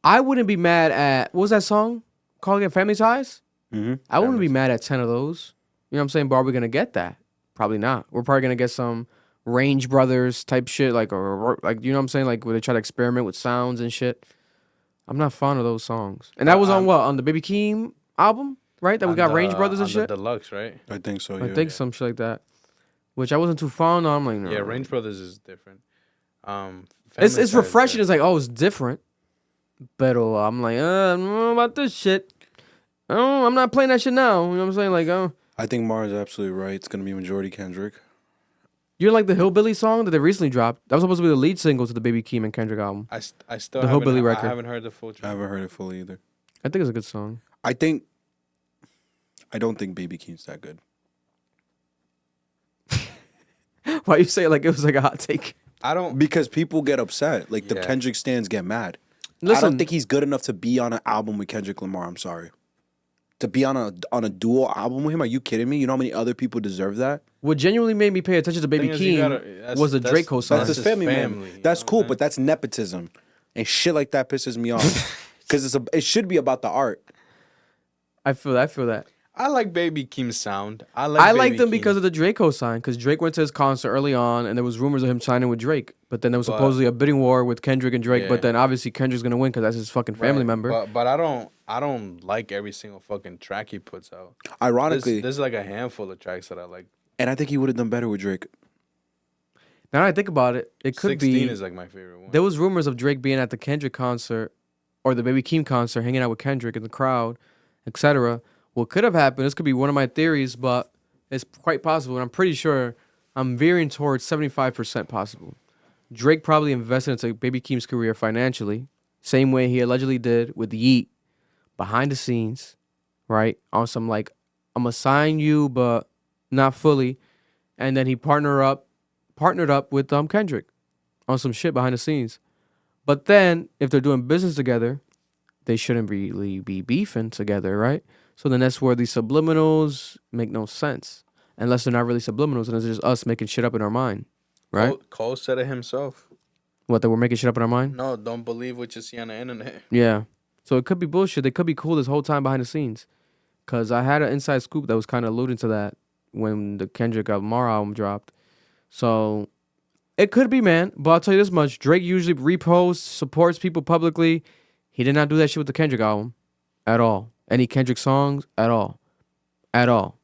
I wouldn't be mad at, what was that song called again? Family Ties? Mm-hmm. I wouldn't be mad at 10 of those. You know what I'm saying? But are we gonna get that? Probably not. We're probably gonna get some Range Brothers type shit, like, or like, you know what I'm saying, like where they try to experiment with sounds and shit. I'm not fond of those songs. And that was on what, on the Baby Keem album, right? That we got Range Brothers and on shit. The deluxe, right? I think so. Yeah. I think some shit like that, which I wasn't too fond of. I'm like, no. Yeah, Range Brothers is different. It's refreshing. It's like, oh, it's different. But I'm like, I don't know about this shit. Oh, I'm not playing that shit now. You know what I'm saying? Like, oh. I think Mars is absolutely right. It's gonna be majority Kendrick. You're like the Hillbilly song that they recently dropped. That was supposed to be the lead single to the Baby Keem and Kendrick album. I still the haven't, Hillbilly record. I haven't heard the full track. I haven't heard it fully either. I think it's a good song. I don't think Baby Keem's that good. Why you say it like it was like a hot take? I don't, because people get upset. Like the Yeah. Kendrick stans get mad. I Listen, don't think he's good enough to be on an album with Kendrick Lamar. I'm sorry. To be on a dual album with him? Are you kidding me? You know how many other people deserve that? what genuinely made me pay attention to Baby Thing is, you Keem gotta- was the that's- Drake co-sign. That's his his family, family, man. That's you know cool, what I'm but that's nepotism. And shit like that pisses me off. Because it should be about the art. I feel that. I like Baby Keem's sound. I I like liked Baby him because Keem. of the Drake co-sign. Because Drake went to his concert early on, and there was rumors of him signing with Drake. But then there was But- supposedly a bidding war with Kendrick and Drake. Yeah. But then obviously Kendrick's gonna win because that's his fucking family Right, member. But I don't like every single fucking track he puts out. Ironically, There's like a handful of tracks that I like. and I think he would have done better with Drake. Now that I think about it, it could 16 be. is like my favorite one. There was rumors of Drake being at the Kendrick concert or the Baby Keem concert, hanging out with Kendrick in the crowd, etc. What could have happened, this could be one of my theories, but it's quite possible, and I'm pretty sure I'm veering towards 75% possible. Drake probably invested into Baby Keem's career financially, same way he allegedly did with Yeet, behind the scenes, right? On some like, I'm gonna sign you, but not fully. And then he partnered up with Kendrick on some shit behind the scenes. But then, if they're doing business together, they shouldn't really be beefing together, right? So then that's where these subliminals make no sense. Unless they're not really subliminals and it's just us making shit up in our mind, right? Cole said it himself. What, that we're making shit up in our mind? No, don't believe what you see on the internet. Yeah. So it could be bullshit. They could be cool this whole time behind the scenes. Because I had an inside scoop that was kind of alluding to that when the Kendrick Lamar album dropped. So it could be, man. But I'll tell you this much. Drake usually reposts, supports people publicly. He did not do that shit with the Kendrick album at all. Any Kendrick songs at all. At all.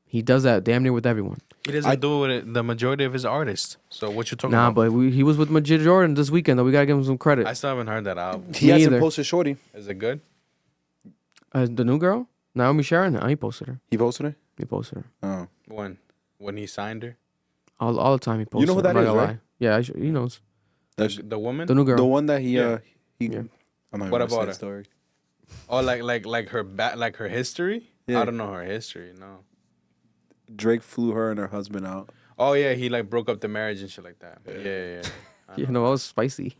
He does that damn near with everyone. He doesn't do it with the majority of his artists. So what you talking Nah, about? but he was with Majid Jordan this weekend, though. We got to give him some credit. I still haven't heard that album. He hasn't posted Shorty. Is it good? The new girl? Naomi Sharon? No, he posted her. He posted her? He posted her. Oh. When he signed her? All the time he posted You know who her. that I'm is, not gonna right? lie. Yeah, he knows. That's The woman? The new girl. the one that he Yeah. I'm not What even gonna say about the her? story. Oh, like her like her history? Yeah. I don't know her history, no. Drake flew her and her husband out. Oh yeah, he like broke up the marriage and shit like that. Yeah. You know, it was spicy.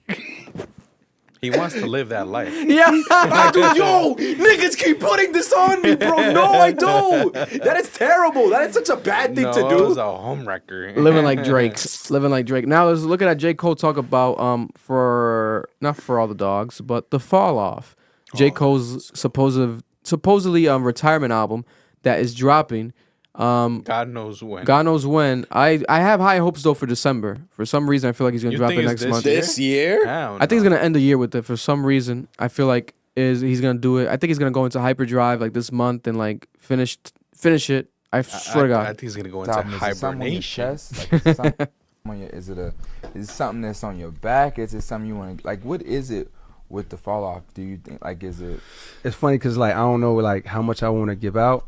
He wants to live that life. Yeah. Dude, yo, niggas keep putting this on me, bro. No, I don't. That is terrible. That is such a bad thing to It do. was a home wrecker. Living like Drake. Living like Drake. Now let's look at J. Cole talk about for not for all the dogs, but the fall off. J. Cole's supposedly retirement album that is dropping. God knows when. God knows when. I have high hopes though for December. For some reason I feel like he's gonna You drop think it it's next month. This year? Hell I think he's no. gonna end the year with it for some reason. I feel like he's gonna do it. I think he's gonna go into hyperdrive like this month and like finish finish it. I swear to God. I think he's gonna go into Album, is it something on your hibernation. chest? Like, is it something on your, is it something that's on your back? Is it something you want to, like, what is it with the fall off? Do you think, like, is it? It's funny because, like, I don't know, like, how much I want to give out,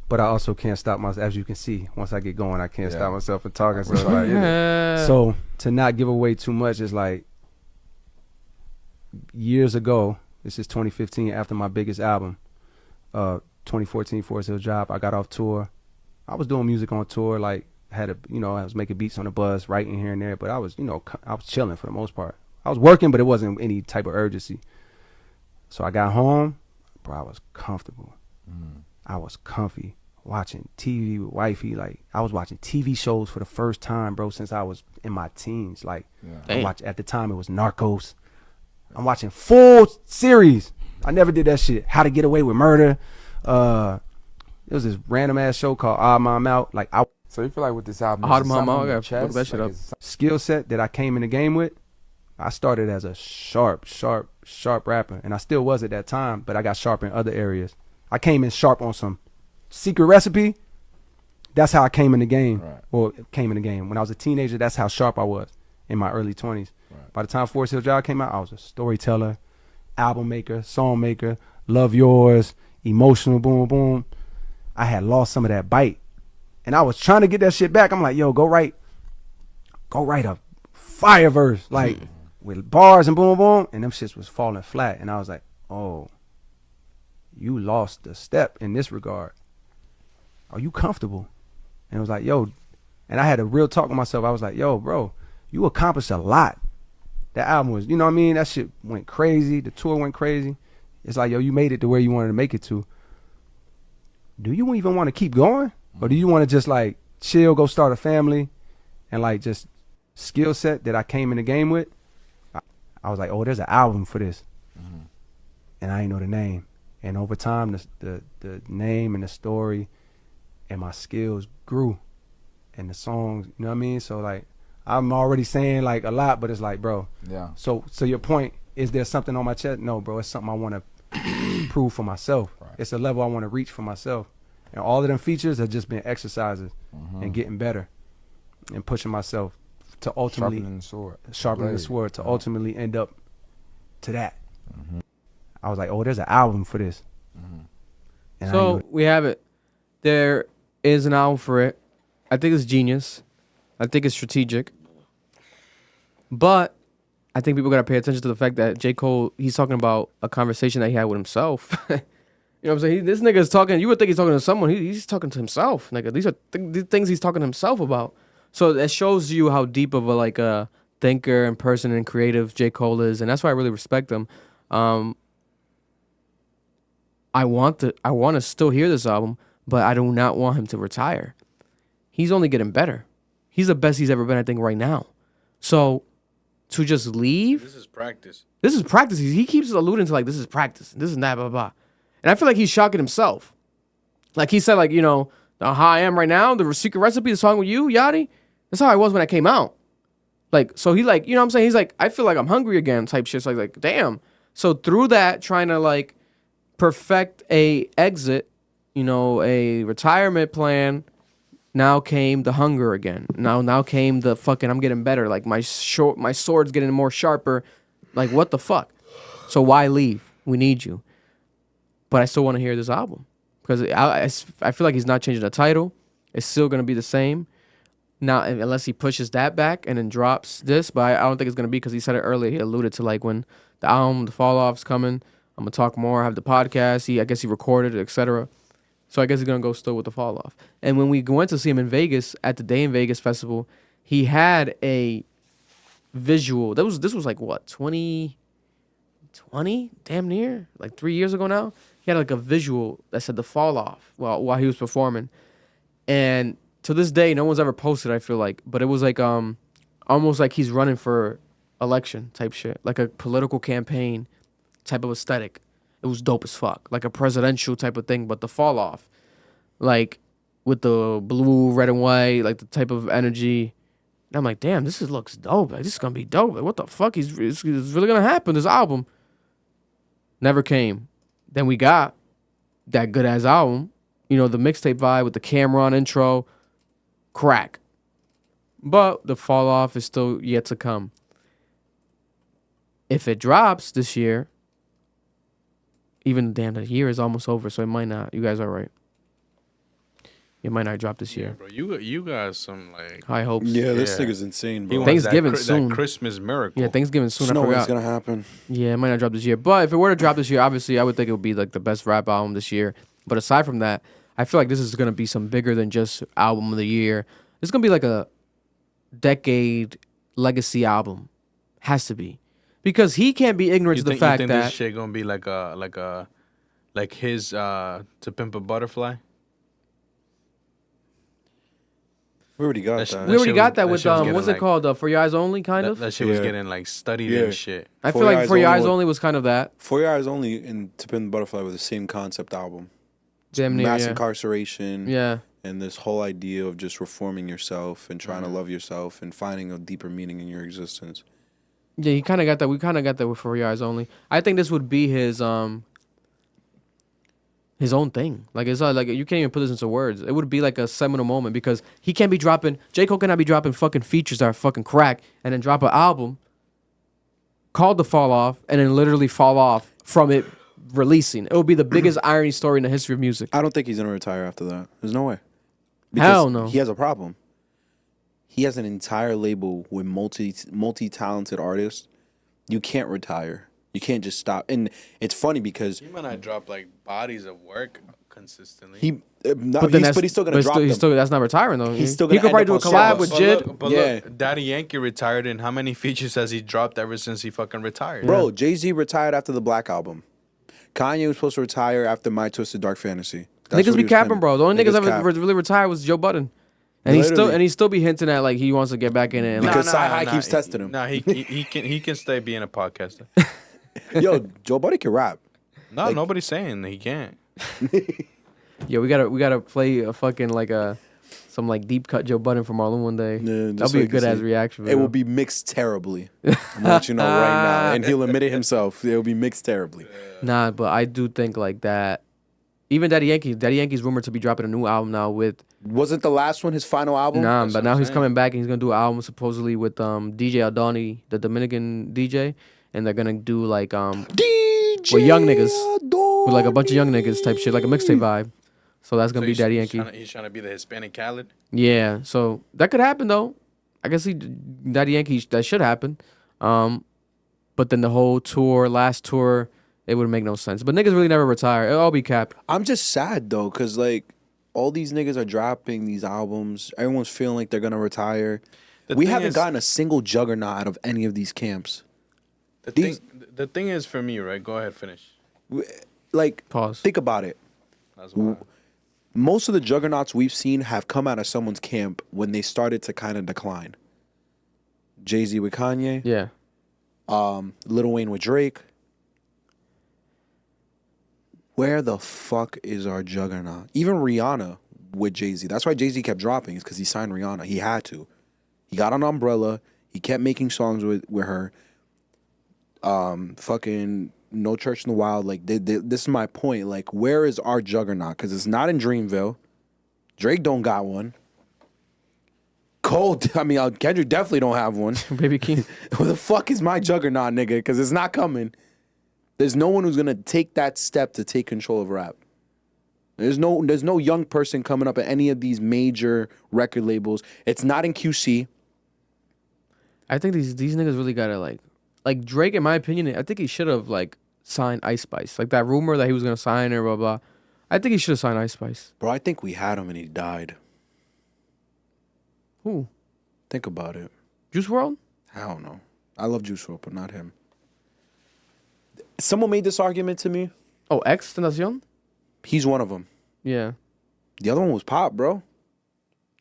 but I also can't stop myself. As you can see, once I get going, I can't stop myself from talking. So, like, so to not give away too much is like, years ago, this is 2015, after my biggest album, 2014 Forest Hill Drive, I got off tour. I was doing music on tour, like, I was making beats on the bus, writing here and there, but I was, I was chilling for the most part. I was working, but it wasn't any type of urgency. So I got home, bro, I was comfortable. I was comfy, watching TV with wifey. Like, I was watching TV shows for the first time, bro, since I was in my teens. Like, at the time, it was Narcos. I'm watching full series. I never did that shit. How to Get Away with Murder. There was this random ass show called Odd Mom Out. Like, so you feel like with this album, Odd Mom Out, I gotta look that shit up. Skill set that I came in the game with. I started as a sharp rapper, and I still was at that time, but I got sharp in other areas. I came in sharp on some secret recipe. That's how I came in the game. Or came in the game. When I was a teenager, that's how sharp I was in my early 20s. By the time Forest Hill Drive came out, I was a storyteller, album maker, song maker, Love Yours, Emotional, boom, boom. I had lost some of that bite. And I was trying to get that shit back. I'm like, yo, go write a fire verse, like, with bars and boom, boom. And them shits was falling flat. And I was like, oh, you lost the step in this regard. Are you comfortable? And it was like, yo, and I had a real talk with myself. I was like, yo, bro, you accomplished a lot. That album was, you know what I mean? That shit went crazy. The tour went crazy. It's like, yo, you made it to where you wanted to make it to. Do you even want to keep going? Or do you want to just, like, chill, go start a family, and, like, just skill set that I came in the game with? I was like, oh, there's an album for this. And I ain't know the name. And over time, the name and the story and my skills grew. And the songs, you know what I mean? So, like, I'm already saying, like, a lot, but it's like, bro. Yeah. So your point, is there something on my chest? No, bro, it's something I want to prove for myself. It's a level I want to reach for myself. And all of them features have just been exercises and getting better and pushing myself to ultimately sharpening the sword to ultimately end up to that. I was like, oh, there's an album for this. And so we have it. There is an album for it. I think it's genius. I think it's strategic. But I think people got to pay attention to the fact that J. Cole, he's talking about a conversation that he had with himself. You know what I'm saying? This nigga is talking, you would think he's talking to someone. He's talking to himself, nigga. These are the things he's talking to himself about. So that shows you how deep of a thinker and person and creative J. Cole is. And that's why I really respect him. I want to still hear this album, but I do not want him to retire. He's only getting better. He's the best he's ever been, I think, right now. So to just leave. This is practice. This is practice. He keeps alluding to, like, this is practice. This is that, blah, blah, blah. And I feel like he's shocking himself. Like, he said, like, how I am right now, the secret recipe, the song with you, Yachty, that's how I was when I came out. Like, so he, like, you know what I'm saying? He's like, I feel like I'm hungry again type shit. So I was like, damn. So through that, trying to, like, perfect a exit, a retirement plan, now came the hunger again. Now came the fucking, I'm getting better. Like, my sword's getting more sharper. Like, what the fuck? So why leave? We need you. But I still want to hear this album because I feel like he's not changing the title. It's still going to be the same. Now, unless he pushes that back and then drops this. But I don't think it's going to be because he said it earlier. He alluded to, like, when the album, the Fall Off's coming, I'm going to talk more, have the podcast. I guess he recorded it, etc. So I guess he's going to go still with the Fall Off. And when we went to see him in Vegas at the Day in Vegas festival, he had a visual. This was like, what, 2020? Damn near? Like 3 years ago now? He had like a visual that said the Fall Off while he was performing. And to this day, no one's ever posted, I feel like. But it was like almost like he's running for election type shit. Like a political campaign type of aesthetic. It was dope as fuck. Like a presidential type of thing, but the Fall Off. Like with the blue, red, and white, like the type of energy. And I'm like, damn, this looks dope. Like, this is going to be dope. Like, what the fuck? It's really going to happen, this album. Never came. Then we got that good-ass album, You know, the mixtape vibe with the Cameron intro, crack. But the fall off is still yet to come. If it drops this year, even the year is almost over, so it might not. You guys are right. It might not drop this year. Bro, you got some like high hopes. Yeah, this nigga's insane, bro. Thanksgiving soon. That Christmas miracle. Yeah, Thanksgiving soon. There's no I way forgot. it's gonna happen. Yeah, it might not drop this year. But if it were to drop this year, obviously I would think it would be like the best rap album this year. But aside from that, I feel like this is gonna be some bigger than just album of the year. It's gonna be like a decade legacy album. Has to be. Because he can't be ignorant to the fact you think that this shit gonna be like his To Pimp a Butterfly? We already got that. We already got that with what's it called? For Your Eyes Only, kind of. That shit was getting like studied and shit. I feel like For Your Eyes Only was kind of that. For Your Eyes Only and To Pimp a Butterfly were the same concept album. Damn near, mass yeah. incarceration. Yeah. And this whole idea of just reforming yourself and trying to love yourself and finding a deeper meaning in your existence. Yeah, he kind of got that. We kind of got that with For Your Eyes Only. I think this would be his own thing. Like it's like you can't even put this into words. It would be like a seminal moment because he can't be dropping. J. Cole cannot be dropping fucking features that are fucking crack and then drop an album called The Fall Off and then literally fall off from it releasing. It would be the biggest irony story in the history of music. I don't think he's gonna retire after that. There's no way. Hell no. He has a problem. He has an entire label with multi-talented artists. You can't retire. You can't just stop. And it's funny because He might not drop like bodies of work consistently. but he's still gonna drop them. That's not retiring though. He's still he gonna could probably end do a up on collab with songs. Jid. But look, Daddy Yankee retired, and how many features has he dropped ever since he fucking retired? Bro, Jay-Z retired after the Black Album. Kanye was supposed to retire after My Twisted Dark Fantasy. That's Niggas what be he was capping, claiming. bro. The only niggas ever cap. really retired was Joe Budden. And he still be hinting at like he wants to get back in it. And Because like, Sci-Hi keeps testing him. Nah, he can stay being a podcaster. Yo, Joe Budden can rap. No, nobody's saying he can't. yeah, we gotta play a fucking like some like deep cut Joe Budden from Marlon one day. Yeah, That'll be a good ass reaction. It will be mixed terribly. I'm gonna let you know right now, and he'll admit it himself. It will be mixed terribly. Nah, but I do think like that. Even Daddy Yankee's rumored to be dropping a new album now with. Wasn't the last one his final album? Nah, but now he's coming back and he's gonna do an album supposedly with DJ Aldani, the Dominican DJ, and they're gonna do like DJ with young niggas, with like a bunch of young niggas type shit, like a mixtape vibe. So that's gonna be Daddy Yankee. He's trying to be the Hispanic Khaled. Yeah, so that could happen though. I guess Daddy Yankee, that should happen. But then the whole last tour, it would make no sense. But niggas really never retire. It'll all be capped. I'm just sad though, cause like all these niggas are dropping these albums. Everyone's feeling like they're gonna retire. We haven't gotten a single juggernaut out of any of these camps. The thing is for me, right? Go ahead, finish. Like, pause. Think about it. Most of the juggernauts we've seen have come out of someone's camp when they started to kind of decline. Jay-Z with Kanye. Yeah. Lil Wayne with Drake. Where the fuck is our juggernaut? Even Rihanna with Jay-Z. That's why Jay-Z kept dropping, is because he signed Rihanna. He had to. He got an umbrella. He kept making songs with her. Fucking No Church in the Wild. Like, this is my point. Like, where is our juggernaut? Because it's not in Dreamville. Drake don't got one. Cole, Kendrick definitely don't have one. Baby King. Where the fuck is my juggernaut, nigga? Because it's not coming. There's no one who's gonna take that step to take control of rap. There's no young person coming up at any of these major record labels. It's not in QC. I think these niggas really gotta like Drake. In my opinion, I think he should have like signed Ice Spice. Like that rumor that he was gonna sign her, blah blah. I think he should have signed Ice Spice. Bro, I think we had him and he died. Who? Think about it. Juice WRLD? I don't know. I love Juice WRLD, but not him. Someone made this argument to me. Oh, XXXtentacion? He's one of them. Yeah. The other one was Pop, bro.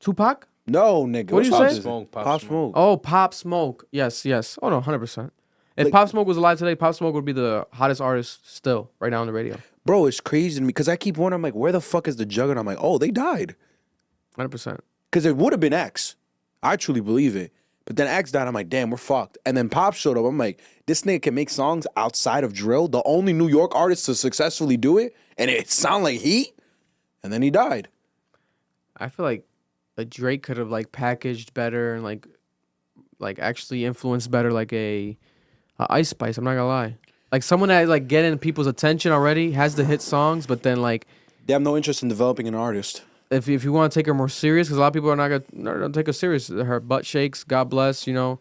Tupac? No, nigga. What do you say? Pop Smoke. Oh, Pop Smoke. Yes. Oh no, 100%. If Pop Smoke was alive today, Pop Smoke would be the hottest artist still right now on the radio. Bro, it's crazy to me because I keep wondering, I'm like, where the fuck is the juggernaut? I'm like, oh, they died. 100%. Because it would have been X. I truly believe it. But then X died. I'm like, damn, we're fucked. And then Pop showed up. I'm like, this nigga can make songs outside of drill. The only New York artist to successfully do it. And it sound like he. and then he died. I feel like a Drake could have like packaged better and like actually influenced better like a Ice Spice. I'm not gonna lie, like someone that like getting people's attention already, has the hit songs, but then like they have no interest in developing an artist. If you want to take her more serious, because a lot of people are not gonna take her serious. Her butt shakes. God bless. You know,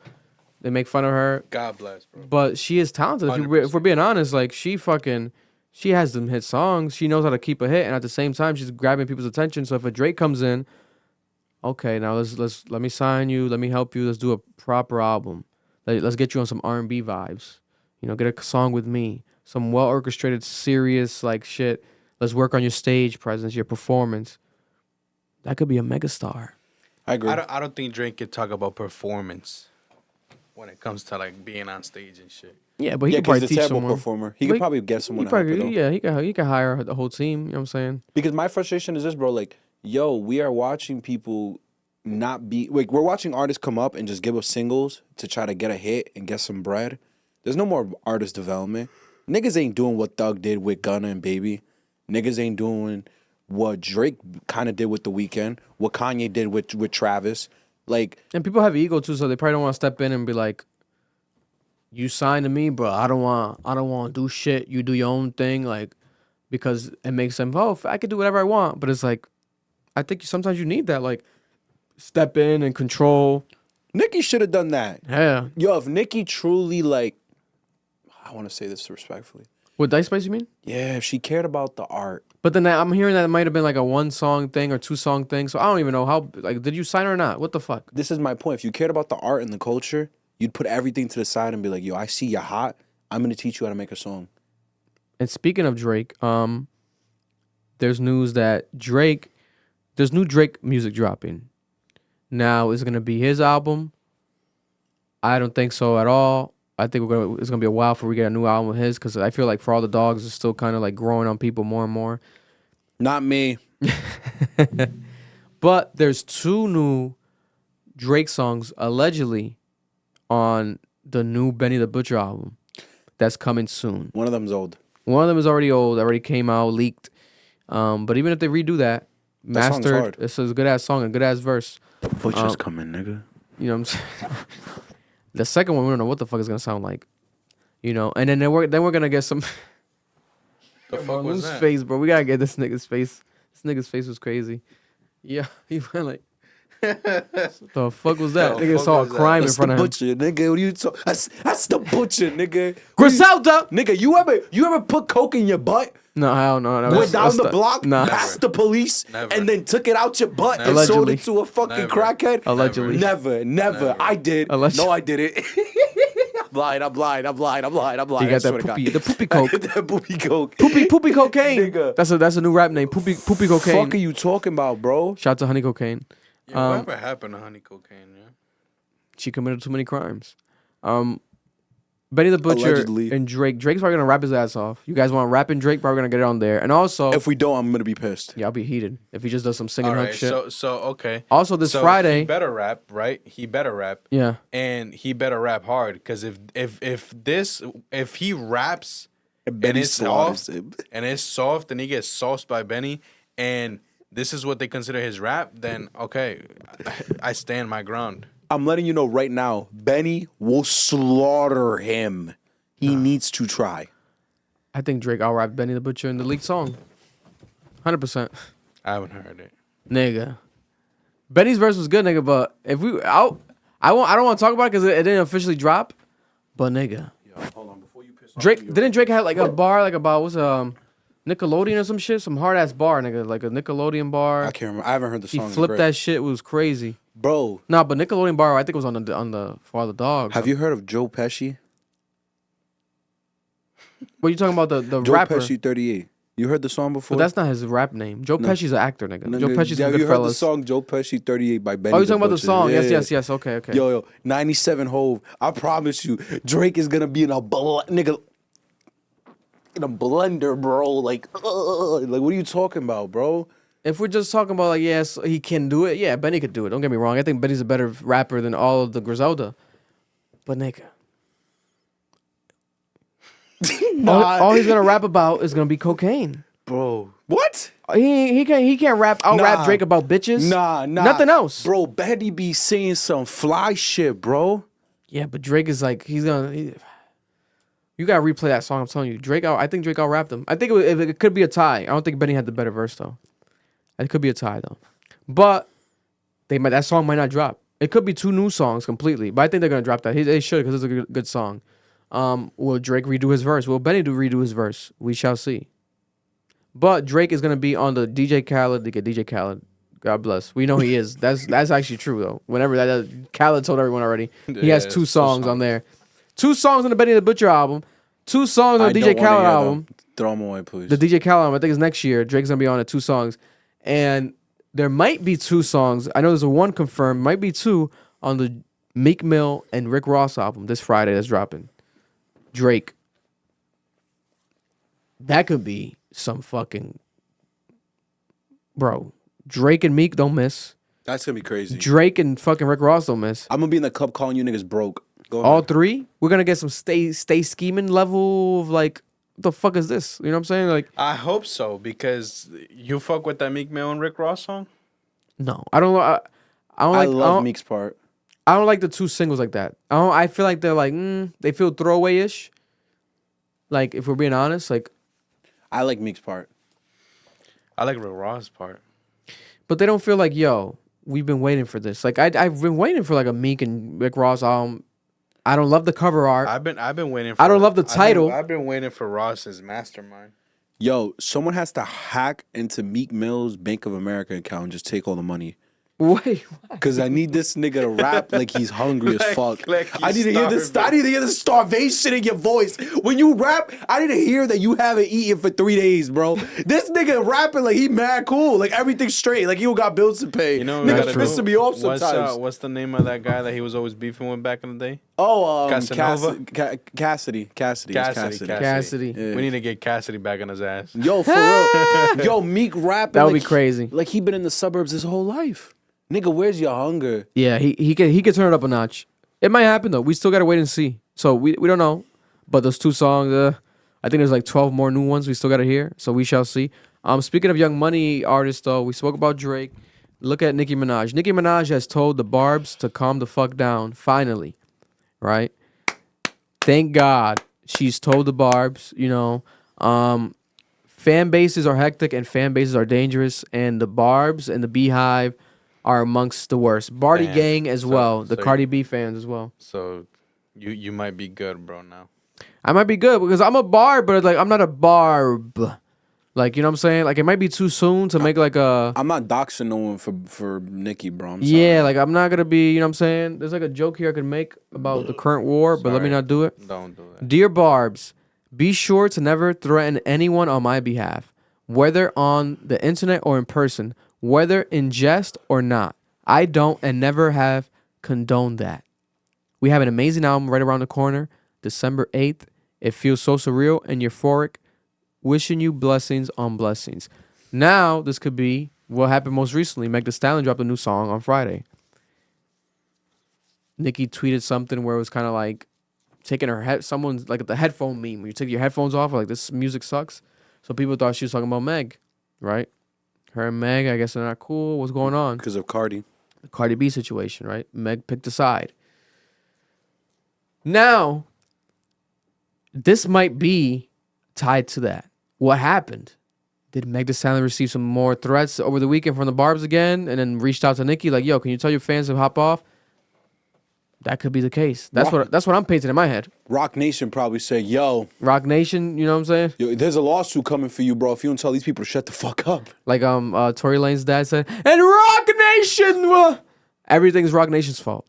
they make fun of her. God bless, bro. But she is talented. If we're being honest, like she has them hit songs. She knows how to keep a hit, and at the same time, she's grabbing people's attention. So if a Drake comes in, okay, now let me sign you, let me help you, let's do a proper album. Let's get you on some R&B vibes. You know, get a song with me, some well orchestrated, serious like shit. Let's work on your stage presence, your performance. That could be a megastar. I agree. I don't think Drake could talk about performance when it comes to like being on stage and shit. Yeah, but he could probably he's a teach terrible someone. performer. He could probably get someone. He could hire the whole team. You know what I'm saying? Because my frustration is this, bro. Like, yo, we are watching people not be like we're watching artists come up and just give us singles to try to get a hit and get some bread. There's no more artist development. Niggas ain't doing what Thug did with Gunna and Baby. Niggas ain't doing what Drake kind of did with The Weeknd. What Kanye did with Travis. Like, and people have ego too, so they probably don't want to step in and be like, "You signed to me, bro. I don't want to do shit. You do your own thing." Like, because it makes them, I could do whatever I want. But it's like, I think sometimes you need that, like, step in and control. Nicki should have done that. Yeah. Yo, if Nicki truly, like, I want to say this respectfully. With Dice Spice, you mean? Yeah, if she cared about the art. But then I'm hearing that it might have been like a 1-song thing or 2-song thing. So I don't even know how, like, did you sign her or not? What the fuck? This is my point. If you cared about the art and the culture, you'd put everything to the side and be like, yo, I see you're hot. I'm going to teach you how to make a song. And speaking of Drake, there's news that there's new Drake music dropping. Now, is it going to be his album? I don't think so at all. I think it's gonna be a while before we get a new album of his, because I feel like For All the Dogs is still kind of like growing on people more and more. Not me. But there's 2 new Drake songs allegedly on the new Benny the Butcher album that's coming soon. One of them's old. One of them is already old, already came out, leaked. But even if they redo that, mastered, it's a good ass song, a good ass verse. The Butcher's coming, nigga. You know what I'm saying? The second one, we don't know what the fuck it's gonna sound like, you know. And then we're gonna get some. The fuck was that? Face, bro. We gotta get this nigga's face. This nigga's face was crazy. Yeah, he went like, what the fuck was that? Nigga saw a crime in front of him. That's the Butcher, nigga. What are you talking? That's the Butcher, nigga. Griselda, nigga. You ever put coke in your butt? No, hell no. Went down the block, nah. past the police, and then took it out your butt and Allegedly. sold it to a fucking crackhead? Allegedly. Never. I did. No, I did it. I'm blind. You got I swear to God. the poopy coke. That poopy coke. Poopy cocaine. Nigga. That's a new rap name. Poopy cocaine. Fuck are you talking about, bro? Shout out to Honey Cocaine. Yeah, whatever happened to Honey Cocaine, yeah? She committed too many crimes. Benny the Butcher Allegedly. and Drake. Drake's probably gonna rap his ass off. You guys want rapping Drake? Probably gonna get it on there. And also, if we don't, I'm gonna be pissed. Yeah, I'll be heated if he just does some singing All hook right, shit. so okay. Also, this So Friday, he better rap, right? He better rap. Yeah. And he better rap hard, because if he raps and Benny it's slaughters soft him. and he gets sauced by Benny, and this is what they consider his rap, then okay, I stand my ground. I'm letting you know right now, Benny will slaughter him. He needs to try. I think Drake out rap Benny the Butcher in the leaked song. 100%. I haven't heard it. Nigga. Benny's verse was good, nigga, but if we I don't want to talk about it because it didn't officially drop. But nigga. Yo, hold on, before you piss off. Didn't Drake have like a bar like about Nickelodeon or some shit? Some hard ass bar, nigga. Like a Nickelodeon bar. I can't remember. I haven't heard the He song. flipped that shit. It was crazy. Bro. Nah, but Nickelodeon bar, I think it was on the For All the Dogs. Have you heard of Joe Pesci? What are you talking about? The Joe rapper? Pesci 38. You heard the song before? But that's not his rap name. Joe Pesci's an actor, nigga. Joe Pesci's from Have you heard the Goodfellas. song Joe Pesci 38 by Benny? Oh, you talking about the Butcher? song? Yeah. Yes. Okay. Yo, 97 Hove. I promise you, Drake is gonna be in a blender, bro. Like what are you talking about, bro? If we're just talking about like, yes, he can do it. Yeah, Benny could do it. Don't get me wrong. I think Benny's a better rapper than all of the Griselda. But nigga, all he's gonna rap about is gonna be cocaine, bro. What? He can't rap Drake about bitches. Nah. Nothing else. Bro, Betty be saying some fly shit, bro. Yeah, but Drake is like you gotta replay that song. I'm telling you, I think Drake out-rapped him. I think it could be a tie. I don't think Benny had the better verse though. It could be a tie though. But that song might not drop. It could be 2 new songs completely. But I think they're gonna drop that. They should because it's a good song. Will Drake redo his verse? Will Benny redo his verse? We shall see. But Drake is gonna be on the DJ Khaled. God bless. We know he is. That's actually true though. Whenever Khaled told everyone already, he has 2 songs on there. 2 songs on the Benny the Butcher album. 2 songs on the DJ Khaled album. Throw them away, please. The DJ Khaled album, I think it's next year. Drake's gonna be on it, 2 songs, and there might be 2 songs. I know there's 1 confirmed. Might be 2 on the Meek Mill and Rick Ross album this Friday that's dropping. Drake. That could be some fucking bro. Drake and Meek don't miss. That's gonna be crazy. Drake and fucking Rick Ross don't miss. I'm gonna be in the club calling you niggas broke. Go All ahead. 3? We're gonna get some stay scheming level of like, what the fuck is this? You know what I'm saying? Like, I hope so because you fuck with that Meek Mill and Rick Ross song. no, I don't. I love Meek's part. I don't like the 2 singles like that. I feel like they're like they feel throwaway-ish. Like if we're being honest, like I like Meek's part. I like Rick Ross' part. But they don't feel like, yo, we've been waiting for this. Like I've been waiting for like a Meek and Rick Ross album. I don't love the cover art. I've been waiting for I don't love the title. I've been waiting for Ross's Mastermind. Yo, someone has to hack into Meek Mill's Bank of America account and just take all the money. Wait, because I need this nigga to rap like he's hungry as fuck. Like I need to hear this. I need to hear the starvation in your voice when you rap. I need to hear that you haven't eaten for 3 days, bro. This nigga rapping like he mad cool, like everything's straight, like he don't got bills to pay. You know, nigga pissing me off sometimes. What's the name of that guy that he was always beefing with back in the day? Oh, Casanova? Cassidy. Cassidy. Yeah. We need to get Cassidy back on his ass. Yo, for real. Yo, Meek rapping. That would like be crazy. Like he been in the suburbs his whole life. Nigga, where's your hunger? Yeah, he could turn it up a notch. It might happen though. We still gotta wait and see. So we don't know. But those 2 songs, I think there's like 12 more new ones we still gotta hear. So we shall see. Speaking of Young Money artists though, we spoke about Drake. Look at Nicki Minaj. Nicki Minaj has told the Barbz to calm the fuck down. Finally, right? Thank God she's told the Barbz. You know, fan bases are hectic and fan bases are dangerous, and the Barbz and the Beehive are amongst the worst. Barty Damn. Gang as well. The so Cardi B fans as well. So you might be good, bro, now. I might be good because I'm a barb, but like I'm not a barb. Like, you know what I'm saying? Like it might be too soon to make like a... I'm not doxing no one for Nicki, bro. I'm sorry. Yeah, like I'm not going to be, you know what I'm saying? There's like a joke here I could make about the current war, but let me not do it. Don't do it. Dear Barbz, be sure to never threaten anyone on my behalf, whether on the internet or in person, whether in jest or not. I don't and never have condoned that. We have an amazing album right around the corner, December 8th. It feels so surreal and euphoric. Wishing you blessings on blessings. Now, this could be what happened most recently. Meg Thee Stallion dropped a new song on Friday. Nicki tweeted something where it was kind of like taking her head, someone's like the headphone meme. When you take your headphones off, like this music sucks. So people thought she was talking about Meg, right? Her and Meg, I guess they're not cool. What's going on? Because of Cardi. The Cardi B situation, right? Meg picked a side. Now, this might be tied to that. What happened? Did Meg Thee Stallion receive some more threats over the weekend from the Barbz again, and then reached out to Nicki like, "Yo, can you tell your fans to hop off?" That could be the case. That's what I'm painting in my head. Rock Nation probably said, "Yo, Rock Nation," you know what I'm saying? Yo, there's a lawsuit coming for you, bro. If you don't tell these people to shut the fuck up. Like Tory Lane's dad said, "And Rock Nation, everything's Rock Nation's fault."